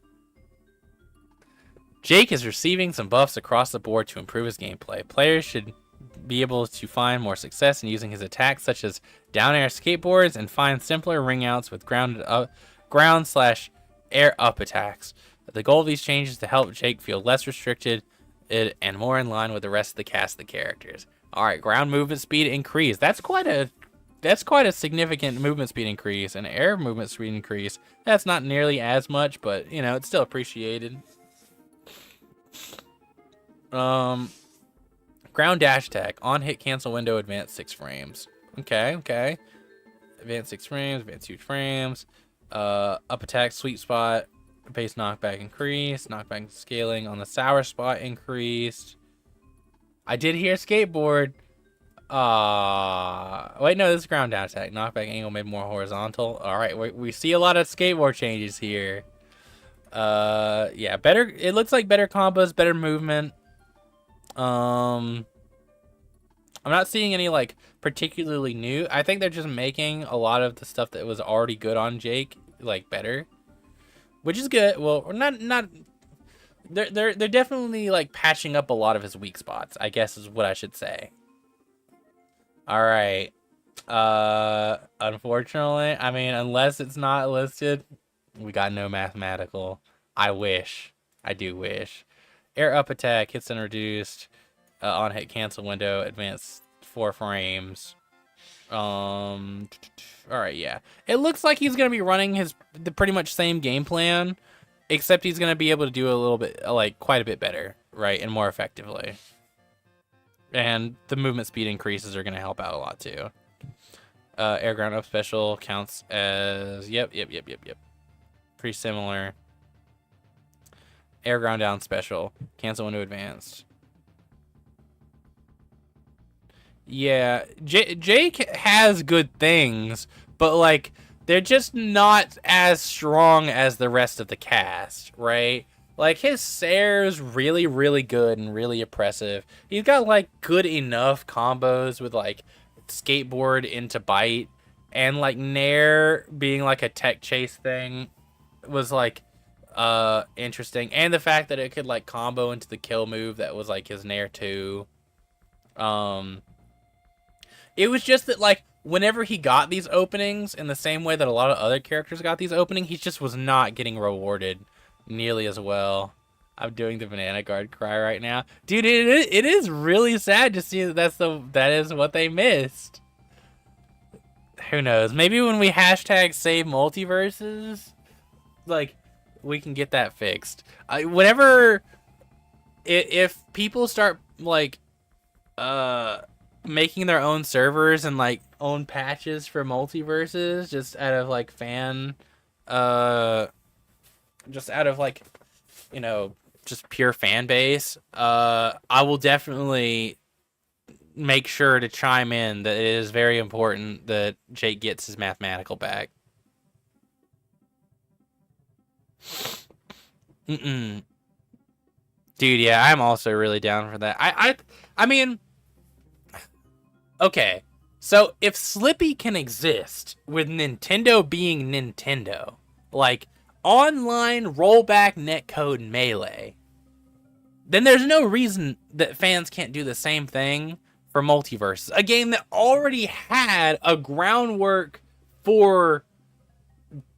Jake is receiving some buffs across the board to improve his gameplay. Players should be able to find more success in using his attacks, such as down air skateboards, and find simpler ring outs with ground/air up attacks. The goal of these changes is to help Jake feel less restricted and more in line with the rest of the cast of the characters. All right, ground movement speed increase. That's quite a significant movement speed increase, and air movement speed increase. That's not nearly as much, but you know, it's still appreciated. Ground dash attack. On hit cancel window advance 6 frames. Okay. Advance 6 frames, advance 2 frames. Up attack sweet spot. Base knockback increased. Knockback scaling on the sour spot increased. I did hear skateboard. Wait, no, this is ground dash attack. Knockback angle made more horizontal. Alright, we see a lot of skateboard changes here. Yeah, better. It looks like better combos, better movement. I'm not seeing any like particularly new. I think they're just making a lot of the stuff that was already good on Jake like better. which is good. Well, not. They're definitely like patching up a lot of his weak spots, I guess is what I should say. All right. Unfortunately, I mean, unless it's not listed, we got no mathematical. I wish. I do wish. Air up attack, hits and reduced. On hit cancel window, advance 4 frames. All right, yeah. It looks like he's gonna be running the pretty much same game plan, except he's gonna be able to do a little bit, like quite a bit better, right, and more effectively. And the movement speed increases are gonna help out a lot too. Air ground up special counts as yep. Pretty similar. Air ground down special, cancel window advanced. Yeah, Jake has good things, but like they're just not as strong as the rest of the cast, right? Like his Sair's really, really good and really oppressive. He's got like good enough combos with like skateboard into bite, and like Nair being like a tech chase thing was like interesting, and the fact that it could like combo into the kill move that was like his Nair 2. It was just that, like, whenever he got these openings, in the same way that a lot of other characters got these openings, he just was not getting rewarded nearly as well. I'm doing the banana guard cry right now. Dude, it is really sad to see that is what they missed. Who knows? Maybe when we hashtag save multiverses, like, we can get that fixed. If people start, like, making their own servers and like own patches for multiverses just out of like just out of like, you know, just pure fan base, I will definitely make sure to chime in that it is very important that Jake gets his mathematical back. Dude, yeah, I'm also really down for that. I mean, okay, so if Slippy can exist with Nintendo being Nintendo, like online rollback netcode Melee, then there's no reason that fans can't do the same thing for Multiversus, a game that already had a groundwork for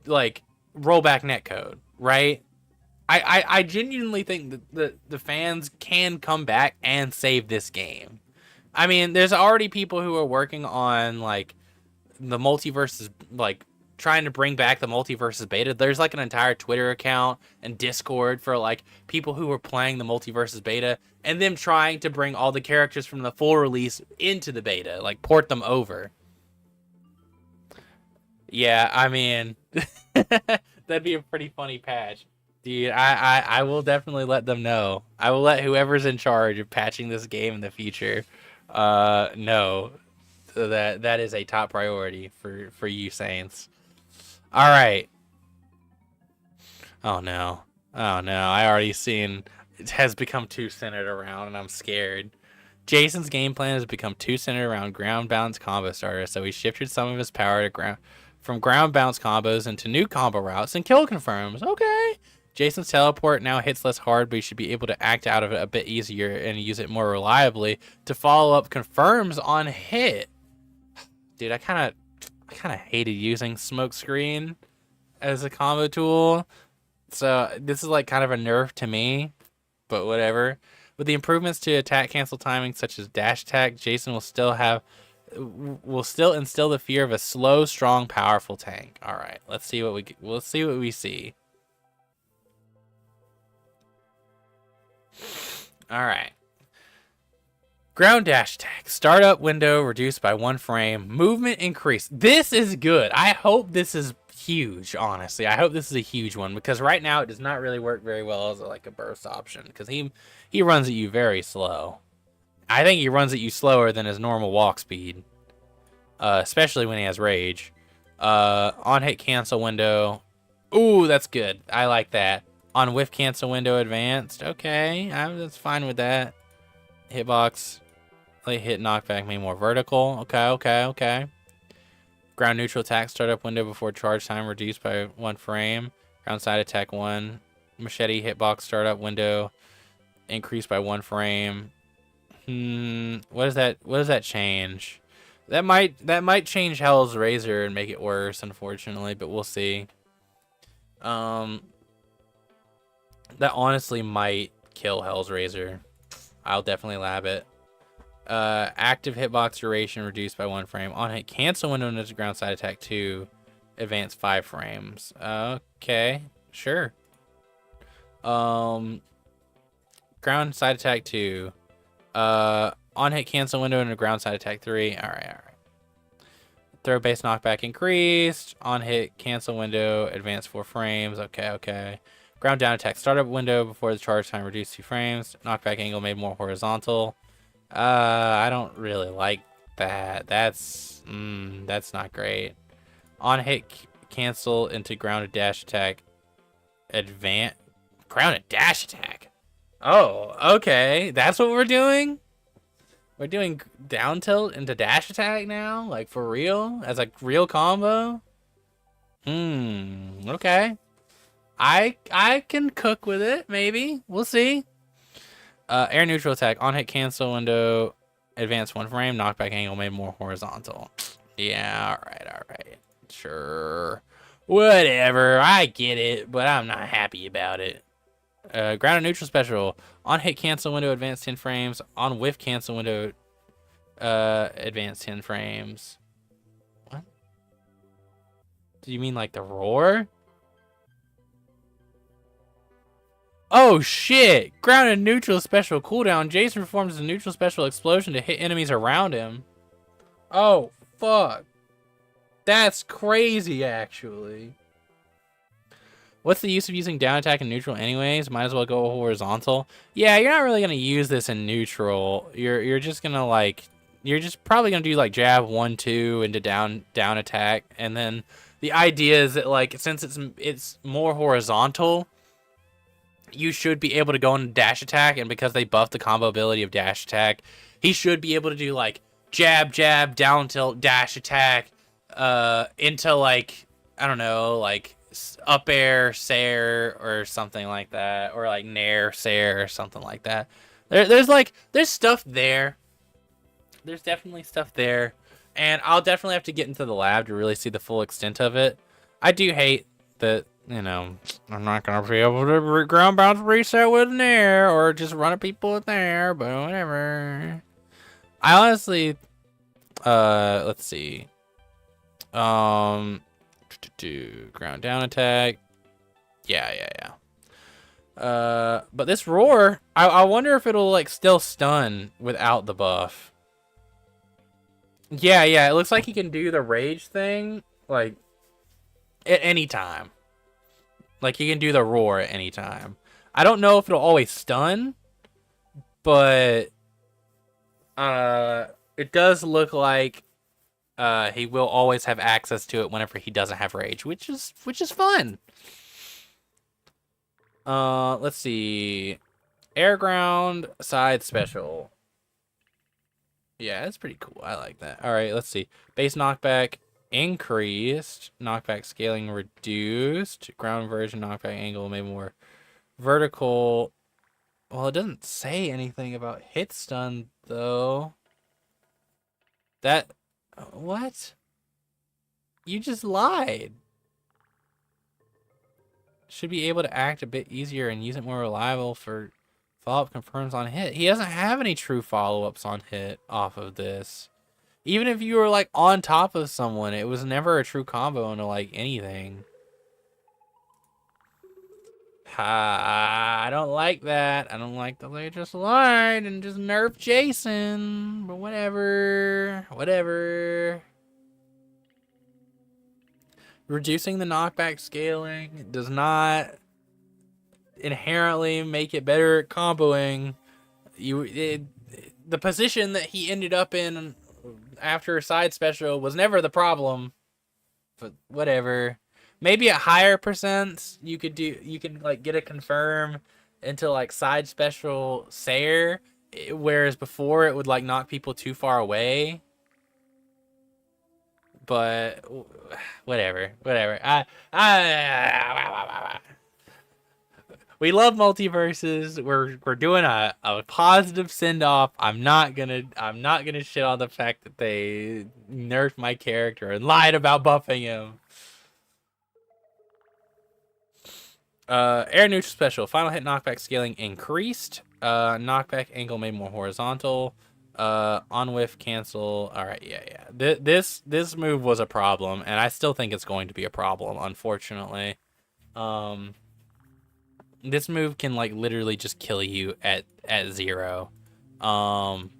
like rollback netcode, right? I genuinely think that the fans can come back and save this game. I mean, there's already people who are working on like the Multiversus, like trying to bring back the Multiversus beta. There's like an entire Twitter account and Discord for like people who are playing the Multiversus beta and them trying to bring all the characters from the full release into the beta, like port them over. Yeah, I mean, that'd be a pretty funny patch. Dude, I will definitely let them know. I will let whoever's in charge of patching this game in the future know that is a top priority for you Saints. All right. Oh no. I already seen it has become too centered around, and I'm scared. Jason's game plan has become too centered around ground bounce combo starters, so he shifted some of his power to from ground bounce combos into new combo routes and kill confirms. Okay. Jason's teleport now hits less hard, but he should be able to act out of it a bit easier and use it more reliably to follow up confirms on hit. Dude, I kind of hated using smokescreen as a combo tool, so this is like kind of a nerf to me, but whatever. With the improvements to attack cancel timing, such as dash attack, Jason will still instill the fear of a slow, strong, powerful tank. All right, let's see what we see. All right. Ground dash attack. Startup window reduced by 1 frame. Movement increase. This is good. I hope this is huge, honestly. I hope this is a huge one, because right now it does not really work very well as like a burst option, because he runs at you very slow. I think he runs at you slower than his normal walk speed, especially when he has rage. On hit cancel window. Ooh, that's good. I like that. On whiff cancel window advanced. Okay, that's fine with that. Hitbox. Late hit knockback made more vertical. Okay. Ground neutral attack startup window before charge time reduced by 1 frame. Ground side attack 1. Machete hitbox startup window increased by 1 frame. What does that change? That might change Hell's Razor and make it worse, unfortunately, but we'll see. That honestly might kill Hell's Razor. I'll definitely lab it. Active hitbox duration reduced by 1 frame. On hit, cancel window into ground side attack 2. Advance 5 frames. Okay, sure. Ground side attack 2. On hit, cancel window into ground side attack 3. All right. Throw base knockback increased. On hit, cancel window, advance 4 frames. Okay. Ground down attack startup window before the charge time reduced 2 frames. Knockback angle made more horizontal. I don't really like that. That's not great. On hit, cancel into grounded dash attack. Advance. Grounded dash attack. Oh, okay. That's what we're doing? We're doing down tilt into dash attack now? Like, for real? As a real combo? Okay. I can cook with it, maybe. We'll see. Air neutral attack. On hit, cancel window. Advance 1 frame. Knockback angle made more horizontal. Yeah, alright. Sure. Whatever. I get it, but I'm not happy about it. Ground and neutral special. On hit, cancel window, advance 10 frames. On whiff, cancel window, advance 10 frames. What? Do you mean like the roar? Oh shit! Ground and neutral special cooldown. Jason performs a neutral special explosion to hit enemies around him. Oh fuck. That's crazy, actually. What's the use of using down attack in neutral anyways? Might as well go horizontal. Yeah, you're not really gonna use this in neutral. You're just gonna like, you're just probably gonna do like jab 1-2 into down attack, and then the idea is that like since it's more horizontal, you should be able to go into dash attack, and because they buffed the combo ability of dash attack, he should be able to do like jab, down tilt, dash attack, into like, I don't know, like up air, Sair, or something like that, or like nair, Sair, or something like that. There's stuff there. There's definitely stuff there, and I'll definitely have to get into the lab to really see the full extent of it. I do hate that, you know, I'm not gonna be able to ground bounce reset with nair, or just run at people with nair, but whatever. I honestly, let's see. Do ground down attack. Yeah. But this roar, I wonder if it'll like still stun without the buff. Yeah, it looks like he can do the rage thing like at any time. Like he can do the roar at any time. I don't know if it'll always stun, but it does look like he will always have access to it whenever he doesn't have rage, which is fun. Let's see. Air ground side special. Yeah, that's pretty cool. I like that. All right, let's see. Base knockback increased. Knockback scaling reduced. Ground version knockback angle made more vertical. Well, it doesn't say anything about hit stun though. What? You just lied. Should be able to act a bit easier and use it more reliable for follow-up confirms on hit. He doesn't have any true follow-ups on hit off of this. Even if you were like on top of someone, it was never a true combo into like anything. I don't like that. I don't like that they just lied and just nerfed Jason. But whatever. Reducing the knockback scaling does not inherently make it better at comboing. The position that he ended up in after side special was never the problem. But whatever. Maybe at higher percents, you can like get a confirm into like side special Sair, whereas before it would like knock people too far away. but whatever. I we love multiverses. We're doing a positive send off. I'm not gonna shit on the fact that they nerfed my character and lied about buffing him. Air neutral special. Final hit knockback scaling increased. Knockback angle made more horizontal. On whiff cancel. All right, yeah. This move was a problem, and I still think it's going to be a problem, unfortunately. This move can like literally just kill you at 0. And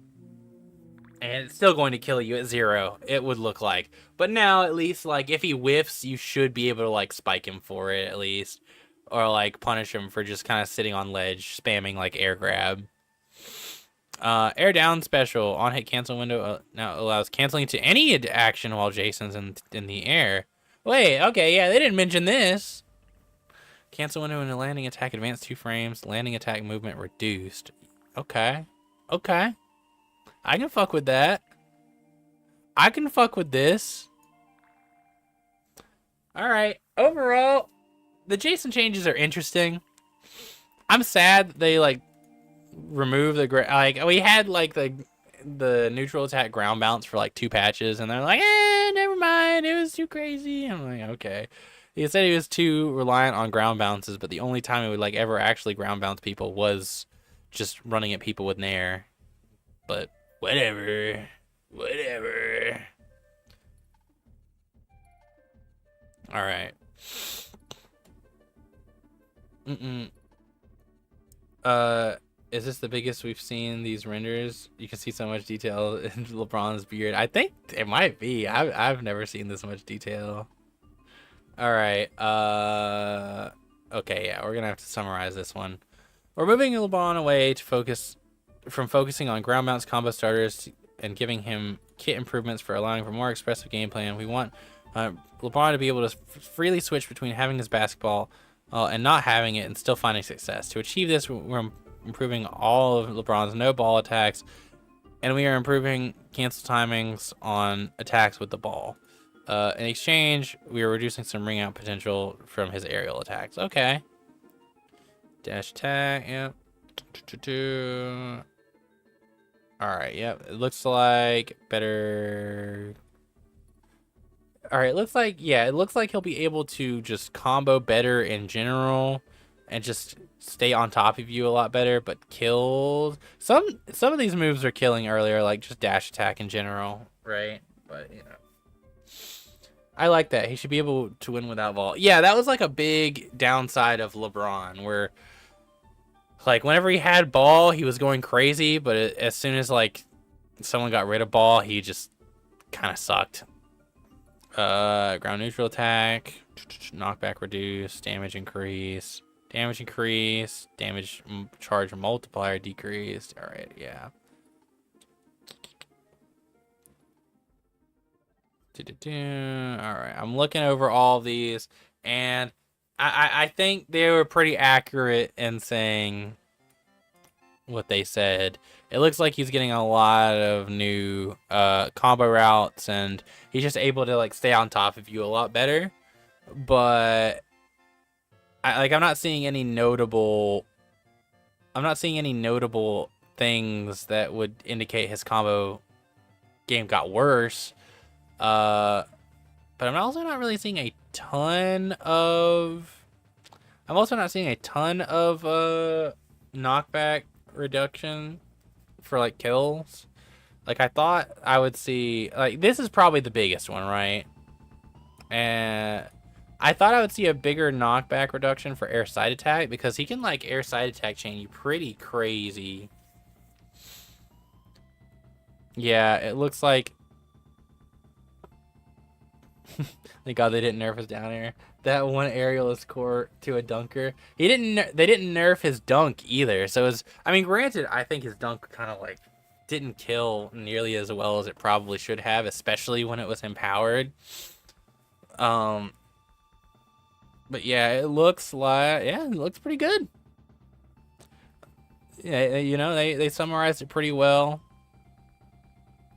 it's still going to kill you at 0, it would look like. But now at least like if he whiffs, you should be able to like spike him for it at least. Or like punish him for just kind of sitting on ledge, spamming like air grab. Air down special. On hit cancel window now allows canceling to any action while Jason's in the air. Wait, okay, yeah, they didn't mention this. Cancel window and a landing attack advanced 2 frames. Landing attack movement reduced. Okay. I can fuck with that. I can fuck with this. Alright. Overall, the Jason changes are interesting. I'm sad that they like remove the like we had like the neutral attack ground bounce for like 2 patches, and they're like, never mind, it was too crazy. I'm like, okay. He said he was too reliant on ground bounces, but the only time he would like ever actually ground bounce people was just running at people with nair. But whatever. All right. Is this the biggest we've seen these renders? You can see so much detail in LeBron's beard. I think it might be. I've never seen this much detail. All right. Okay, yeah, we're gonna have to summarize this one. We're moving LeBron away to focusing on ground bounce combo starters and giving him kit improvements for allowing for more expressive gameplay. And we want LeBron to be able to freely switch between having his basketball and not having it and still finding success. To achieve this, we're improving all of LeBron's no ball attacks, and we are improving cancel timings on attacks with the ball. In exchange, we are reducing some ring out potential from his aerial attacks. Okay. Dash attack, yep. Alright, yep. It looks like better. Alright, it looks like he'll be able to just combo better in general and just stay on top of you a lot better, but kills. Some of these moves are killing earlier, like just dash attack in general, right? But, you know. I like that. He should be able to win without vault. Yeah, that was like a big downside of LeBron, where like whenever he had ball, he was going crazy, but as soon as like someone got rid of ball, he just kind of sucked. Ground neutral attack, knockback reduce, damage increase, damage charge multiplier decreased. All right, yeah. All right, I'm looking over all of these, and I think they were pretty accurate in saying what they said. It looks like he's getting a lot of new combo routes, and he's just able to like stay on top of you a lot better. But I'm not seeing any notable things that would indicate his combo game got worse. But I'm also not really seeing a ton of knockback reduction for like kills. Like I thought I would see, like this is probably the biggest one, right? And I thought I would see a bigger knockback reduction for air side attack, because he can like air side attack chain you pretty crazy. Yeah, it looks like thank God they didn't nerf his down air. That one aerialist core to a dunker. They didn't nerf his dunk either. So I mean, granted, I think his dunk kind of like didn't kill nearly as well as it probably should have, especially when it was empowered. But yeah, it looks pretty good. Yeah, you know, they summarized it pretty well.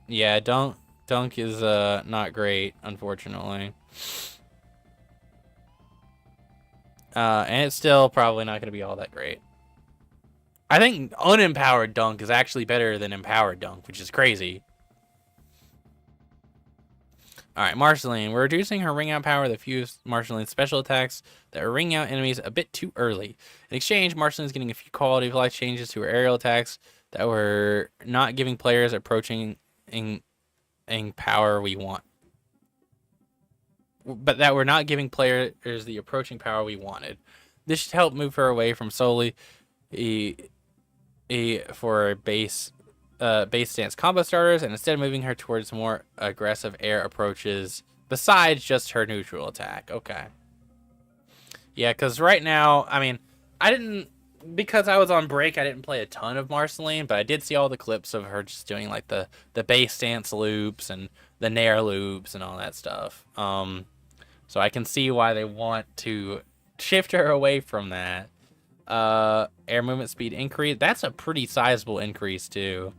Yeah, don't Dunk is not great, unfortunately. And it's still probably not going to be all that great. I think unempowered Dunk is actually better than empowered Dunk, which is crazy. Alright, Marceline. We're reducing her ring out power that fused Marceline's special attacks that are ringing out enemies a bit too early. In exchange, Marceline's getting a few quality of life changes to her aerial attacks that were not giving players approaching in power we want. But that we're not giving players the approaching power we wanted. This should help move her away from solely for base stance combo starters, and instead moving her towards more aggressive air approaches besides just her neutral attack. Okay. Yeah, because right now, I mean, because I was on break, I didn't play a ton of Marceline, but I did see all the clips of her just doing like the base stance loops and the nair loops and all that stuff. So I can see why they want to shift her away from that. Air movement speed increase. That's a pretty sizable increase too.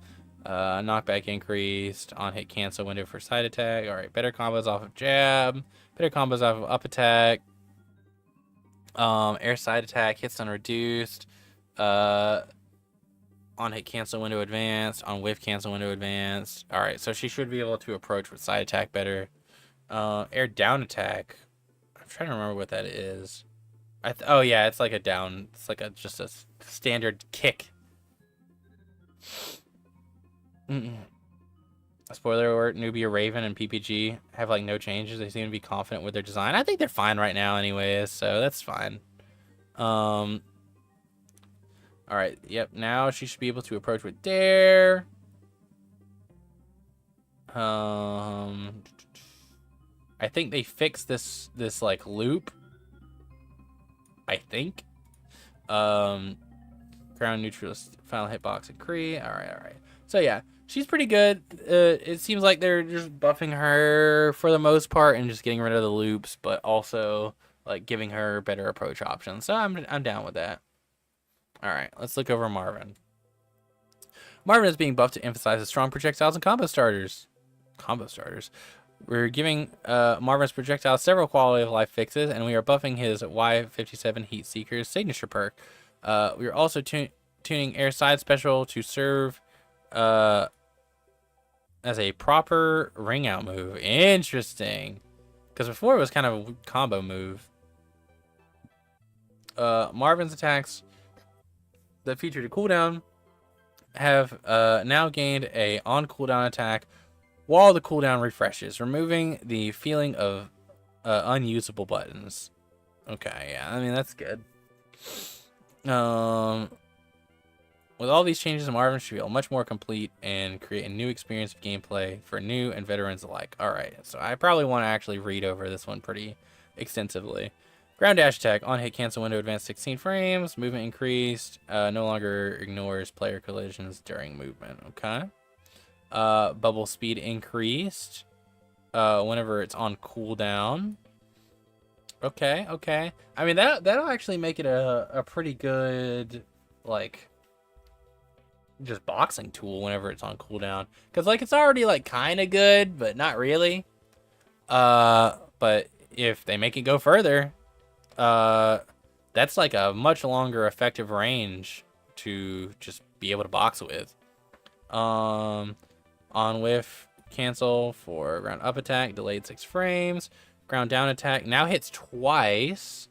Knockback increased. On hit cancel window for side attack. Alright, better combos off of jab. Better combos off of up attack. Air side attack. Hits unreduced. On hit cancel window advanced. On whiff cancel window advanced. Alright, so she should be able to approach with side attack better. Air down attack. I'm trying to remember what that is. Oh yeah, it's like a down. It's like just a standard kick. Spoiler alert: Nubia Raven and PPG have like no changes. They seem to be confident with their design. I think they're fine right now, anyways. So that's fine. All right. Yep. Now she should be able to approach with dare. I think they fixed this like loop. I think. Ground neutralist, final hitbox and Kree. All right. So yeah, she's pretty good. It seems like they're just buffing her for the most part and just getting rid of the loops, but also like giving her better approach options. So I'm down with that. All right, let's look over Marvin. Marvin is being buffed to emphasize his strong projectiles and combo starters. We're giving Marvin's projectiles several quality of life fixes, and we are buffing his Y57 Heat Seeker's signature perk. We are also tuning Air Side Special to serve as a proper ring out move. Interesting. Because before it was kind of a combo move. Marvin's attacks that featured a cooldown have now gained a on cooldown attack while the cooldown refreshes, removing the feeling of unusable buttons. Okay, yeah, I mean, that's good. With all these changes, Marvin should feel much more complete and create a new experience of gameplay for new and veterans alike. Alright, so I probably want to actually read over this one pretty extensively. Ground dash attack, on hit cancel window advanced 16 frames, movement increased, no longer ignores player collisions during movement. Okay. Bubble speed increased whenever it's on cooldown. Okay. I mean, that'll actually make it a pretty good, like, just boxing tool whenever it's on cooldown. Because, like, it's already, like, kind of good, but not really. But if they make it go further, that's, like, a much longer effective range to just be able to box with. On whiff cancel for ground up attack, delayed 6 frames. Ground down attack now hits twice.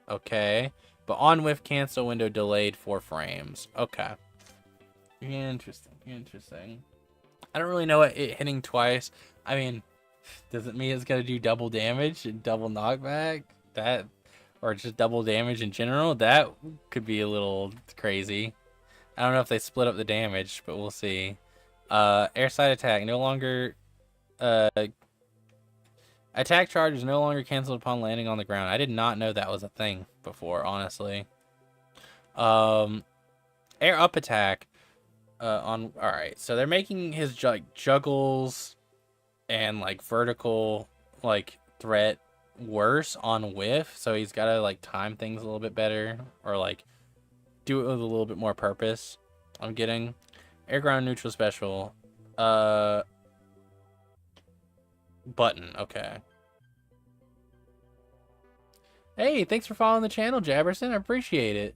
Okay. But on whiff cancel window delayed 4 frames. Okay. Interesting. I don't really know what it hitting twice. I mean, does it mean it's gonna do double damage and double knockback? That, or just double damage in general? That could be a little crazy. I don't know if they split up the damage, but we'll see. Air side attack no longer. Attack charge is no longer canceled upon landing on the ground. I did not know that was a thing before, honestly. Air up attack. Alright, so they're making his juggles and like vertical like threat worse on whiff, so he's gotta like time things a little bit better, or like do it with a little bit more purpose. I'm getting air ground neutral special. Button. Okay. Hey, thanks for following the channel, Jabberson. I appreciate it.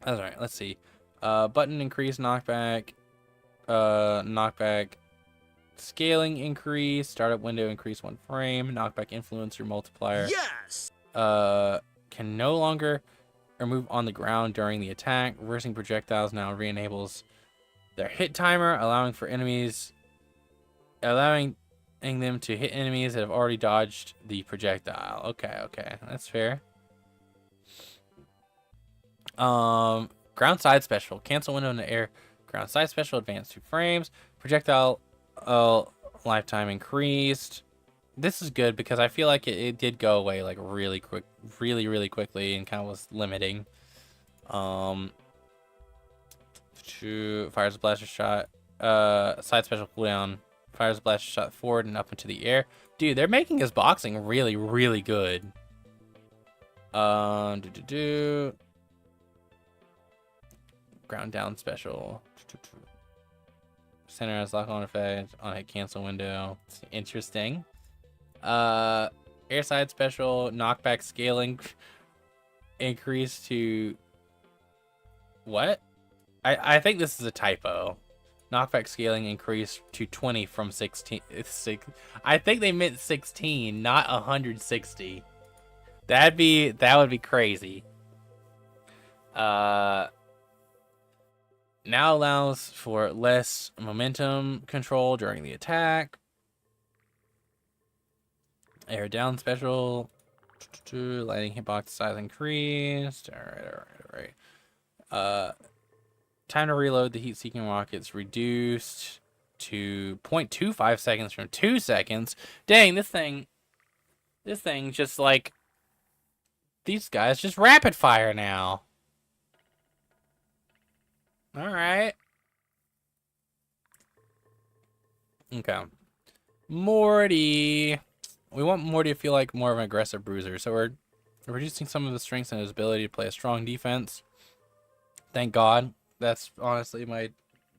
All right, let's see. Button increase knockback. Knockback scaling increase. Startup window increase 1 frame. Knockback influencer multiplier. Yes. Can no longer move on the ground during the attack. Reversing projectiles now re-enables their hit timer, allowing them to hit enemies that have already dodged the projectile. Okay, that's fair. Ground side special. Cancel window in the air. Ground side special. Advance 2 frames. Projectile lifetime increased. This is good because I feel like it did go away like really quickly and kind of was limiting. Fires a blaster shot. Side special cooldown. Fires a blaster shot forward and up into the air. Dude, they're making his boxing really good. Ground down special. Center has lock on effect on hit cancel window. It's interesting. Air side special knockback scaling increase to what? I think this is a typo. Knockback scaling increased to 20 from 16. I think they meant 16, not 160. That would be crazy. Now allows for less momentum control during the attack. Air down special. Lighting hitbox size increased. All right. Time to reload the heat-seeking rockets reduced to 0.25 seconds from 2 seconds. Dang, this thing just like, these guys just rapid fire now. All right. Okay. Morty. We want Morty to feel like more of an aggressive bruiser, so we're reducing some of the strengths and his ability to play a strong defense. Thank God. That's honestly my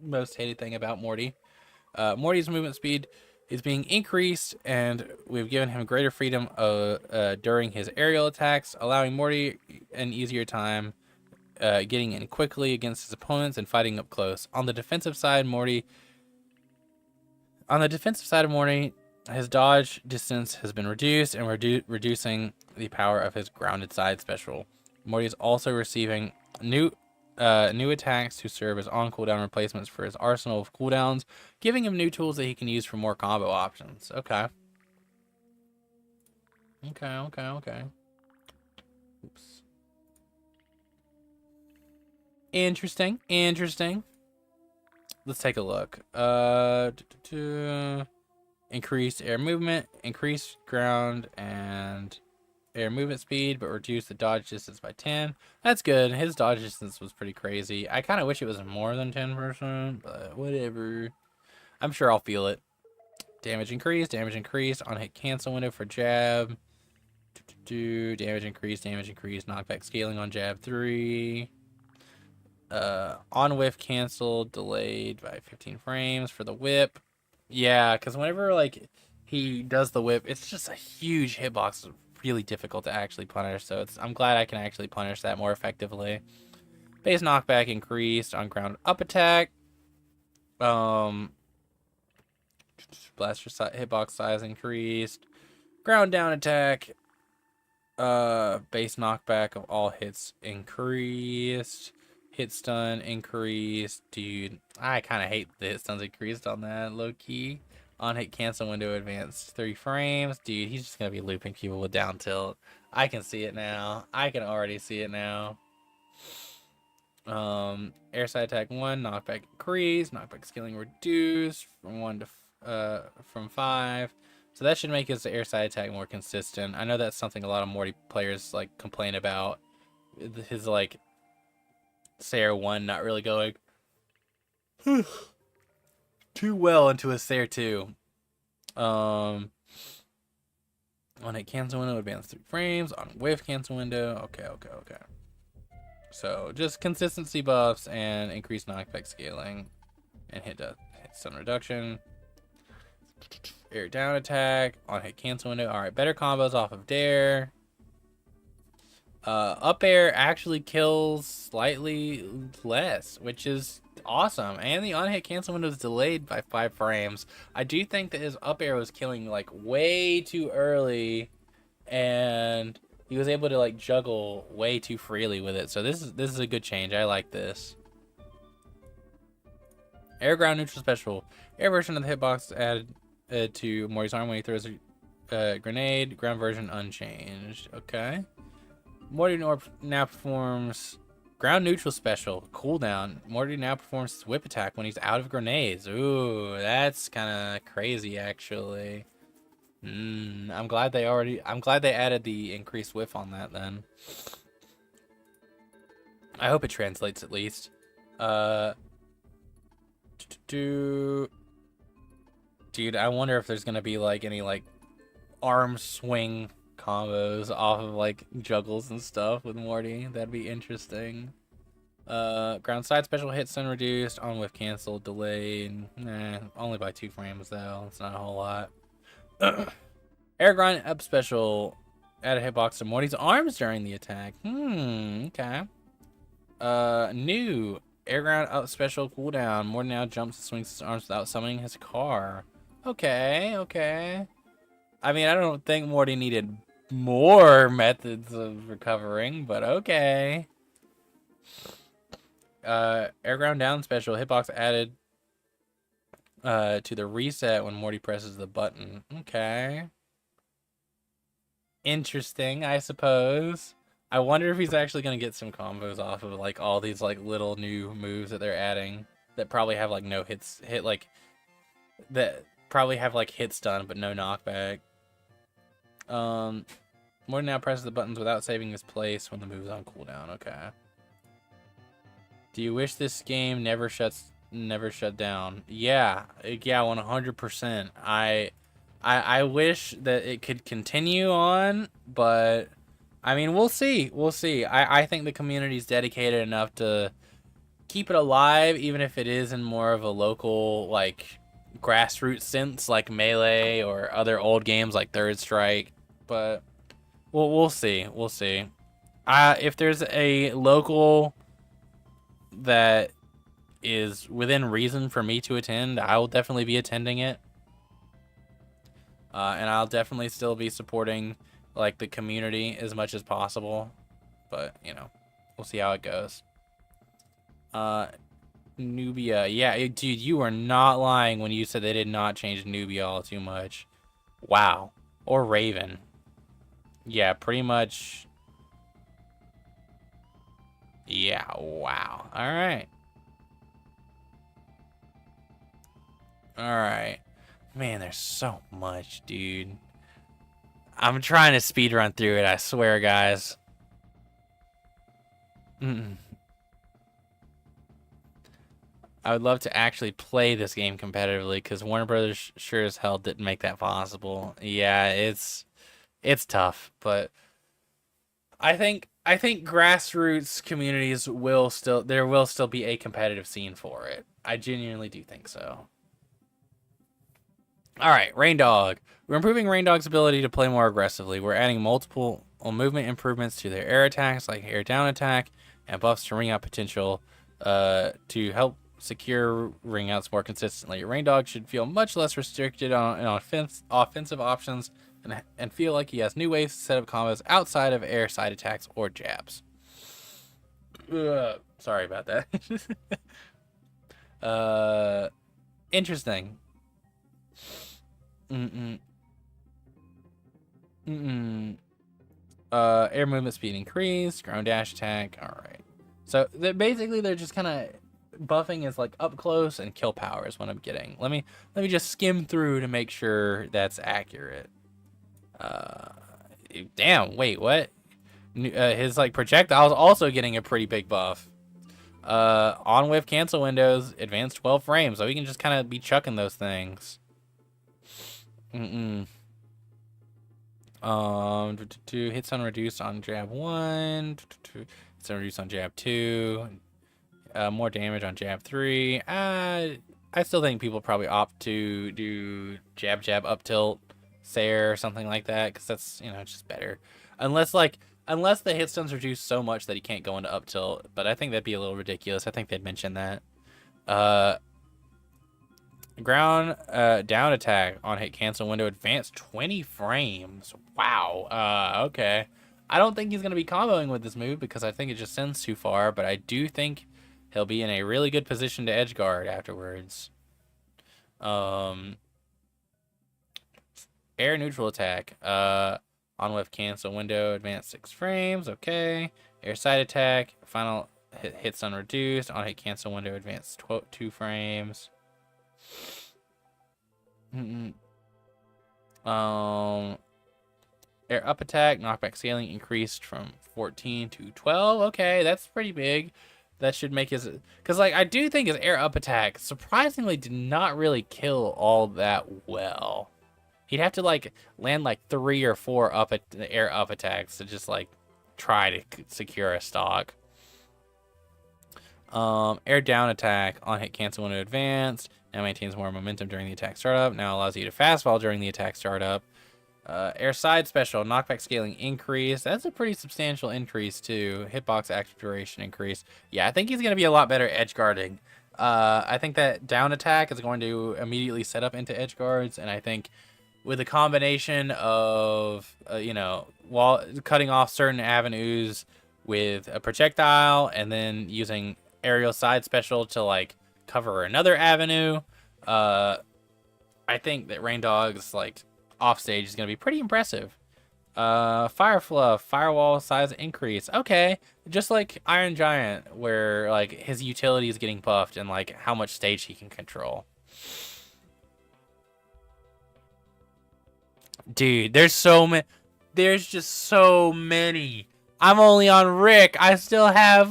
most hated thing about Morty. Morty's movement speed is being increased, and we've given him greater freedom during his aerial attacks, allowing Morty an easier time getting in quickly against his opponents and fighting up close. On the defensive side of Morty, his dodge distance has been reduced, and reducing the power of his grounded side special. Morty is also receiving new attacks to serve as on-cooldown replacements for his arsenal of cooldowns, giving him new tools that he can use for more combo options. Okay. Oops. Interesting. Let's take a look. Increased air movement, increased ground and air movement speed, but reduce the dodge distance by 10. That's good. His dodge distance was pretty crazy. I kind of wish it was more than 10%, but whatever. I'm sure I'll feel it. Damage increased on hit cancel window for jab. Damage increased, knockback scaling on jab 3. On whiff cancel delayed by 15 frames for the whip. Yeah, because whenever like he does the whip, it's just a huge hitbox. It's really difficult to actually punish, so I'm glad I can actually punish that more effectively. Base knockback increased on ground up attack. Blaster hitbox size increased. Ground down attack. Base knockback of all hits increased. Hit stun increased. Dude, I kind of hate the hit stuns increased on that, low key. On hit cancel window advanced 3 frames. Dude, he's just gonna be looping people with down tilt. I can see it now. I can already see it now. Air side attack 1, knockback increased, knockback scaling reduced from 5. So that should make his air side attack more consistent. I know that's something a lot of Morty players like complain about. His like Sayer 1 not really going too well into his Sayer 2. On hit cancel window, advance 3 frames. On whiff cancel window. Okay. So just consistency buffs and increased knockback scaling and hit stun reduction. Air down attack. On hit cancel window. Alright, better combos off of Dare. Up air actually kills slightly less, which is awesome. And the on hit cancel window is delayed by 5 frames. I do think that his up air was killing like way too early, and he was able to like juggle way too freely with it. So this is a good change. I like this. Air ground neutral special. Air version of the hitbox added to Morty's arm when he throws a grenade. Ground version unchanged. Okay. Morty now performs ground neutral special cooldown. Morty now performs his whip attack when he's out of grenades. Ooh, that's kind of crazy actually. I'm glad they added the increased whiff on that then. I hope it translates at least. Dude, I wonder if there's gonna be like any like arm swing combos off of like juggles and stuff with Morty. That'd be interesting. Ground side special hit stun reduced, on whiff cancel, delayed. Only by 2 frames though. It's not a whole lot. Air grind up special, add a hitbox to Morty's arms during the attack. Okay. New air ground up special cooldown. Morty now jumps and swings his arms without summoning his car. Okay. I mean, I don't think Morty needed more methods of recovering, but okay. Air ground down special hitbox added to the reset when Morty presses the button. Okay. Interesting, I suppose. I wonder if he's actually gonna get some combos off of like all these like little new moves that they're adding that probably have like no that probably have like hit stun but no knockback. Morty now presses the buttons without saving his place when the move's on cooldown. Okay. Do you wish this game never shut down? Yeah, 100%. I wish that it could continue on, but I mean, we'll see. I think the community's dedicated enough to keep it alive, even if it is in more of a local, like, grassroots sense, like Melee or other old games like Third Strike. But we'll see. If there's a local that is within reason for me to attend, I will definitely be attending it. And I'll definitely still be supporting like the community as much as possible, but you know, we'll see how it goes. Nubia, yeah, dude, you are not lying when you said they did not change Nubia all too much. Wow. Or Raven. Yeah, pretty much. Yeah, wow. All right. Man, there's so much, dude. I'm trying to speed run through it, I swear, guys. I would love to actually play this game competitively, because Warner Brothers sure as hell didn't make that possible. Yeah, it's tough, but I think grassroots communities will still be a competitive scene for it. I genuinely do think so. All right, Rain Dog. We're improving Rain Dog's ability to play more aggressively. We're adding multiple movement improvements to their air attacks, like air down attack, and buffs to ring out potential to help secure ring outs more consistently. Rain Dog should feel much less restricted on offensive options and feel like he has new ways to set up combos outside of air side attacks or jabs. Sorry about that. Interesting. Air movement speed increased, ground dash attack. All right. So basically they're just kind of buffing is like up close and kill power is what I'm getting. Let me just skim through to make sure that's accurate. Damn, wait, what? His like projectiles also getting a pretty big buff. On whiff cancel windows, advanced 12 frames, so we can just kind of be chucking those things. Hits on reduced on jab 1, hits on reduced on jab 2, more damage on jab 3. I still think people probably opt to do jab jab up tilt Sayer or something like that, because that's, just better. Unless unless the hit stuns reduce so much that he can't go into up tilt, but I think that'd be a little ridiculous. I think they'd mention that. Uh, ground down attack on hit cancel window advanced 20 frames. Wow. Okay. I don't think he's gonna be comboing with this move because I think it just sends too far, but I do think he'll be in a really good position to edge guard afterwards. Air neutral attack. On whiff cancel window advanced 6 frames. Okay. Air side attack. Final hit stun reduced. On hit cancel window advanced 2 frames. Air up attack, knockback scaling increased from 14 to 12. Okay, that's pretty big. That should make his... Because, I do think his air up attack surprisingly did not really kill all that well. He'd have to, land, 3 or 4 air up attacks to just, try to secure a stock. Air down attack on hit cancel window advanced. Now maintains more momentum during the attack startup. Now allows you to fast fall during the attack startup. Air side special, knockback scaling increase. That's a pretty substantial increase too. Hitbox active duration increase. Yeah, I think he's going to be a lot better edge guarding. I think that down attack is going to immediately set up into edge guards, and I think with a combination of, while cutting off certain avenues with a projectile and then using aerial side special to cover another avenue, I think that Rain Dog's offstage is going to be pretty impressive. Fire Fluff, Firewall size increase. Okay, just like Iron Giant, where his utility is getting buffed and how much stage he can control. Dude, there's just so many. I'm only on Rick. I still have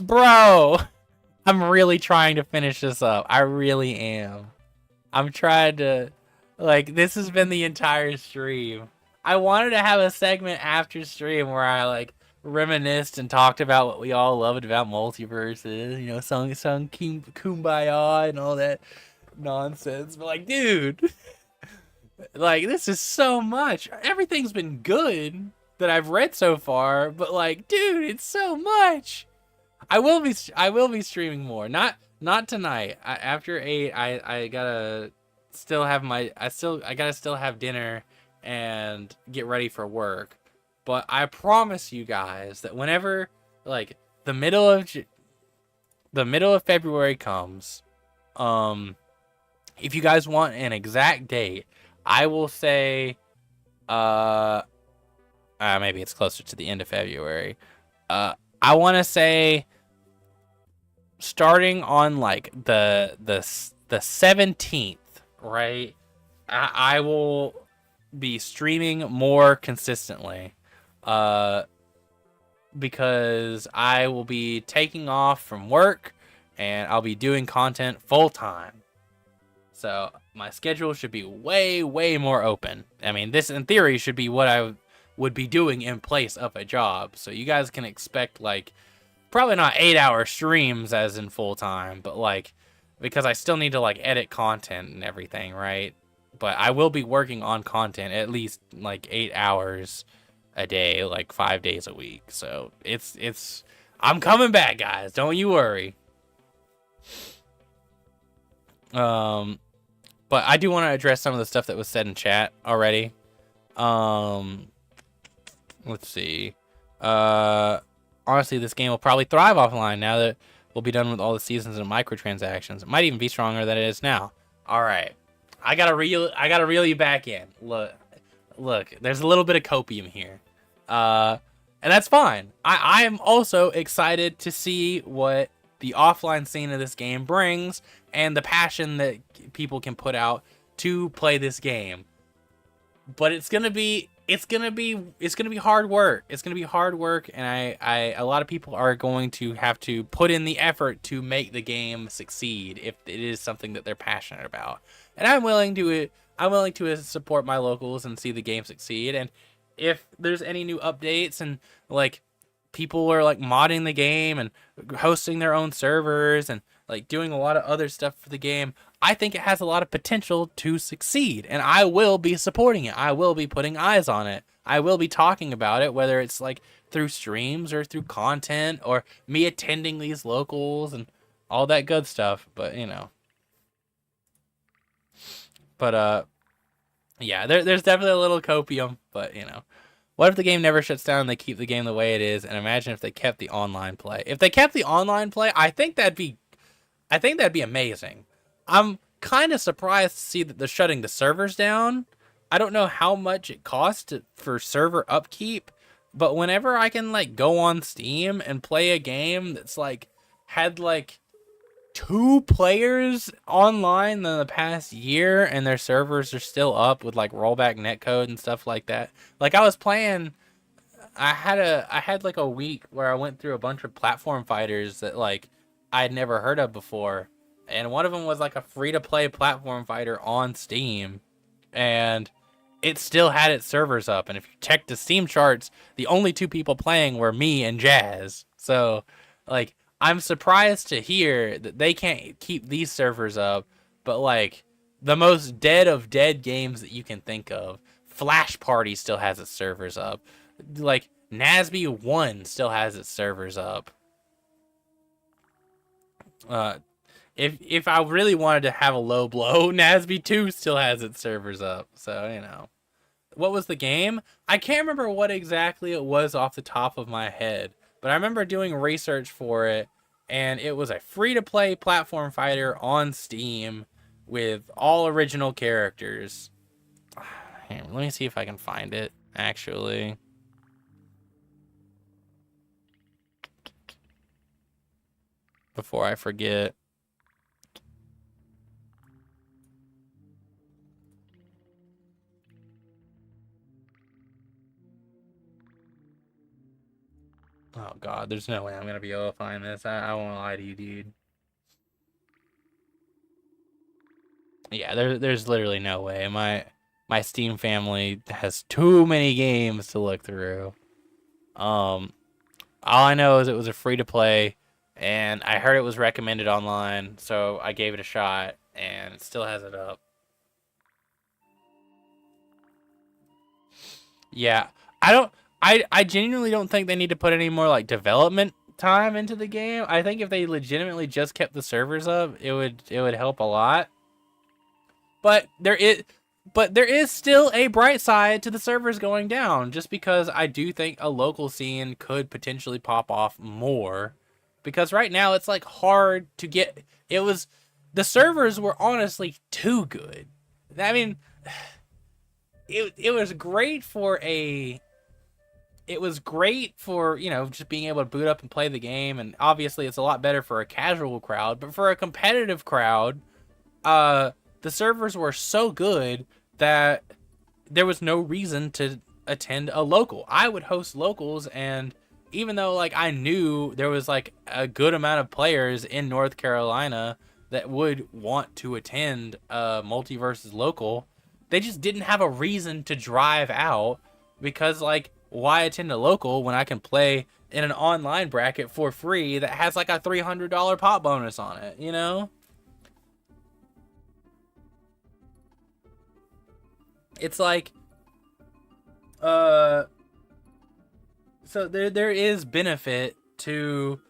bro. I'm really trying to finish this up. I really am. I'm trying to... this has been the entire stream. I wanted to have a segment after stream where I, reminisced and talked about what we all loved about Multiversus. Sung Kumbaya and all that nonsense. But, dude, this is so much. Everything's been good that I've read so far, but, dude, it's so much. I will be streaming more. Not tonight. After 8, I gotta... I gotta still have dinner and get ready for work. But I promise you guys that whenever the middle of February comes, if you guys want an exact date, I will say maybe it's closer to the end of February. I want to say starting on the 17th. Right, I will be streaming more consistently, because I will be taking off from work and I'll be doing content full time. So my schedule should be way more open. I mean, this in theory should be what I would be doing in place of a job. So you guys can expect probably not 8-hour streams as in full time, but because I still need to edit content and everything, right? But I will be working on content at least 8 hours a day, 5 days a week. So I'm coming back, guys. Don't you worry. But I do want to address some of the stuff that was said in chat already. Let's see. Honestly, this game will probably thrive offline now that we'll be done with all the seasons and microtransactions. It might even be stronger than it is now. All right, I gotta reel you back in. Look, there's a little bit of copium here, and that's fine. I am also excited to see what the offline scene of this game brings and the passion that people can put out to play this game. But it's gonna be hard work. It's gonna be hard work, and a lot of people are going to have to put in the effort to make the game succeed if it is something that they're passionate about. And I'm willing to support my locals and see the game succeed. And if there's any new updates and people are modding the game and hosting their own servers and like doing a lot of other stuff for the game. I think it has a lot of potential to succeed, and I will be supporting it. I will be putting eyes on it. I will be talking about it, whether it's like through streams or through content or me attending these locals and all that good stuff. But yeah, there's definitely a little copium, but what if the game never shuts down and they keep the game the way it is? And imagine if they kept the online play. If they kept the online play, I think that'd be amazing. I'm kind of surprised to see that they're shutting the servers down. I don't know how much it costs for server upkeep, but whenever I can like go on Steam and play a game that's like had like 2 players online in the past year and their servers are still up with like rollback netcode and stuff like that. Like I was playing, I had like a week where I went through a bunch of platform fighters that like I'd never heard of before, and one of them was like a free to play platform fighter on Steam, and it still had its servers up. And if you check the Steam charts, the only 2 people playing were me and Jazz. So like I'm surprised to hear that they can't keep these servers up, but like the most dead of dead games that you can think of, Flash Party still has its servers up. Like NASB 1 still has its servers up. If I really wanted to have a low blow, NASB 2 still has its servers up. So, what was the game? I can't remember what exactly it was off the top of my head. But I remember doing research for it, and it was a free-to-play platform fighter on Steam with all original characters. Here, let me see if I can find it, actually. Before I forget. Oh god, there's no way I'm gonna be able to find this. I won't lie to you, dude. Yeah, there's literally no way. My Steam family has too many games to look through. All I know is it was a free to play, and I heard it was recommended online, so I gave it a shot, and it still has it up. Yeah, I don't. I genuinely don't think they need to put any more like development time into the game. I think if they legitimately just kept the servers up, it would help a lot. But there is still a bright side to the servers going down, just because I do think a local scene could potentially pop off more. Because right now it's like hard to get. The servers were honestly too good. I mean, it was great for just being able to boot up and play the game, and obviously it's a lot better for a casual crowd, but for a competitive crowd, the servers were so good that there was no reason to attend a local. I would host locals, and even though like I knew there was like a good amount of players in North Carolina that would want to attend a Multiversus local, they just didn't have a reason to drive out, because like why attend a local when I can play in an online bracket for free that has like a $300 pop bonus on it, It's like so there is benefit to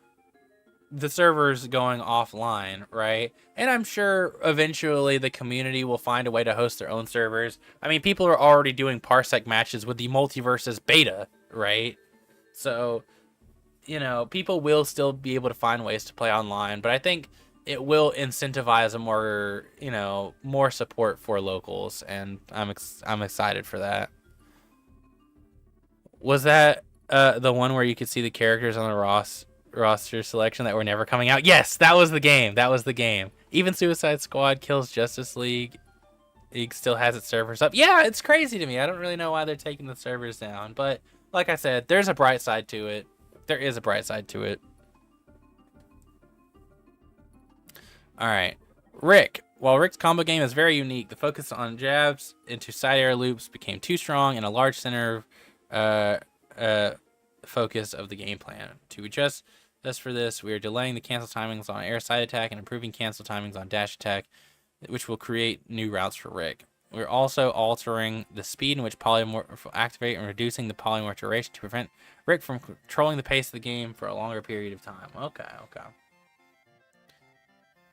the servers going offline, right? And I'm sure eventually the community will find a way to host their own servers. I mean, people are already doing parsec matches with the Multiversus beta, right? So, people will still be able to find ways to play online, but I think it will incentivize a more support for locals, and I'm excited for that. Was that the one where you could see the characters on the roster selection that were never coming out? Yes, that was the game. That was the game. Even Suicide Squad Kills Justice League, it still has its servers up. Yeah, it's crazy to me. I don't really know why they're taking the servers down, but like I said, there's a bright side to it. There is a bright side to it. All right, Rick. While Rick's combo game is very unique, the focus on jabs into side air loops became too strong and a large center uh, focus of the game plan. To adjust Just for this, we are delaying the cancel timings on air side attack and improving cancel timings on dash attack, which will create new routes for Rick. We're also altering the speed in which polymorph will activate and reducing the polymorph duration to prevent Rick from controlling the pace of the game for a longer period of time. Okay.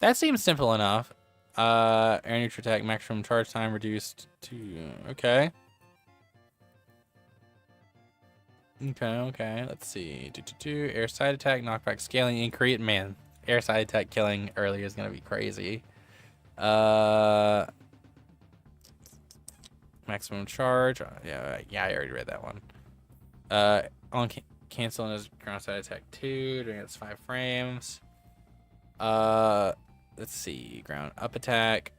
That seems simple enough. Air neutral attack maximum charge time reduced to... Okay. Let's see. Air side attack, knockback scaling increase. Man, air side attack killing earlier is going to be crazy. Maximum charge. Yeah, I already read that one. On canceling his ground side attack 2 during its 5 frames. Let's see. Ground up attack.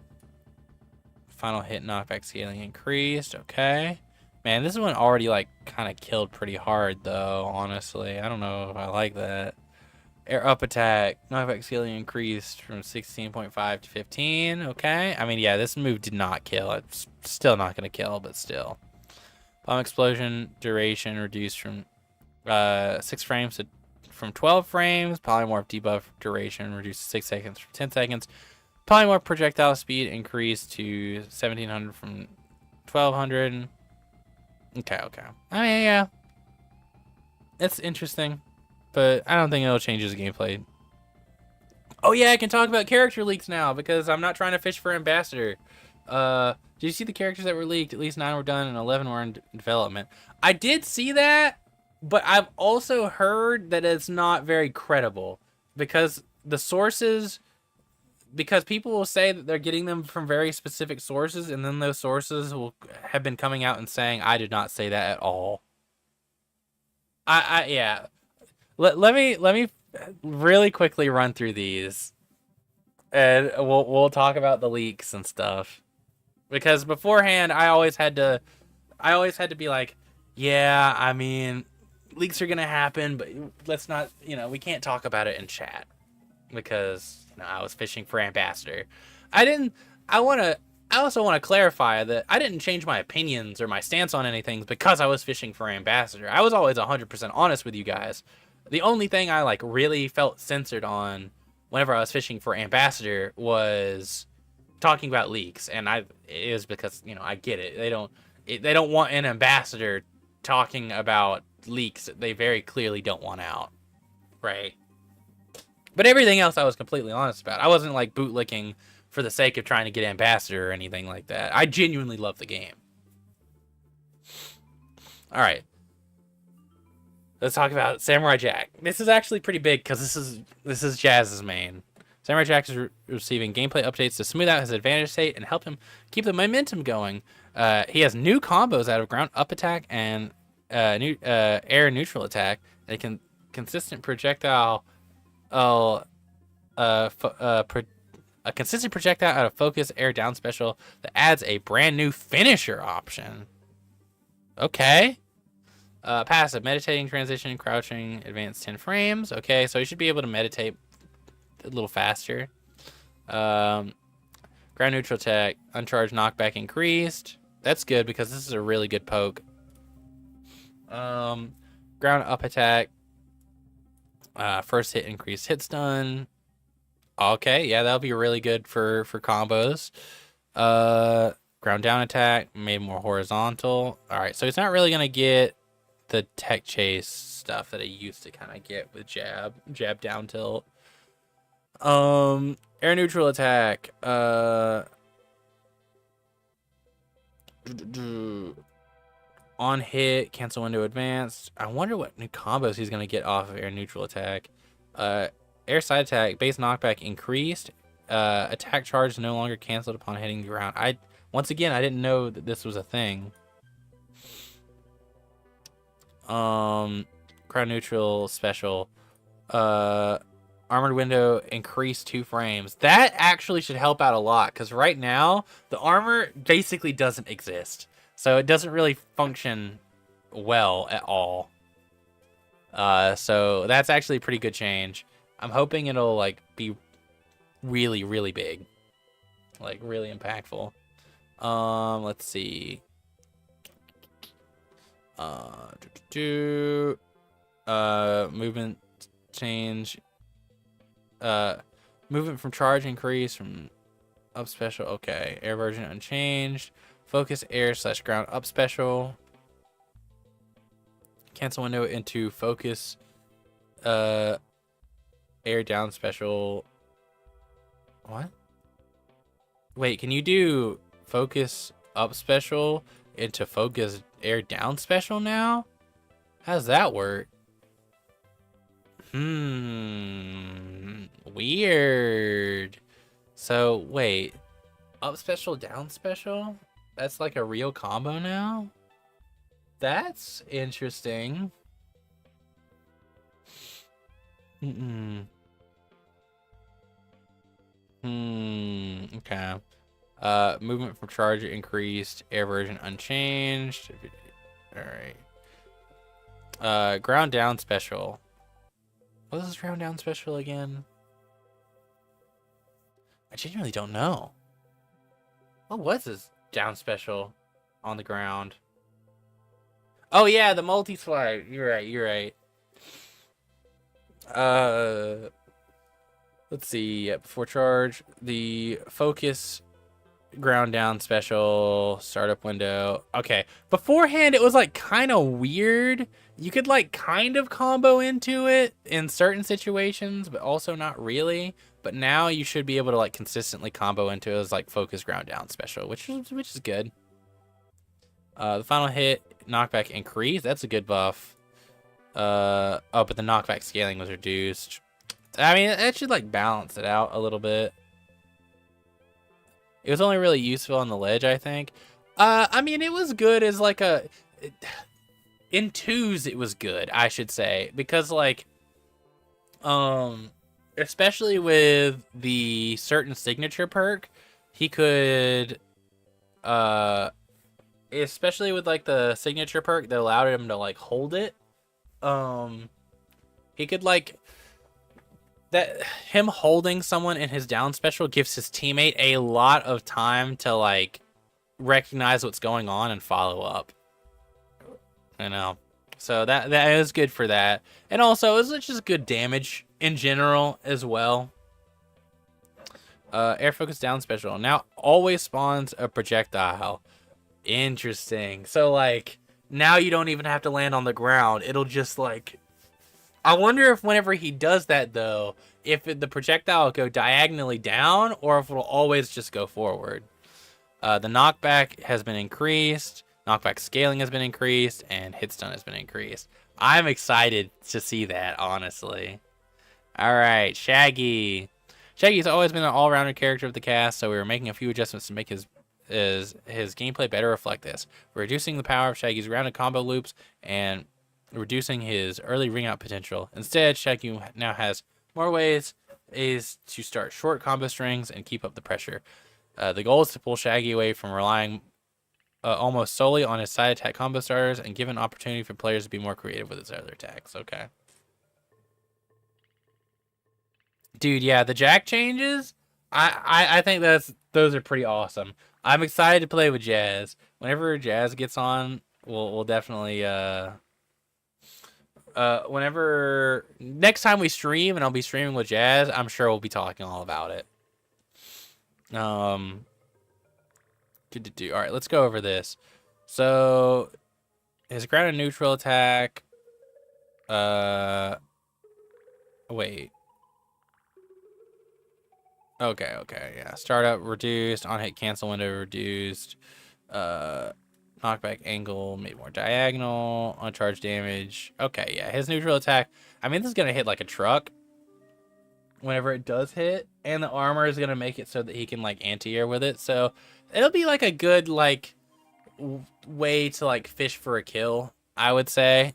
Final hit knockback scaling increased. Okay. Man, this one already like kind of killed pretty hard though, honestly. I don't know if I like that. Air up attack. Knockback scaling increased from 16.5 to 15. Okay. I mean, yeah, this move did not kill. It's still not going to kill, but still. Bomb explosion duration reduced from 6 frames to from 12 frames. Polymorph debuff duration reduced to 6 seconds from 10 seconds. Polymorph projectile speed increased to 1700 from 1200. Okay. I mean, yeah. It's interesting, but I don't think it'll change his gameplay. Oh, yeah, I can talk about character leaks now because I'm not trying to fish for Ambassador. Did you see the characters that were leaked? At least 9 were done and 11 were in development. I did see that, but I've also heard that it's not very credible because the sources... Because people will say that they're getting them from very specific sources, and then those sources will have been coming out and saying, I did not say that at all. Yeah. Let me really quickly run through these, and we'll talk about the leaks and stuff. Because beforehand, I always had to be like, yeah, I mean, leaks are gonna happen, but let's not, we can't talk about it in chat because I was fishing for Ambassador. I also want to clarify that I didn't change my opinions or my stance on anything because I was fishing for Ambassador. I was always 100% honest with you guys. The only thing I really felt censored on whenever I was fishing for Ambassador was talking about leaks, and it was because I get it. They don't want an ambassador talking about leaks that they very clearly don't want out, right? But everything else I was completely honest about. I wasn't bootlicking for the sake of trying to get ambassador or anything like that. I genuinely love the game. All right. Let's talk about Samurai Jack. This is actually pretty big because this is Jazz's main. Samurai Jack is receiving gameplay updates to smooth out his advantage state and help him keep the momentum going. He has new combos out of ground up attack and new air neutral attack, and a consistent projectile. A consistent projectile out of focus air down special that adds a brand new finisher option. Okay. Passive meditating transition, crouching, advanced 10 frames. Okay, so you should be able to meditate a little faster. Ground neutral attack, uncharged knockback increased. That's good because this is a really good poke. Ground up attack. First hit increased hit stun. Okay, yeah, that'll be really good for combos. Ground down attack made more horizontal. All right, so it's not really gonna get the tech chase stuff that I used to kind of get with jab down tilt. Air neutral attack. On hit, cancel window advanced. I wonder what new combos he's gonna get off of air neutral attack. Air side attack, base knockback increased. Attack charge no longer canceled upon hitting the ground. Once again, I didn't know that this was a thing. Ground neutral special. Armored window increased 2 frames. That actually should help out a lot because right now the armor basically doesn't exist. So it doesn't really function well at all. So that's actually a pretty good change. I'm hoping it'll be really, really big. Really impactful. Let's see. Movement change. Movement from charge increase from up special. Okay, air version unchanged. Focus air / ground up special. Cancel window into focus air down special. What? Wait, can you do focus up special into focus air down special now? How does that work? Weird. So wait, up special, down special? That's like a real combo now? That's interesting. Okay. Movement from charge increased, air version unchanged. Alright. Ground down special. What is this ground down special again? I genuinely don't know. What was this down special on the ground? Oh yeah, the multi-slide. You're right. Let's see. Before charge, the focus ground down special startup window. Okay, beforehand it was like kind of weird. You could like kind of combo into it in certain situations, but also not really. But now you should be able to like consistently combo into it as like focus ground down special, which is good. The final hit knockback increase. That's a good buff. Oh, but the knockback scaling was reduced. I mean, that should like balance it out a little bit. It was only really useful on the ledge, I think. I mean, it was good as like in twos, it was good, I should say, because like, especially with the certain signature perk, he could, especially with like the signature perk that allowed him to like hold it, he could like, that him holding someone in his down special gives his teammate a lot of time to like recognize what's going on and follow up. You know, so that is good for that, and also it's just good damage in general as well. Air focus down special now always spawns a projectile. Interesting. So like now you don't even have to land on the ground. It'll just like, I wonder if whenever he does that though, if the projectile will go diagonally down or if it'll always just go forward. The knockback has been increased, knockback scaling has been increased, and hit stun has been increased. I'm excited to see that, honestly. Alright, Shaggy. Shaggy's always been an all-rounder character of the cast, so we were making a few adjustments to make his gameplay better reflect this. We're reducing the power of Shaggy's rounded combo loops and reducing his early ring out potential. Instead, Shaggy now has more ways to start short combo strings and keep up the pressure. The goal is to pull Shaggy away from relying almost solely on his side attack combo starters and give an opportunity for players to be more creative with his other attacks. Okay. Dude, yeah, the Jack changes, I think those are pretty awesome. I'm excited to play with Jazz. Whenever Jazz gets on, we'll definitely whenever next time we stream and I'll be streaming with Jazz, I'm sure we'll be talking all about it. Good to do. All right, let's go over this. So his ground and neutral attack. Wait. Okay, yeah. Startup reduced, on hit cancel window reduced. Knockback angle made more diagonal, uncharged damage. Okay, yeah, his neutral attack. I mean, this is gonna hit like a truck whenever it does hit, and the armor is gonna make it so that he can like anti-air with it. So it'll be like a good like way to like fish for a kill, I would say,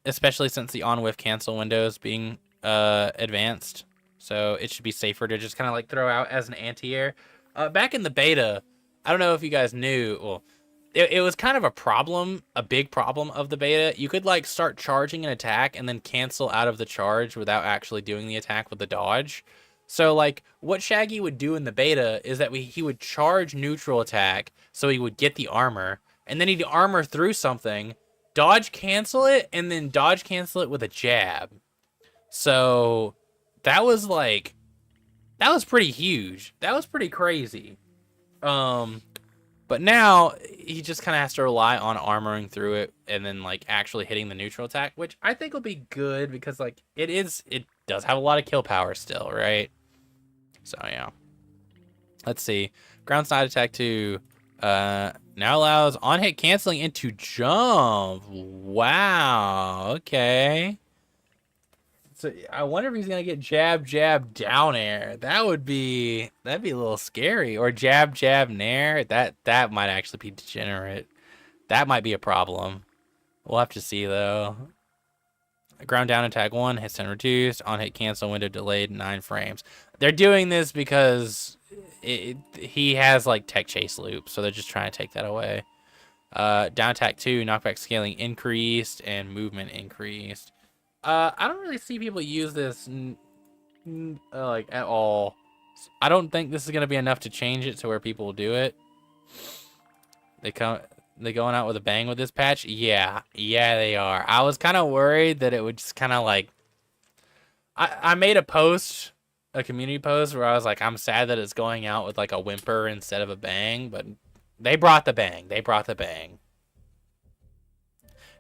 especially since the on whiff cancel window is being advanced. So it should be safer to just kind of like throw out as an anti-air. Back in the beta, I don't know if you guys knew, well, it was kind of a problem, a big problem of the beta. You could like start charging an attack and then cancel out of the charge without actually doing the attack with the dodge. So like what Shaggy would do in the beta is that he would charge neutral attack so he would get the armor, and then he'd armor through something, dodge cancel it, and then dodge cancel it with a jab. So that was like that was pretty huge. That was pretty crazy. Um, but now he just kind of has to rely on armoring through it and then like actually hitting the neutral attack, which I think will be good because like it does have a lot of kill power still, right? So yeah. Let's see. Ground side attack 2 now allows on hit canceling into jump. Wow. Okay. So I wonder if he's gonna get jab jab down air. That'd be a little scary. Or jab jab nair. That might actually be degenerate. That might be a problem. We'll have to see though. Ground down attack 1 hits and reduced. On hit cancel window delayed 9 frames. They're doing this because he has like tech chase loops, so they're just trying to take that away. Down attack 2 knockback scaling increased and movement increased. I don't really see people use this like at all. I don't think this is gonna be enough to change it to where people will do it. They going out with a bang with this patch? Yeah, they are. I was kind of worried that it would just kind of like. I made a post, a community post where I was like, I'm sad that it's going out with like a whimper instead of a bang, but they brought the bang.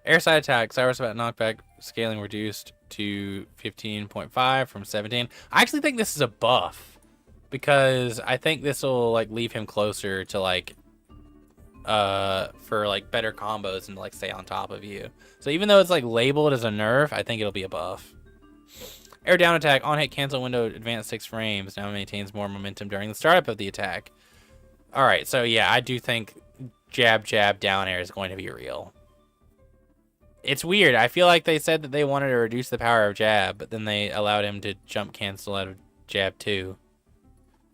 Airside attack, Cyrus about knockback scaling reduced to 15.5 from 17. I actually think this is a buff because I think this will like leave him closer to like for like better combos and like stay on top of you. So even though it's like labeled as a nerf, I think it'll be a buff. Air down attack on hit cancel window advanced 6 frames now maintains more momentum during the startup of the attack. All right, so yeah, I do think jab jab down air is going to be real. It's weird. I feel like they said that they wanted to reduce the power of jab, but then they allowed him to jump cancel out of jab 2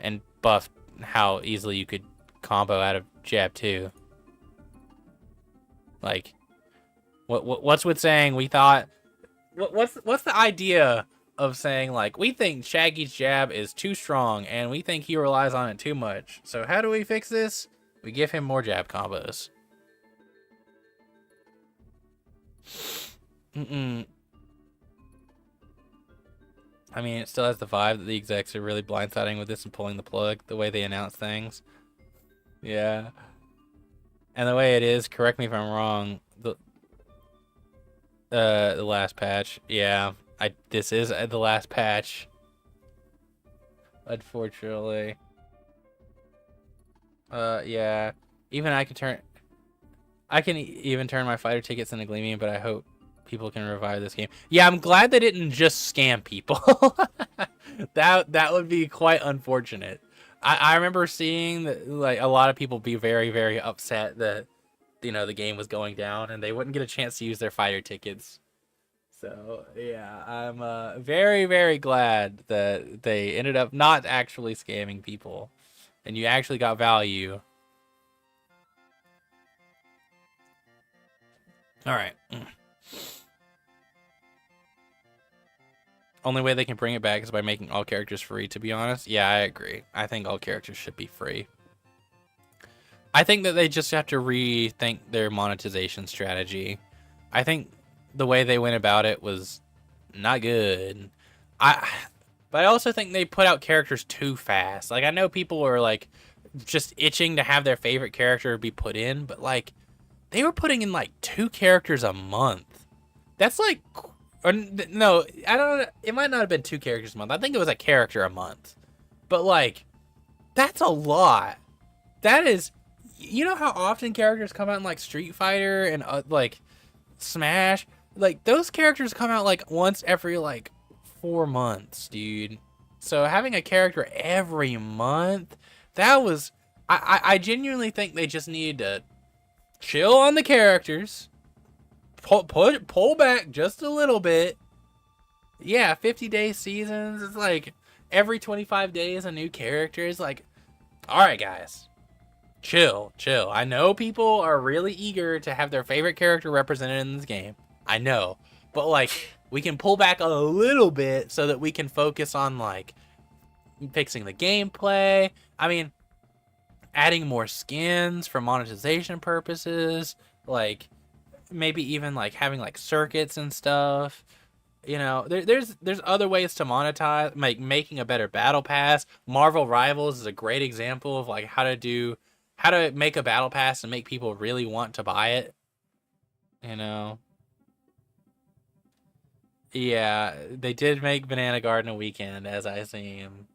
and buff how easily you could combo out of jab 2. Like, what's with saying we thought? What's the idea of saying like we think Shaggy's jab is too strong and we think he relies on it too much? So how do we fix this? We give him more jab combos. I mean, it still has the vibe that the execs are really blindsiding with this and pulling the plug the way they announce things. Yeah. And the way it is, correct me if I'm wrong, the last patch. Yeah, this is the last patch. Unfortunately. Yeah. Even I can even turn my fighter tickets into Gleaming, but I hope people can revive this game. Yeah, I'm glad they didn't just scam people. That would be quite unfortunate. I remember seeing that like a lot of people be very, very upset that the game was going down and they wouldn't get a chance to use their fighter tickets. So yeah, I'm very, very glad that they ended up not actually scamming people and you actually got value. All right. Only way they can bring it back is by making all characters free, to be honest. Yeah, I agree. I think all characters should be free. I think that they just have to rethink their monetization strategy. I think the way they went about it was not good. But I also think they put out characters too fast. Like, I know people are like just itching to have their favorite character be put in, but like they were putting in like 2 characters a month. That's like, or no, I don't know. It might not have been 2 characters a month. I think it was a character a month. But like, that's a lot. That is, you know how often characters come out in like Street Fighter and like Smash? Like those characters come out like once every like 4 months, dude. So having a character every month, that was, I genuinely think they just needed to chill on the characters, pull back just a little bit. Yeah, 50-day seasons. It's like every 25 days a new character. Is like, all right, guys, chill. I know people are really eager to have their favorite character represented in this game. I know, but like we can pull back a little bit so that we can focus on like fixing the gameplay. I mean, adding more skins for monetization purposes, like maybe even like having like circuits and stuff. You know, there's other ways to monetize, making a better battle pass. Marvel Rivals is a great example of like how to make a battle pass and make people really want to buy it. You know, yeah, they did make Banana Garden a weekend, as I seem.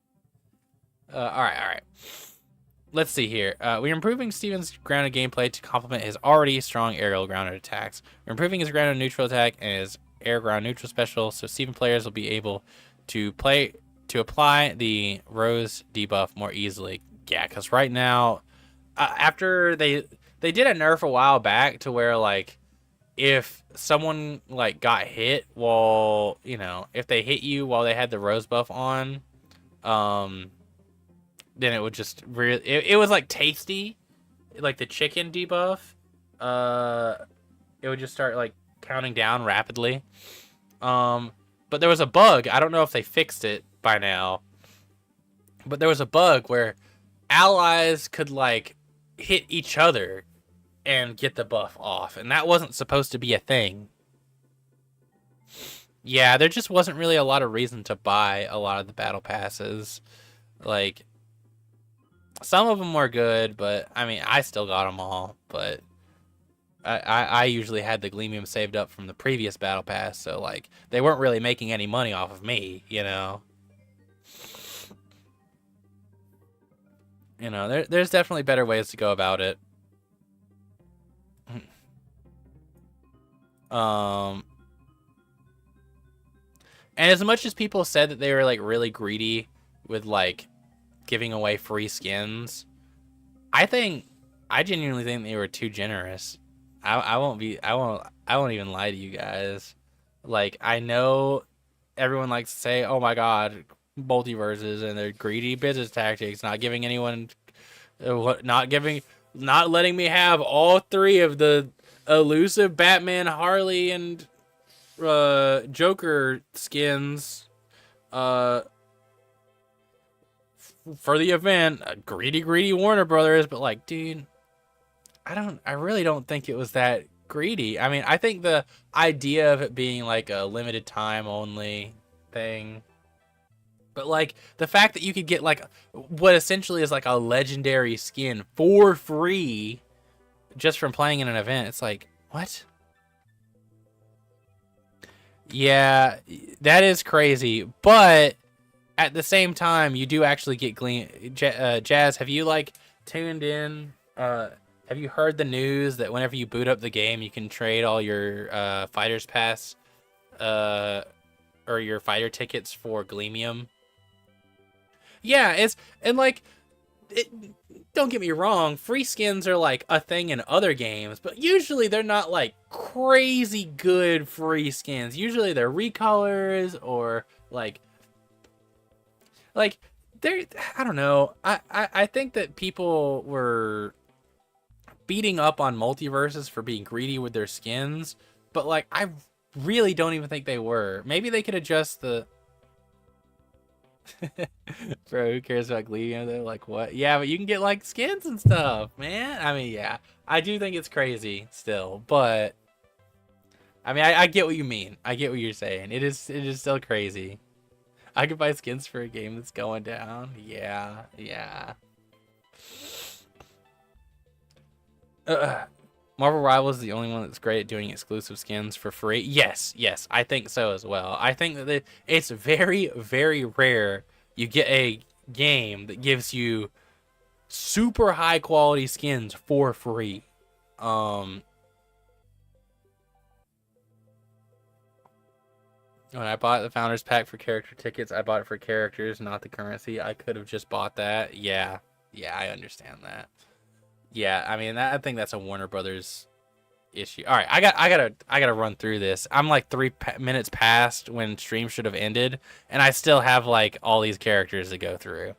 All right. Let's see here. We're improving Steven's grounded gameplay to complement his already strong aerial grounded attacks. We're improving his grounded neutral attack and his air ground neutral special, so Steven players will be able to apply the Rose debuff more easily. Yeah, because right now, after they did a nerf a while back to where like if someone like got hit while if they hit you while they had the Rose buff on, then it would just really it was like tasty, like the chicken debuff. It would just start like counting down rapidly. But there was a bug. I don't know if they fixed it by now, but there was a bug where allies could like hit each other and get the buff off, and that wasn't supposed to be a thing. Yeah, there just wasn't really a lot of reason to buy a lot of the battle passes. Like, some of them were good, but I mean, I still got them all. But I usually had the Gleamium saved up from the previous battle pass, so like they weren't really making any money off of me, you know. There's definitely better ways to go about it. And as much as people said that they were like really greedy with like giving away free skins, I genuinely think they were too generous. I won't even lie to you guys. Like, I know everyone likes to say, "Oh my God, multiverses and their greedy business tactics, not giving anyone, not letting me have all three of the elusive Batman, Harley, and Joker skins for the event." Greedy Warner Brothers. But like, dude, I really don't think it was that greedy. I mean, I think the idea of it being like a limited time only thing, but like the fact that you could get like what essentially is like a legendary skin for free just from playing in an event, it's like, what? Yeah, that is crazy. But at the same time, you do actually get Jazz, have you like tuned in? Have you heard the news that whenever you boot up the game, you can trade all your Fighters Pass or your fighter tickets for Gleamium? Yeah, don't get me wrong, free skins are like a thing in other games, but usually they're not like crazy good free skins. Usually they're recolors or like they're, I don't know. I think that people were beating up on Multiversus for being greedy with their skins, but like I really don't even think they were. Maybe they could adjust the Bro, who cares about Gleamium though? Like, what? Yeah, but you can get like skins and stuff, man. I mean, yeah, I do think it's crazy still, but I mean, I get what you mean. I get what you're saying. It is still crazy. I could buy skins for a game that's going down. Yeah. Marvel Rivals is the only one that's great at doing exclusive skins for free. Yes, I think so as well. I think that it's very, very rare you get a game that gives you super high quality skins for free. When I bought the Founders Pack for character tickets, I bought it for characters, not the currency. I could have just bought that. Yeah, I understand that. Yeah, I mean, I think that's a Warner Brothers issue. All right, I gotta run through this. I'm like 3 minutes past when stream should have ended, and I still have like all these characters to go through.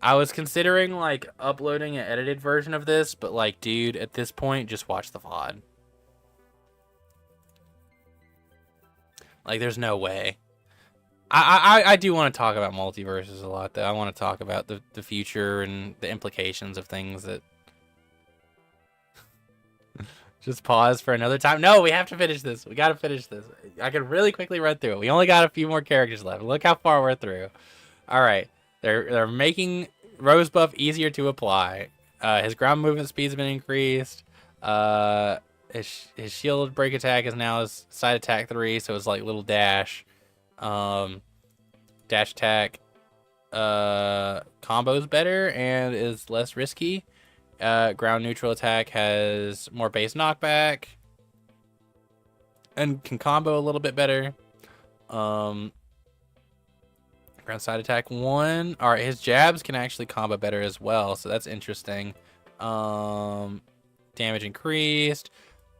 I was considering like uploading an edited version of this, but like, dude, at this point, just watch the VOD. Like, there's no way. I do want to talk about Multiversus a lot, though. I want to talk about the future and the implications of things that... Just pause for another time. No, we have to finish this. We gotta finish this. I can really quickly run through it. We only got a few more characters left. Look how far we're through. All right, they're making Rose buff easier to apply. His ground movement speed's been increased. His shield break attack is now his side attack 3, so it's like little dash. Dash attack combo's better and is less risky. Ground neutral attack has more base knockback and can combo a little bit better. Ground side attack 1. All right, his jabs can actually combo better as well, so that's interesting. Damage increased.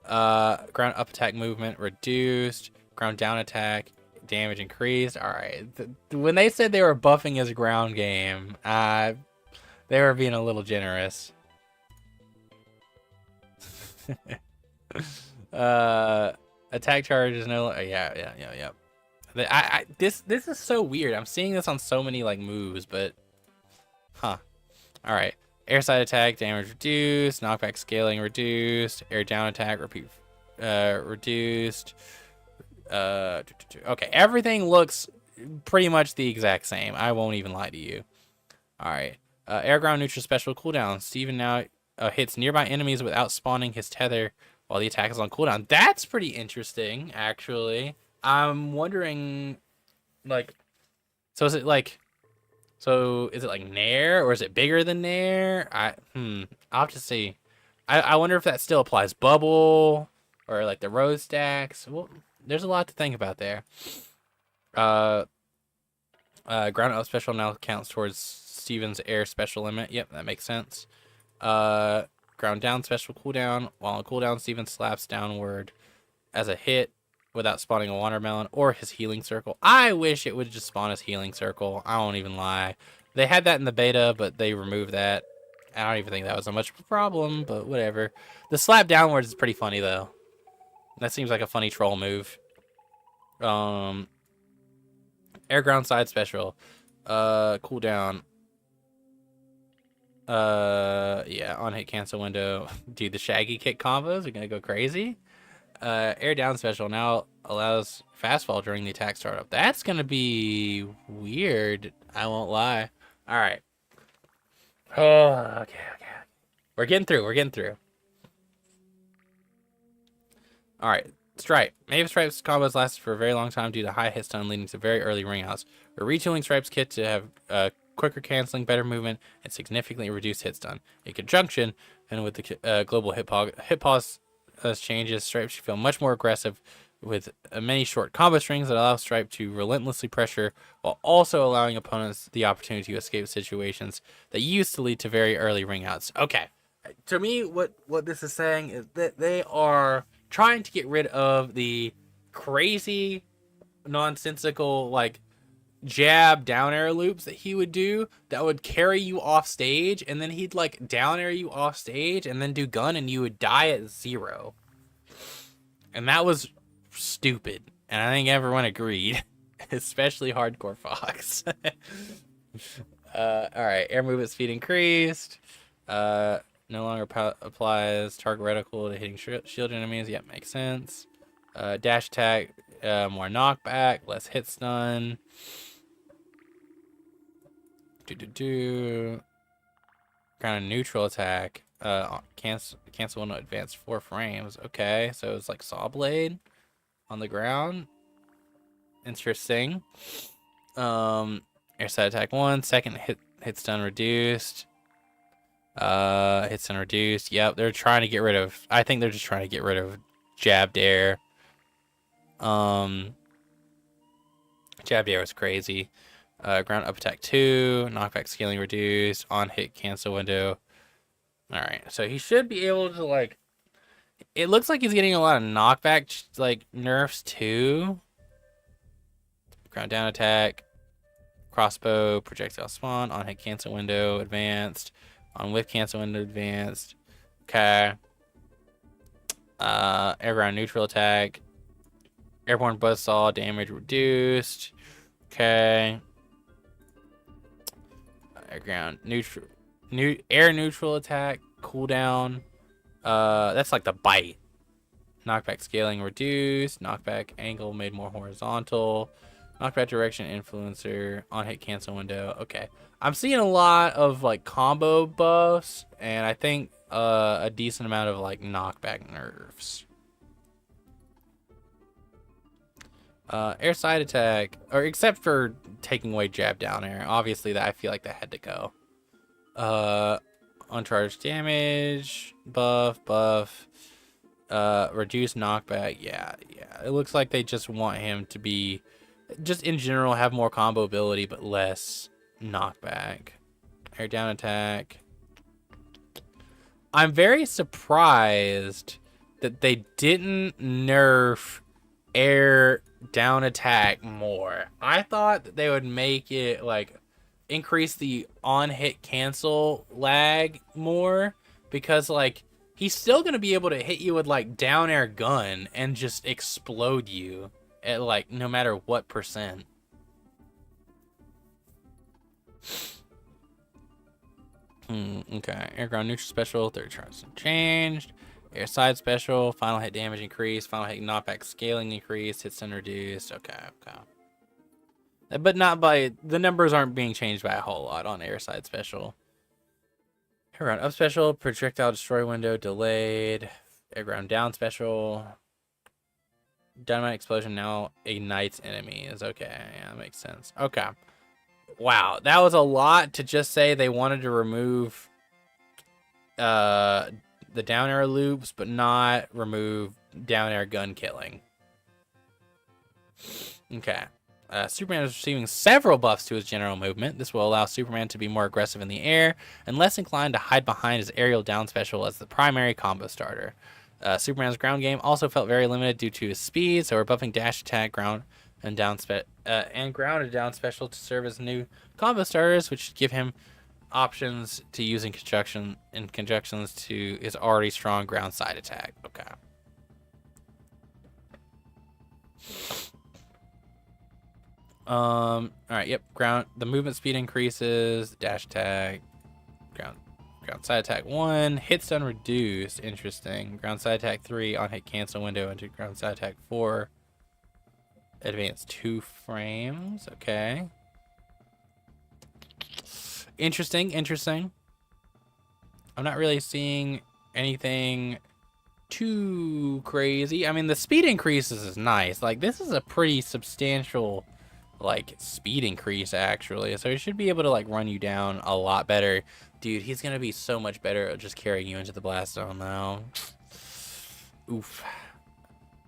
Ground up attack movement reduced. Ground down attack damage increased. All right, when they said they were buffing his ground game, they were being a little generous. Attack charge is no. Yeah. This is so weird. I'm seeing this on so many like moves, but huh. All right. Air side attack damage reduced. Knockback scaling reduced. Air down attack reduced. Okay, everything looks pretty much the exact same. I won't even lie to you. All right. Air ground neutral special cooldown. Steven now hits nearby enemies without spawning his tether while the attack is on cooldown. That's pretty interesting, actually. I'm wondering, like, so is it like Nair or is it bigger than Nair? I'll have to see. I wonder if that still applies bubble or like the rose stacks. Well, there's a lot to think about there. Ground up special now counts towards Steven's air special limit. Yep, that makes sense. Ground down special cooldown. While on cooldown, Steven slaps downward as a hit without spawning a watermelon or his healing circle. I wish it would just spawn his healing circle. I won't even lie. They had that in the beta, but they removed that. I don't even think that was a much of a problem, but whatever. The slap downwards is pretty funny, though. That seems like a funny troll move. Air ground side special. Cooldown. Yeah, on hit cancel window. Dude, the shaggy kick combos are gonna go crazy. Air down special now allows fast fall during the attack startup. That's gonna be weird. I won't lie. All right. Oh, okay. We're getting through. All right. Stripe. Many of Stripe's combos lasted for a very long time due to high hit stun, leading to very early ring outs. We're retooling Stripe's kit to have quicker canceling, better movement, and significantly reduced hit stun. In conjunction, and with the global hit pause changes, Stripe should feel much more aggressive with many short combo strings that allow Stripe to relentlessly pressure while also allowing opponents the opportunity to escape situations that used to lead to very early ring outs. Okay. To me, what this is saying is that they are trying to get rid of the crazy, nonsensical, like, jab down air loops that he would do that would carry you off stage, and then he'd like down air you off stage and then do gun and you would die at 0. And that was stupid. And I think everyone agreed, especially Hardcore Fox. All right, air movement speed increased. No longer applies target reticle to hitting shield enemies. Yep, makes sense. Dash attack, more knockback, less hit stun. Ground neutral attack. Cancel when advance 4 frames. Okay, so it's like saw blade on the ground. Interesting. Air side attack 1. Second hit stun reduced. Hit stun reduced. Yep, they're trying to get rid of. I think they're just trying to get rid of jabbed air. Jabbed air was crazy. Ground up attack 2, knockback scaling reduced, on hit cancel window. Alright, so he should be able to, like, it looks like he's getting a lot of knockback, like, nerfs too. Ground down attack, crossbow, projectile spawn, on hit cancel window, advanced, on whip cancel window, advanced. Okay. Air ground neutral attack, airborne buzzsaw, damage reduced. Okay. Air ground air neutral attack cooldown. That's like the bite. Knockback scaling reduced. Knockback angle made more horizontal. Knockback direction influencer. On hit cancel window. Okay. I'm seeing a lot of like combo buffs, and I think a decent amount of like knockback nerfs. Air side attack, or except for taking away jab down air. Obviously, that I feel like that had to go. Uncharged damage, buff. Reduce knockback. Yeah. It looks like they just want him to be, just in general, have more combo ability, but less knockback. Air down attack. I'm very surprised that they didn't nerf air down attack more. I thought that they would make it like increase the on hit cancel lag more, because like he's still gonna be able to hit you with like down air gun and just explode you at like no matter what percent. Okay, air ground neutral special 30 charges changed. Air side special, final hit damage increased, final hit knockback scaling increased, hit stun reduced. Okay. But not by, the numbers aren't being changed by a whole lot on air side special. Air ground up special, projectile destroy window delayed. Air ground down special. Dynamite explosion now ignites enemies. Okay, yeah, that makes sense. Okay. Wow, that was a lot to just say they wanted to remove the down air loops, but not remove down air gun killing. Okay. Superman is receiving several buffs to his general movement. This will allow Superman to be more aggressive in the air and less inclined to hide behind his aerial down special as the primary combo starter. Superman's ground game also felt very limited due to his speed, so we're buffing dash attack, ground and down ground and down special to serve as new combo starters, which should give him options to use in conjunctions to his already strong ground side attack. Okay. All right. Yep. The movement speed increases. Dash attack. Ground side attack 1. Hit stun reduced. Interesting. Ground side attack 3. On hit cancel window into ground side attack 4. Advance 2 frames. Okay. Interesting. I'm not really seeing anything too crazy. I mean, the speed increases is nice. Like, this is a pretty substantial, like, speed increase, actually. So he should be able to, like, run you down a lot better. Dude, he's going to be so much better at just carrying you into the blast zone now. Oof.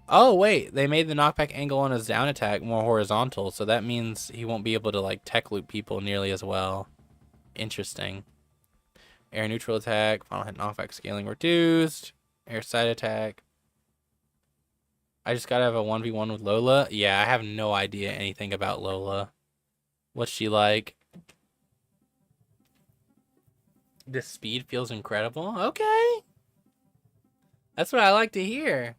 Oh, wait. They made the knockback angle on his down attack more horizontal, so that means he won't be able to, like, tech loop people nearly as well. Interesting. Air neutral attack. Final hit knockback scaling reduced. Air side attack. I just gotta have a 1v1 with Lola. Yeah, I have no idea anything about Lola. What's she like? This speed feels incredible. Okay. That's what I like to hear.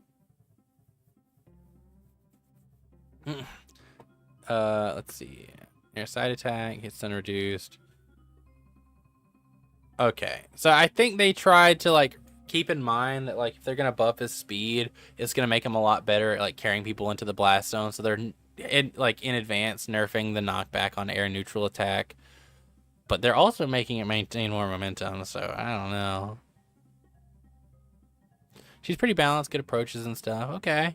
Let's see. Air side attack. Hit stun reduced. Okay. So I think they tried to, like, keep in mind that, like, if they're gonna buff his speed, it's gonna make him a lot better at, like, carrying people into the blast zone. So they're in advance nerfing the knockback on air neutral attack, but they're also making it maintain more momentum. So I don't know. She's pretty balanced, good approaches and stuff. Okay.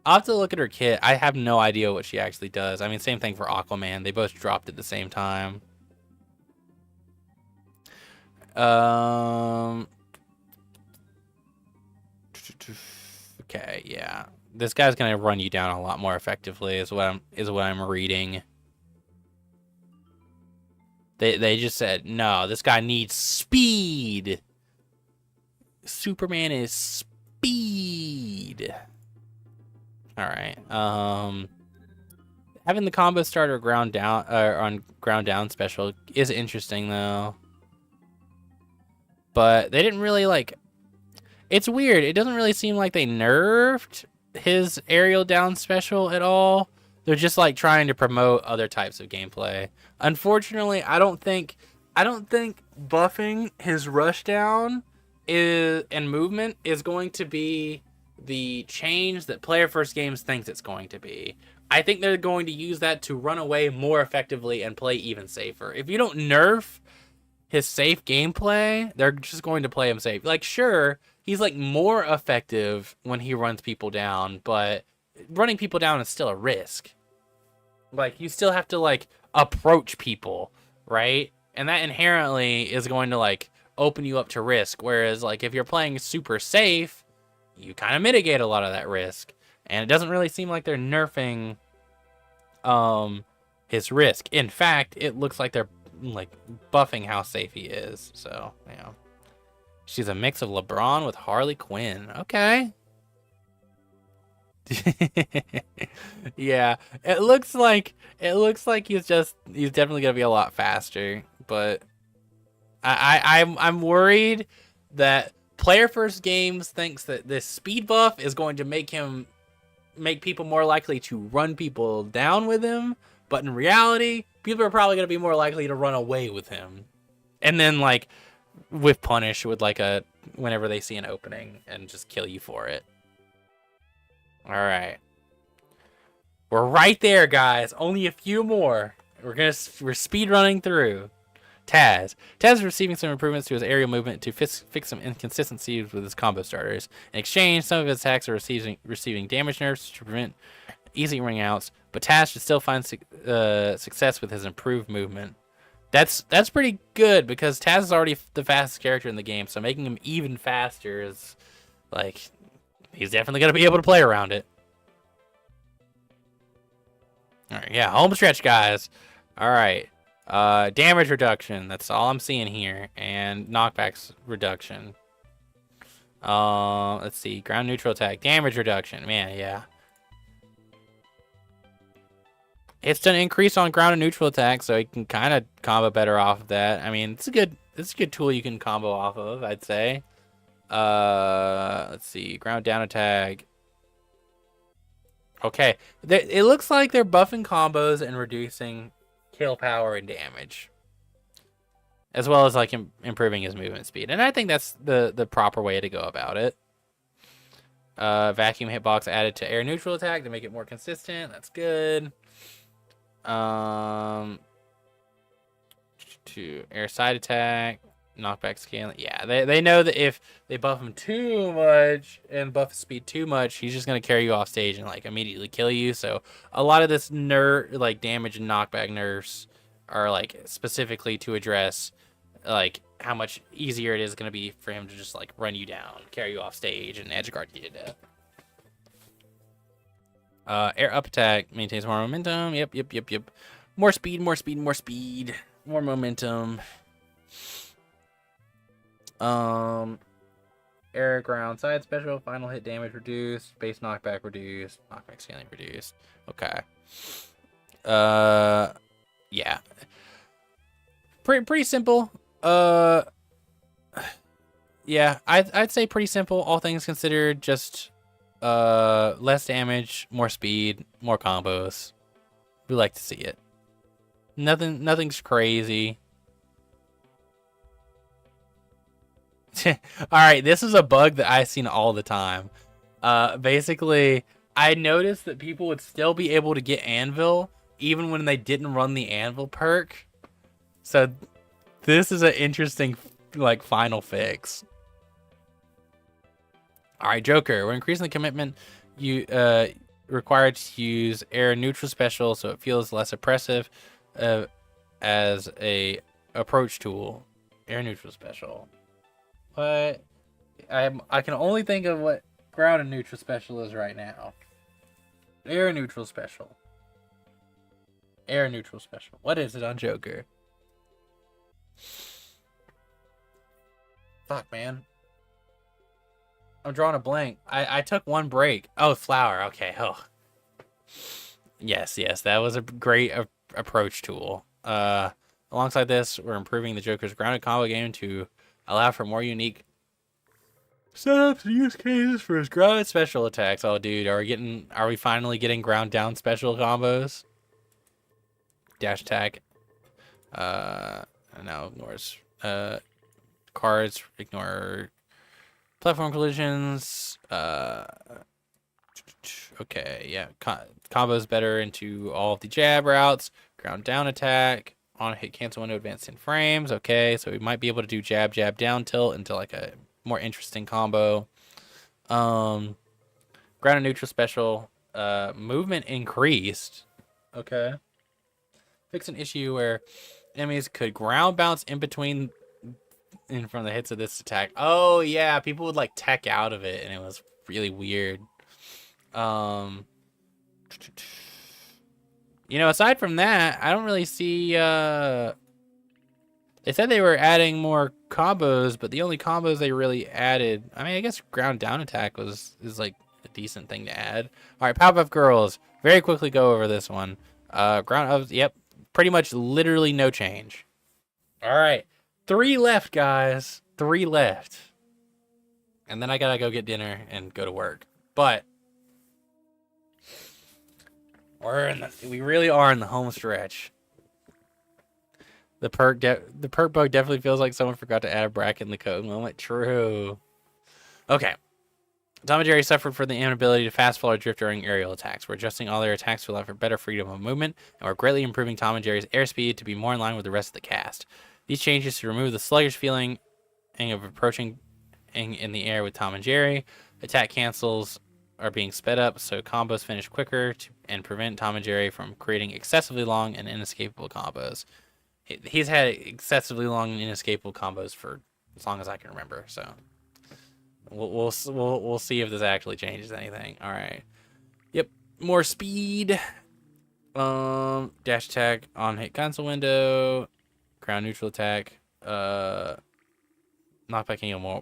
I'll have to look at her kit. I have no idea what she actually does. I mean, same thing for Aquaman. They both dropped at the same time. Okay, yeah. This guy's gonna run you down a lot more effectively, is what I'm reading. They just said, no, this guy needs speed. Superman is speed. Alright. Having the combo starter ground down on ground down special is interesting though. But they didn't really, like, it's weird. It doesn't really seem like they nerfed his aerial down special at all. They're just, like, trying to promote other types of gameplay. Unfortunately, I don't think buffing his rush down and movement is going to be the change that Player First Games thinks it's going to be. I think they're going to use that to run away more effectively and play even safer. If you don't nerf his safe gameplay, they're just going to play him safe. Like, sure, he's like more effective when he runs people down, but running people down is still a risk. Like, you still have to like approach people, right? And that inherently is going to like open you up to risk. Whereas like if you're playing super safe, you kind of mitigate a lot of that risk. And it doesn't really seem like they're nerfing his risk. In fact, it looks like they're like buffing how safe he is. So, yeah. She's a mix of LeBron with Harley Quinn. Okay. Yeah. It looks like he's definitely gonna be a lot faster, but I'm worried that Player First Games thinks that this speed buff is going to make people more likely to run people down with him, but in reality, people are probably going to be more likely to run away with him. And then like with punish with like whenever they see an opening and just kill you for it. All right. We're right there, guys. Only a few more. We're speed running through. Taz is receiving some improvements to his aerial movement to fix some inconsistencies with his combo starters. In exchange, some of his attacks are receiving damage nerfs to prevent easy ring outs, but Taz should still find success with his improved movement. That's pretty good because Taz is already the fastest character in the game, so making him even faster is like he's definitely gonna be able to play around it. All right, yeah, home stretch, guys. All right. Damage reduction, that's all I'm seeing here, and knockbacks reduction. Let's see, ground neutral attack, damage reduction, man, yeah. It's an increase on ground and neutral attack, so you can kind of combo better off of that. I mean, it's a good tool you can combo off of, I'd say. Let's see, ground down attack. Okay, it looks like they're buffing combos and reducing kill power and damage, as well as like improving his movement speed, and I think that's the proper way to go about it. Vacuum hitbox added to air neutral attack to make it more consistent. That's good. To air side attack, knockback scaling. Yeah, they know that if they buff him too much and buff his speed too much, he's just gonna carry you off stage and like immediately kill you. So a lot of this like damage and knockback nerfs are like specifically to address like how much easier it is gonna be for him to just like run you down, carry you off stage, and edge guard you to death. Air up attack maintains more momentum. Yep. More speed, more momentum. Air ground side special, final hit damage reduced, base knockback reduced, knockback scaling reduced. Okay. Yeah. Pretty simple. Yeah, I'd say pretty simple, all things considered. Just less damage, more speed, more combos. We like to see it. Nothing's crazy. All right, this is a bug that I've seen all the time. Basically, I noticed that people would still be able to get Anvil even when they didn't run the Anvil perk. So this is an interesting like final fix. All right, Joker, we're increasing the commitment you required to use air neutral special so it feels less oppressive as a approach tool. Air neutral special. But I can only think of what ground and neutral special is right now. Air neutral special. Air neutral special. What is it on Joker? Fuck, man. I'm drawing a blank. I took one break. Oh, flower. Okay. Oh. Yes. That was a great approach tool. Alongside this, we're improving the Joker's grounded combo game to allow for more unique setups and use cases for his grounded special attacks. Oh, dude, are we finally getting ground down special combos? Dash attack. No, ignores cards. Ignore Platform collisions. Okay, yeah. Combos better into all of the jab routes. Ground down attack. On hit cancel window advanced 10 frames. Okay, so we might be able to do jab, jab, down tilt into like a more interesting combo. Ground and neutral special. Movement increased. Okay. Fix an issue where enemies could ground bounce in between in front of the hits of this attack. Oh yeah, people would like tech out of it and it was really weird. You know, aside from that, I don't really see they said they were adding more combos, but the only combos they really added, I mean, I guess ground down attack is like a decent thing to add. All right, Powerpuff Girls. Very quickly go over this one. Ground up, yep, pretty much literally no change. All right, 3 left, guys. 3 left. And then I gotta go get dinner and go to work. But we really are in the home stretch. The perk bug definitely feels like someone forgot to add a bracket in the code moment. True. Okay. Tom and Jerry suffered from the inability to fast fall or drift during aerial attacks. We're adjusting all their attacks to allow for better freedom of movement, and we're greatly improving Tom and Jerry's airspeed to be more in line with the rest of the cast. These changes to remove the sluggish feeling of approaching in the air with Tom and Jerry. Attack cancels are being sped up so combos finish quicker and prevent Tom and Jerry from creating excessively long and inescapable combos. He's had excessively long and inescapable combos for as long as I can remember, so we'll see if this actually changes anything. All right. Yep. More speed. Dash attack on hit cancel window. Ground neutral attack. Knockback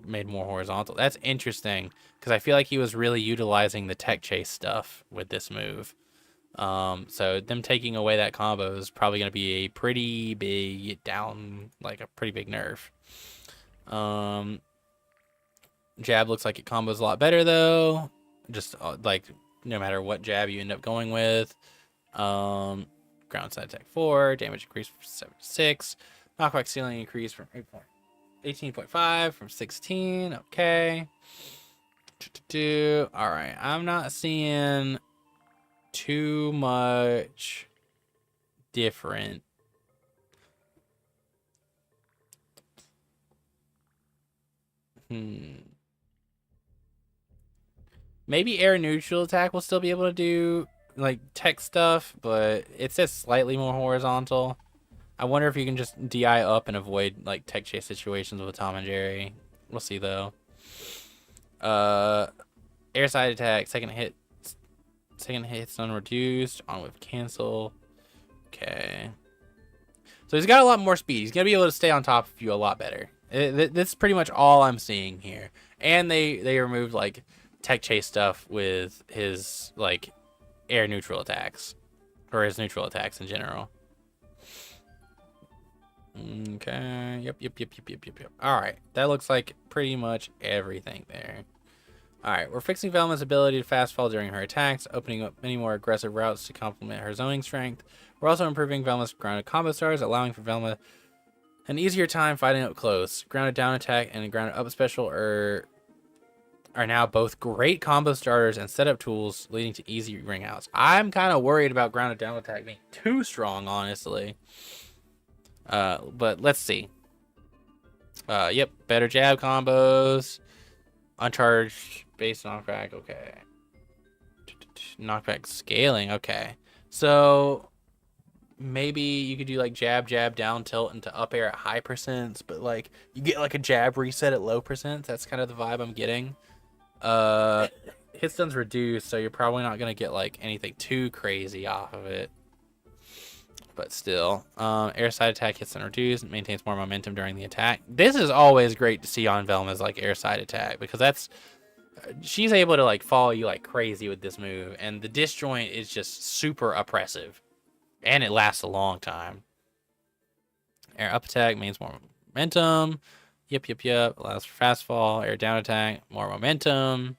made more horizontal. That's interesting because I feel like he was really utilizing the tech chase stuff with this move. So them taking away that combo is probably going to be a pretty big down, like a pretty big nerf. Jab looks like it combos a lot better though. Just like no matter what jab you end up going with. Ground side attack 4, damage increase from 7 to 6. Knockback ceiling increase from 18.5 from 16. Okay. All right. I'm not seeing too much different. Maybe air neutral attack will still be able to do like tech stuff, but it says slightly more horizontal. I wonder if you can just DI up and avoid like tech chase situations with Tom and Jerry. We'll see though. Air side attack, second hit stun reduced, on with cancel. Okay. So he's got a lot more speed. He's gonna be able to stay on top of you a lot better. That's pretty much all I'm seeing here. And they removed like tech chase stuff with his like air neutral attacks, or his neutral attacks in general. Okay. Yep. All right. That looks like pretty much everything there. All right. We're fixing Velma's ability to fast fall during her attacks, opening up many more aggressive routes to complement her zoning strength. We're also improving Velma's grounded combo stars, allowing for Velma an easier time fighting up close. Grounded down attack and grounded up special are now both great combo starters and setup tools, leading to easy ring outs. I'm kind of worried about grounded down attack being too strong, honestly. But let's see. Yep, better jab combos. Uncharged base knockback, okay. Knockback scaling, okay. So maybe you could do like jab, down tilt into up air at high percents, but like you get like a jab reset at low percents. That's kind of the vibe I'm getting. Hit stun's reduced, so you're probably not gonna get like anything too crazy off of it. But still, air side attack hits and reduced, maintains more momentum during the attack. This is always great to see on Velma's like air side attack, because she's able to like follow you like crazy with this move, and the disjoint is just super oppressive, and it lasts a long time. Air up attack maintains more momentum. Yep. Allows for fast fall. Air down attack, more momentum.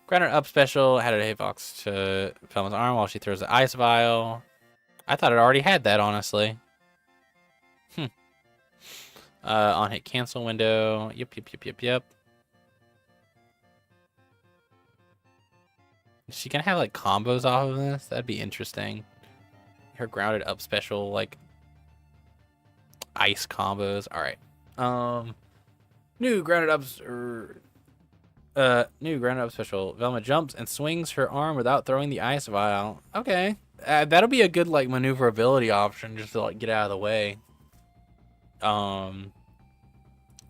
Grounder up special added a hitbox to Velma's arm while she throws the ice vial. I thought it already had that, honestly. On hit cancel window. Yep. Is she gonna have like combos off of this? That'd be interesting. Her grounded up special, like ice combos. All right. New grounded ups new grounded up special. Velma jumps and swings her arm without throwing the ice vial. Okay. That'll be a good like maneuverability option just to like get out of the way.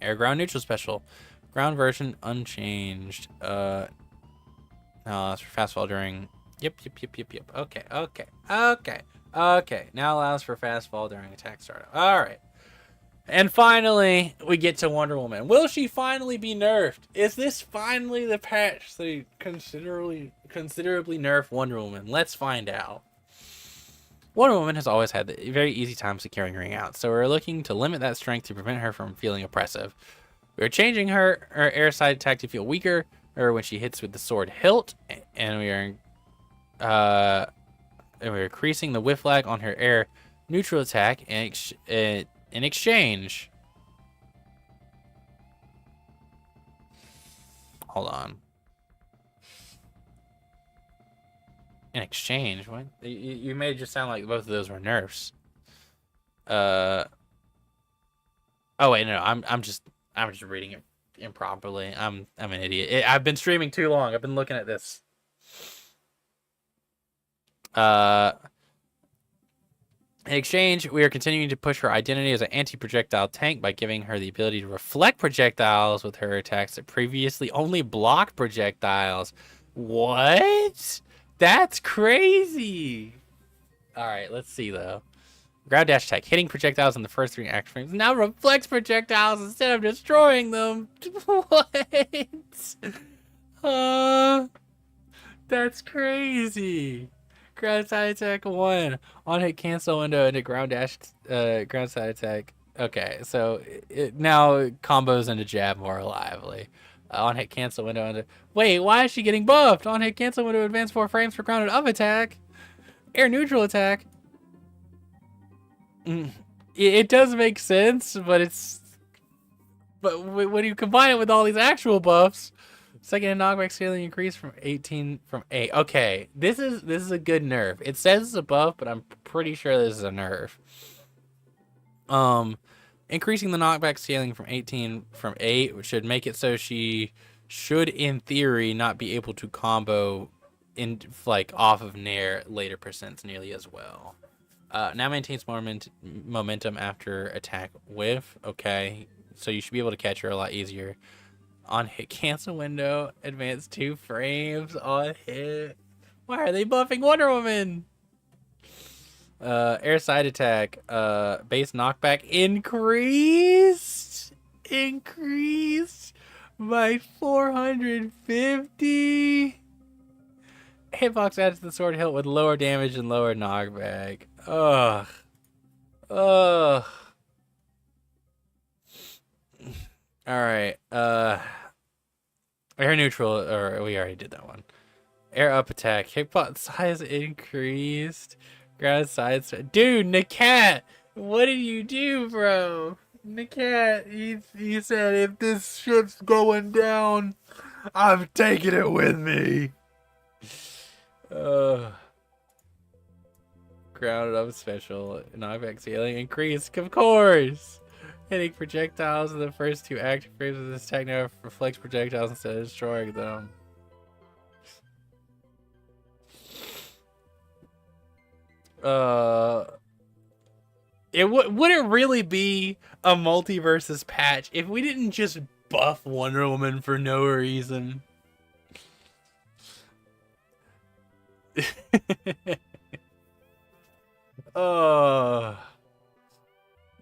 Air ground neutral special. Ground version unchanged. No, that's for fast fall during. Yep. Okay. Now allows for fast fall during attack startup. All right. And finally, we get to Wonder Woman. Will she finally be nerfed? Is this finally the patch that considerably nerf Wonder Woman? Let's find out. Wonder Woman has always had a very easy time securing ring out, so we're looking to limit that strength to prevent her from feeling oppressive. We're changing her air side attack to feel weaker, or when she hits with the sword hilt, and we're increasing the whiff lag on her air neutral attack in exchange. Hold on. In exchange, what? You made it just sound like both of those were nerfs. Oh wait, no, I'm just reading it improperly. I'm an idiot. I've been streaming too long. I've been looking at this. In exchange, we are continuing to push her identity as an anti-projectile tank by giving her the ability to reflect projectiles with her attacks that previously only blocked projectiles. What? That's crazy. All right, let's see though. Ground dash attack, hitting projectiles in the first 3 action frames now reflects projectiles instead of destroying them. What? That's crazy. Ground side attack 1 on hit cancel window into ground dash ground side attack. Okay, so it now combos into jab more reliably. On hit cancel window into. Wait, why is she getting buffed? On hit cancel window advance 4 frames for grounded up attack. Air neutral attack. It does make sense, but it's. But when you combine it with all these actual buffs, second knockback scaling increase from 18 from 8. Okay, this is a good nerf. It says it's a buff, but I'm pretty sure this is a nerf. Increasing the knockback scaling from 18 from 8, which should make it so she should, in theory, not be able to combo in like off of Nair later percents nearly as well. Now maintains more momentum after attack whiff. Okay, so you should be able to catch her a lot easier. On hit cancel window, advance 2 frames on hit. Why are they buffing Wonder Woman? Air side attack, base knockback increased by 450. Hitbox adds to the sword hilt with lower damage and lower knockback. Ugh. Alright, air neutral, or we already did that one. Air up attack, hitbox size increased. Ground side, dude, Nakat, what did you do, bro? Nakat, he said if this ship's going down, I'm taking it with me. Grounded up special, knockback scaling increased, of course. Hitting projectiles in the first 2 active frames of this attack now reflects projectiles instead of destroying them. Would it really be a Multiversus patch if we didn't just buff Wonder Woman for no reason?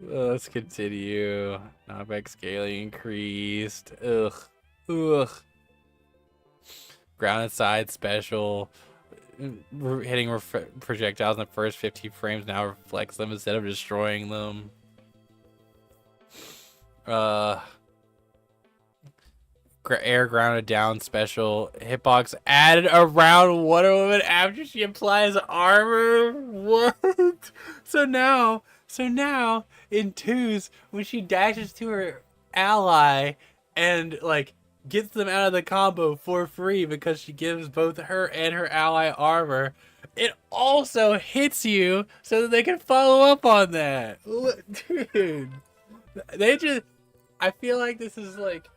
Let's continue. Knockback scaling increased. Ugh. Grounded side special. Hitting projectiles in the first 50 frames now reflects them instead of destroying them. Air grounded down special. Hitbox added around Wonder Woman after she applies armor. What? So now in 2s, when she dashes to her ally and like gets them out of the combo for free because she gives both her and her ally armor. It also hits you so that they can follow up on that. Dude, they just, I feel like this is like,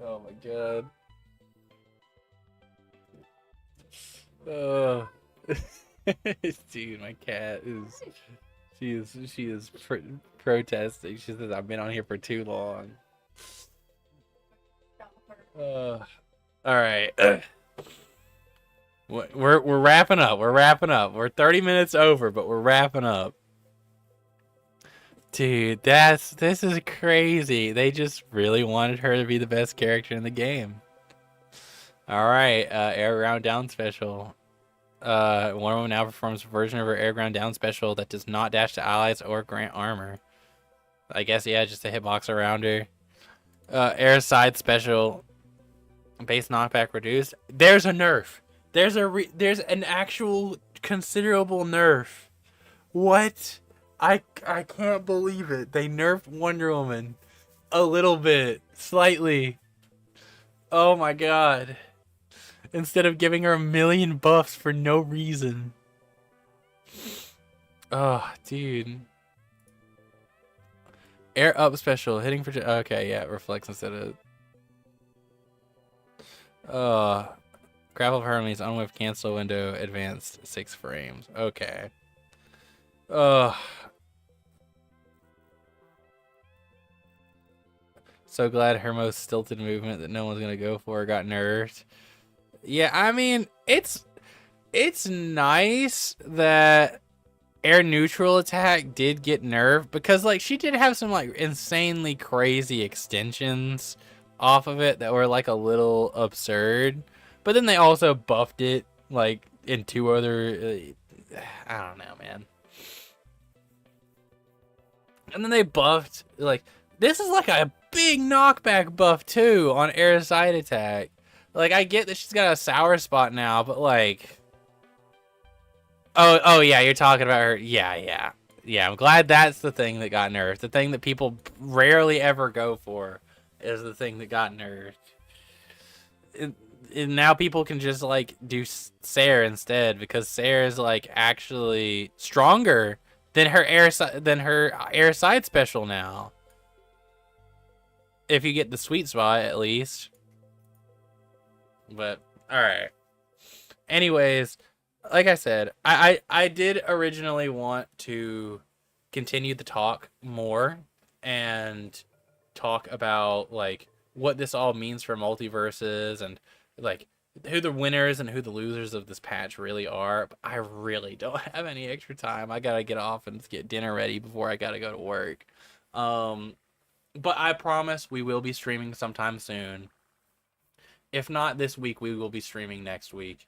oh my god. Oh. Dude, my cat is, she is protesting. She says I've been on here for too long. All right. We're wrapping up. We're wrapping up. We're 30 minutes over, but we're wrapping up. Dude, this is crazy. They just really wanted her to be the best character in the game. All right, air ground down special. One of them now performs a version of her air ground down special that does not dash to allies or grant armor. I guess, yeah, just a hitbox around her. Air side special. Base knockback reduced. There's a nerf. There's an actual considerable nerf. What? I can't believe it. They nerfed Wonder Woman a little bit, slightly. Oh my god. Instead of giving her a million buffs for no reason. Oh, dude. Air up special. Hitting for... Okay, yeah, it reflects instead of... Grapple of Hermes, unwhipped cancel window, advanced 6 frames. Okay. So glad her most stilted movement that no one's gonna go for got nerfed. Yeah, I mean, it's nice that air neutral attack did get nerfed because like she did have some like insanely crazy extensions off of it that were like a little absurd, but then they also buffed it like in 2 other I don't know, man. And then they buffed like this is like a big knockback buff too on air side attack. Like I get that she's got a sour spot now, but like oh yeah, you're talking about her. Yeah, I'm glad that's the thing that got nerfed. The thing that people rarely ever go for is the thing that got nerfed. And now people can just like do Sarah instead because Sarah is like actually stronger than her air side special now. If you get the sweet spot at least. But all right. Anyways, like I said, I did originally want to continue the talk more and talk about like what this all means for multiverses and like who the winners and who the losers of this patch really are. But I really don't have any extra time. I gotta get off and get dinner ready before I gotta go to work. But I promise we will be streaming sometime soon. If not this week, we will be streaming next week.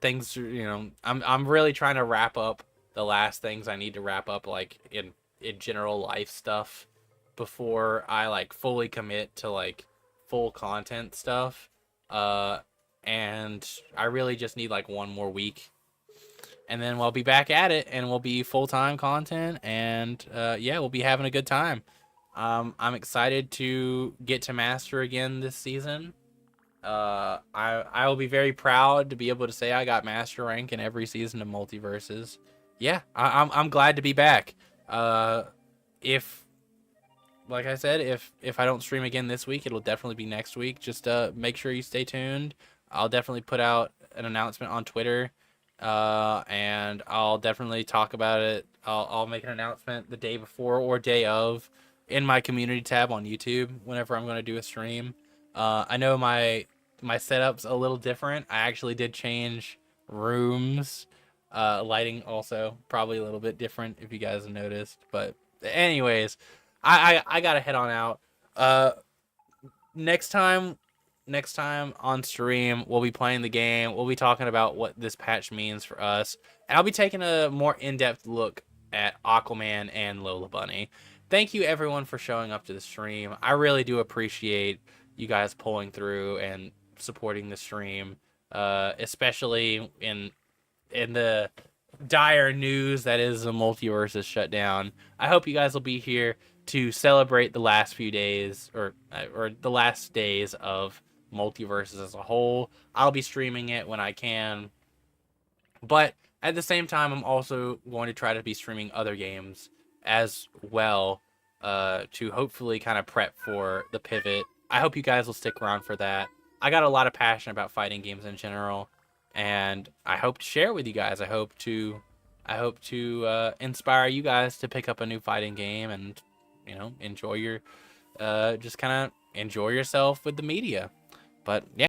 Things, you know, I'm really trying to wrap up the last things I need to wrap up, like in general life stuff, before I like fully commit to like full content stuff. And I really just need like 1 more week, and then we'll be back at it, and we'll be full-time content, and yeah, we'll be having a good time. I'm excited to get to Master again this season. I will be very proud to be able to say I got Master rank in every season of Multiverses. Yeah, I'm glad to be back. If, like I said, if I don't stream again this week, it'll definitely be next week. Just make sure you stay tuned. I'll definitely put out an announcement on Twitter, and I'll definitely talk about it. I'll make an announcement the day before or day of in my community tab on YouTube whenever I'm going to do a stream. I know my setup's a little different. I actually did change rooms. Lighting also probably a little bit different if you guys have noticed. But anyways, I gotta head on out. Next time on stream, we'll be playing the game. We'll be talking about what this patch means for us. And I'll be taking a more in-depth look at Aquaman and Lola Bunny. Thank you everyone for showing up to the stream. I really do appreciate you guys pulling through and supporting the stream, especially in the dire news that is the Multiversus shutdown. I hope you guys will be here to celebrate the last few days or the last days of Multiversus as a whole. I'll be streaming it when I can, but at the same time, I'm also going to try to be streaming other games as well, to hopefully kind of prep for the pivot. I hope you guys will stick around for that. I got a lot of passion about fighting games in general, and I hope to share with you guys. I hope to inspire you guys to pick up a new fighting game and enjoy your just kind of enjoy yourself with the media. But yeah.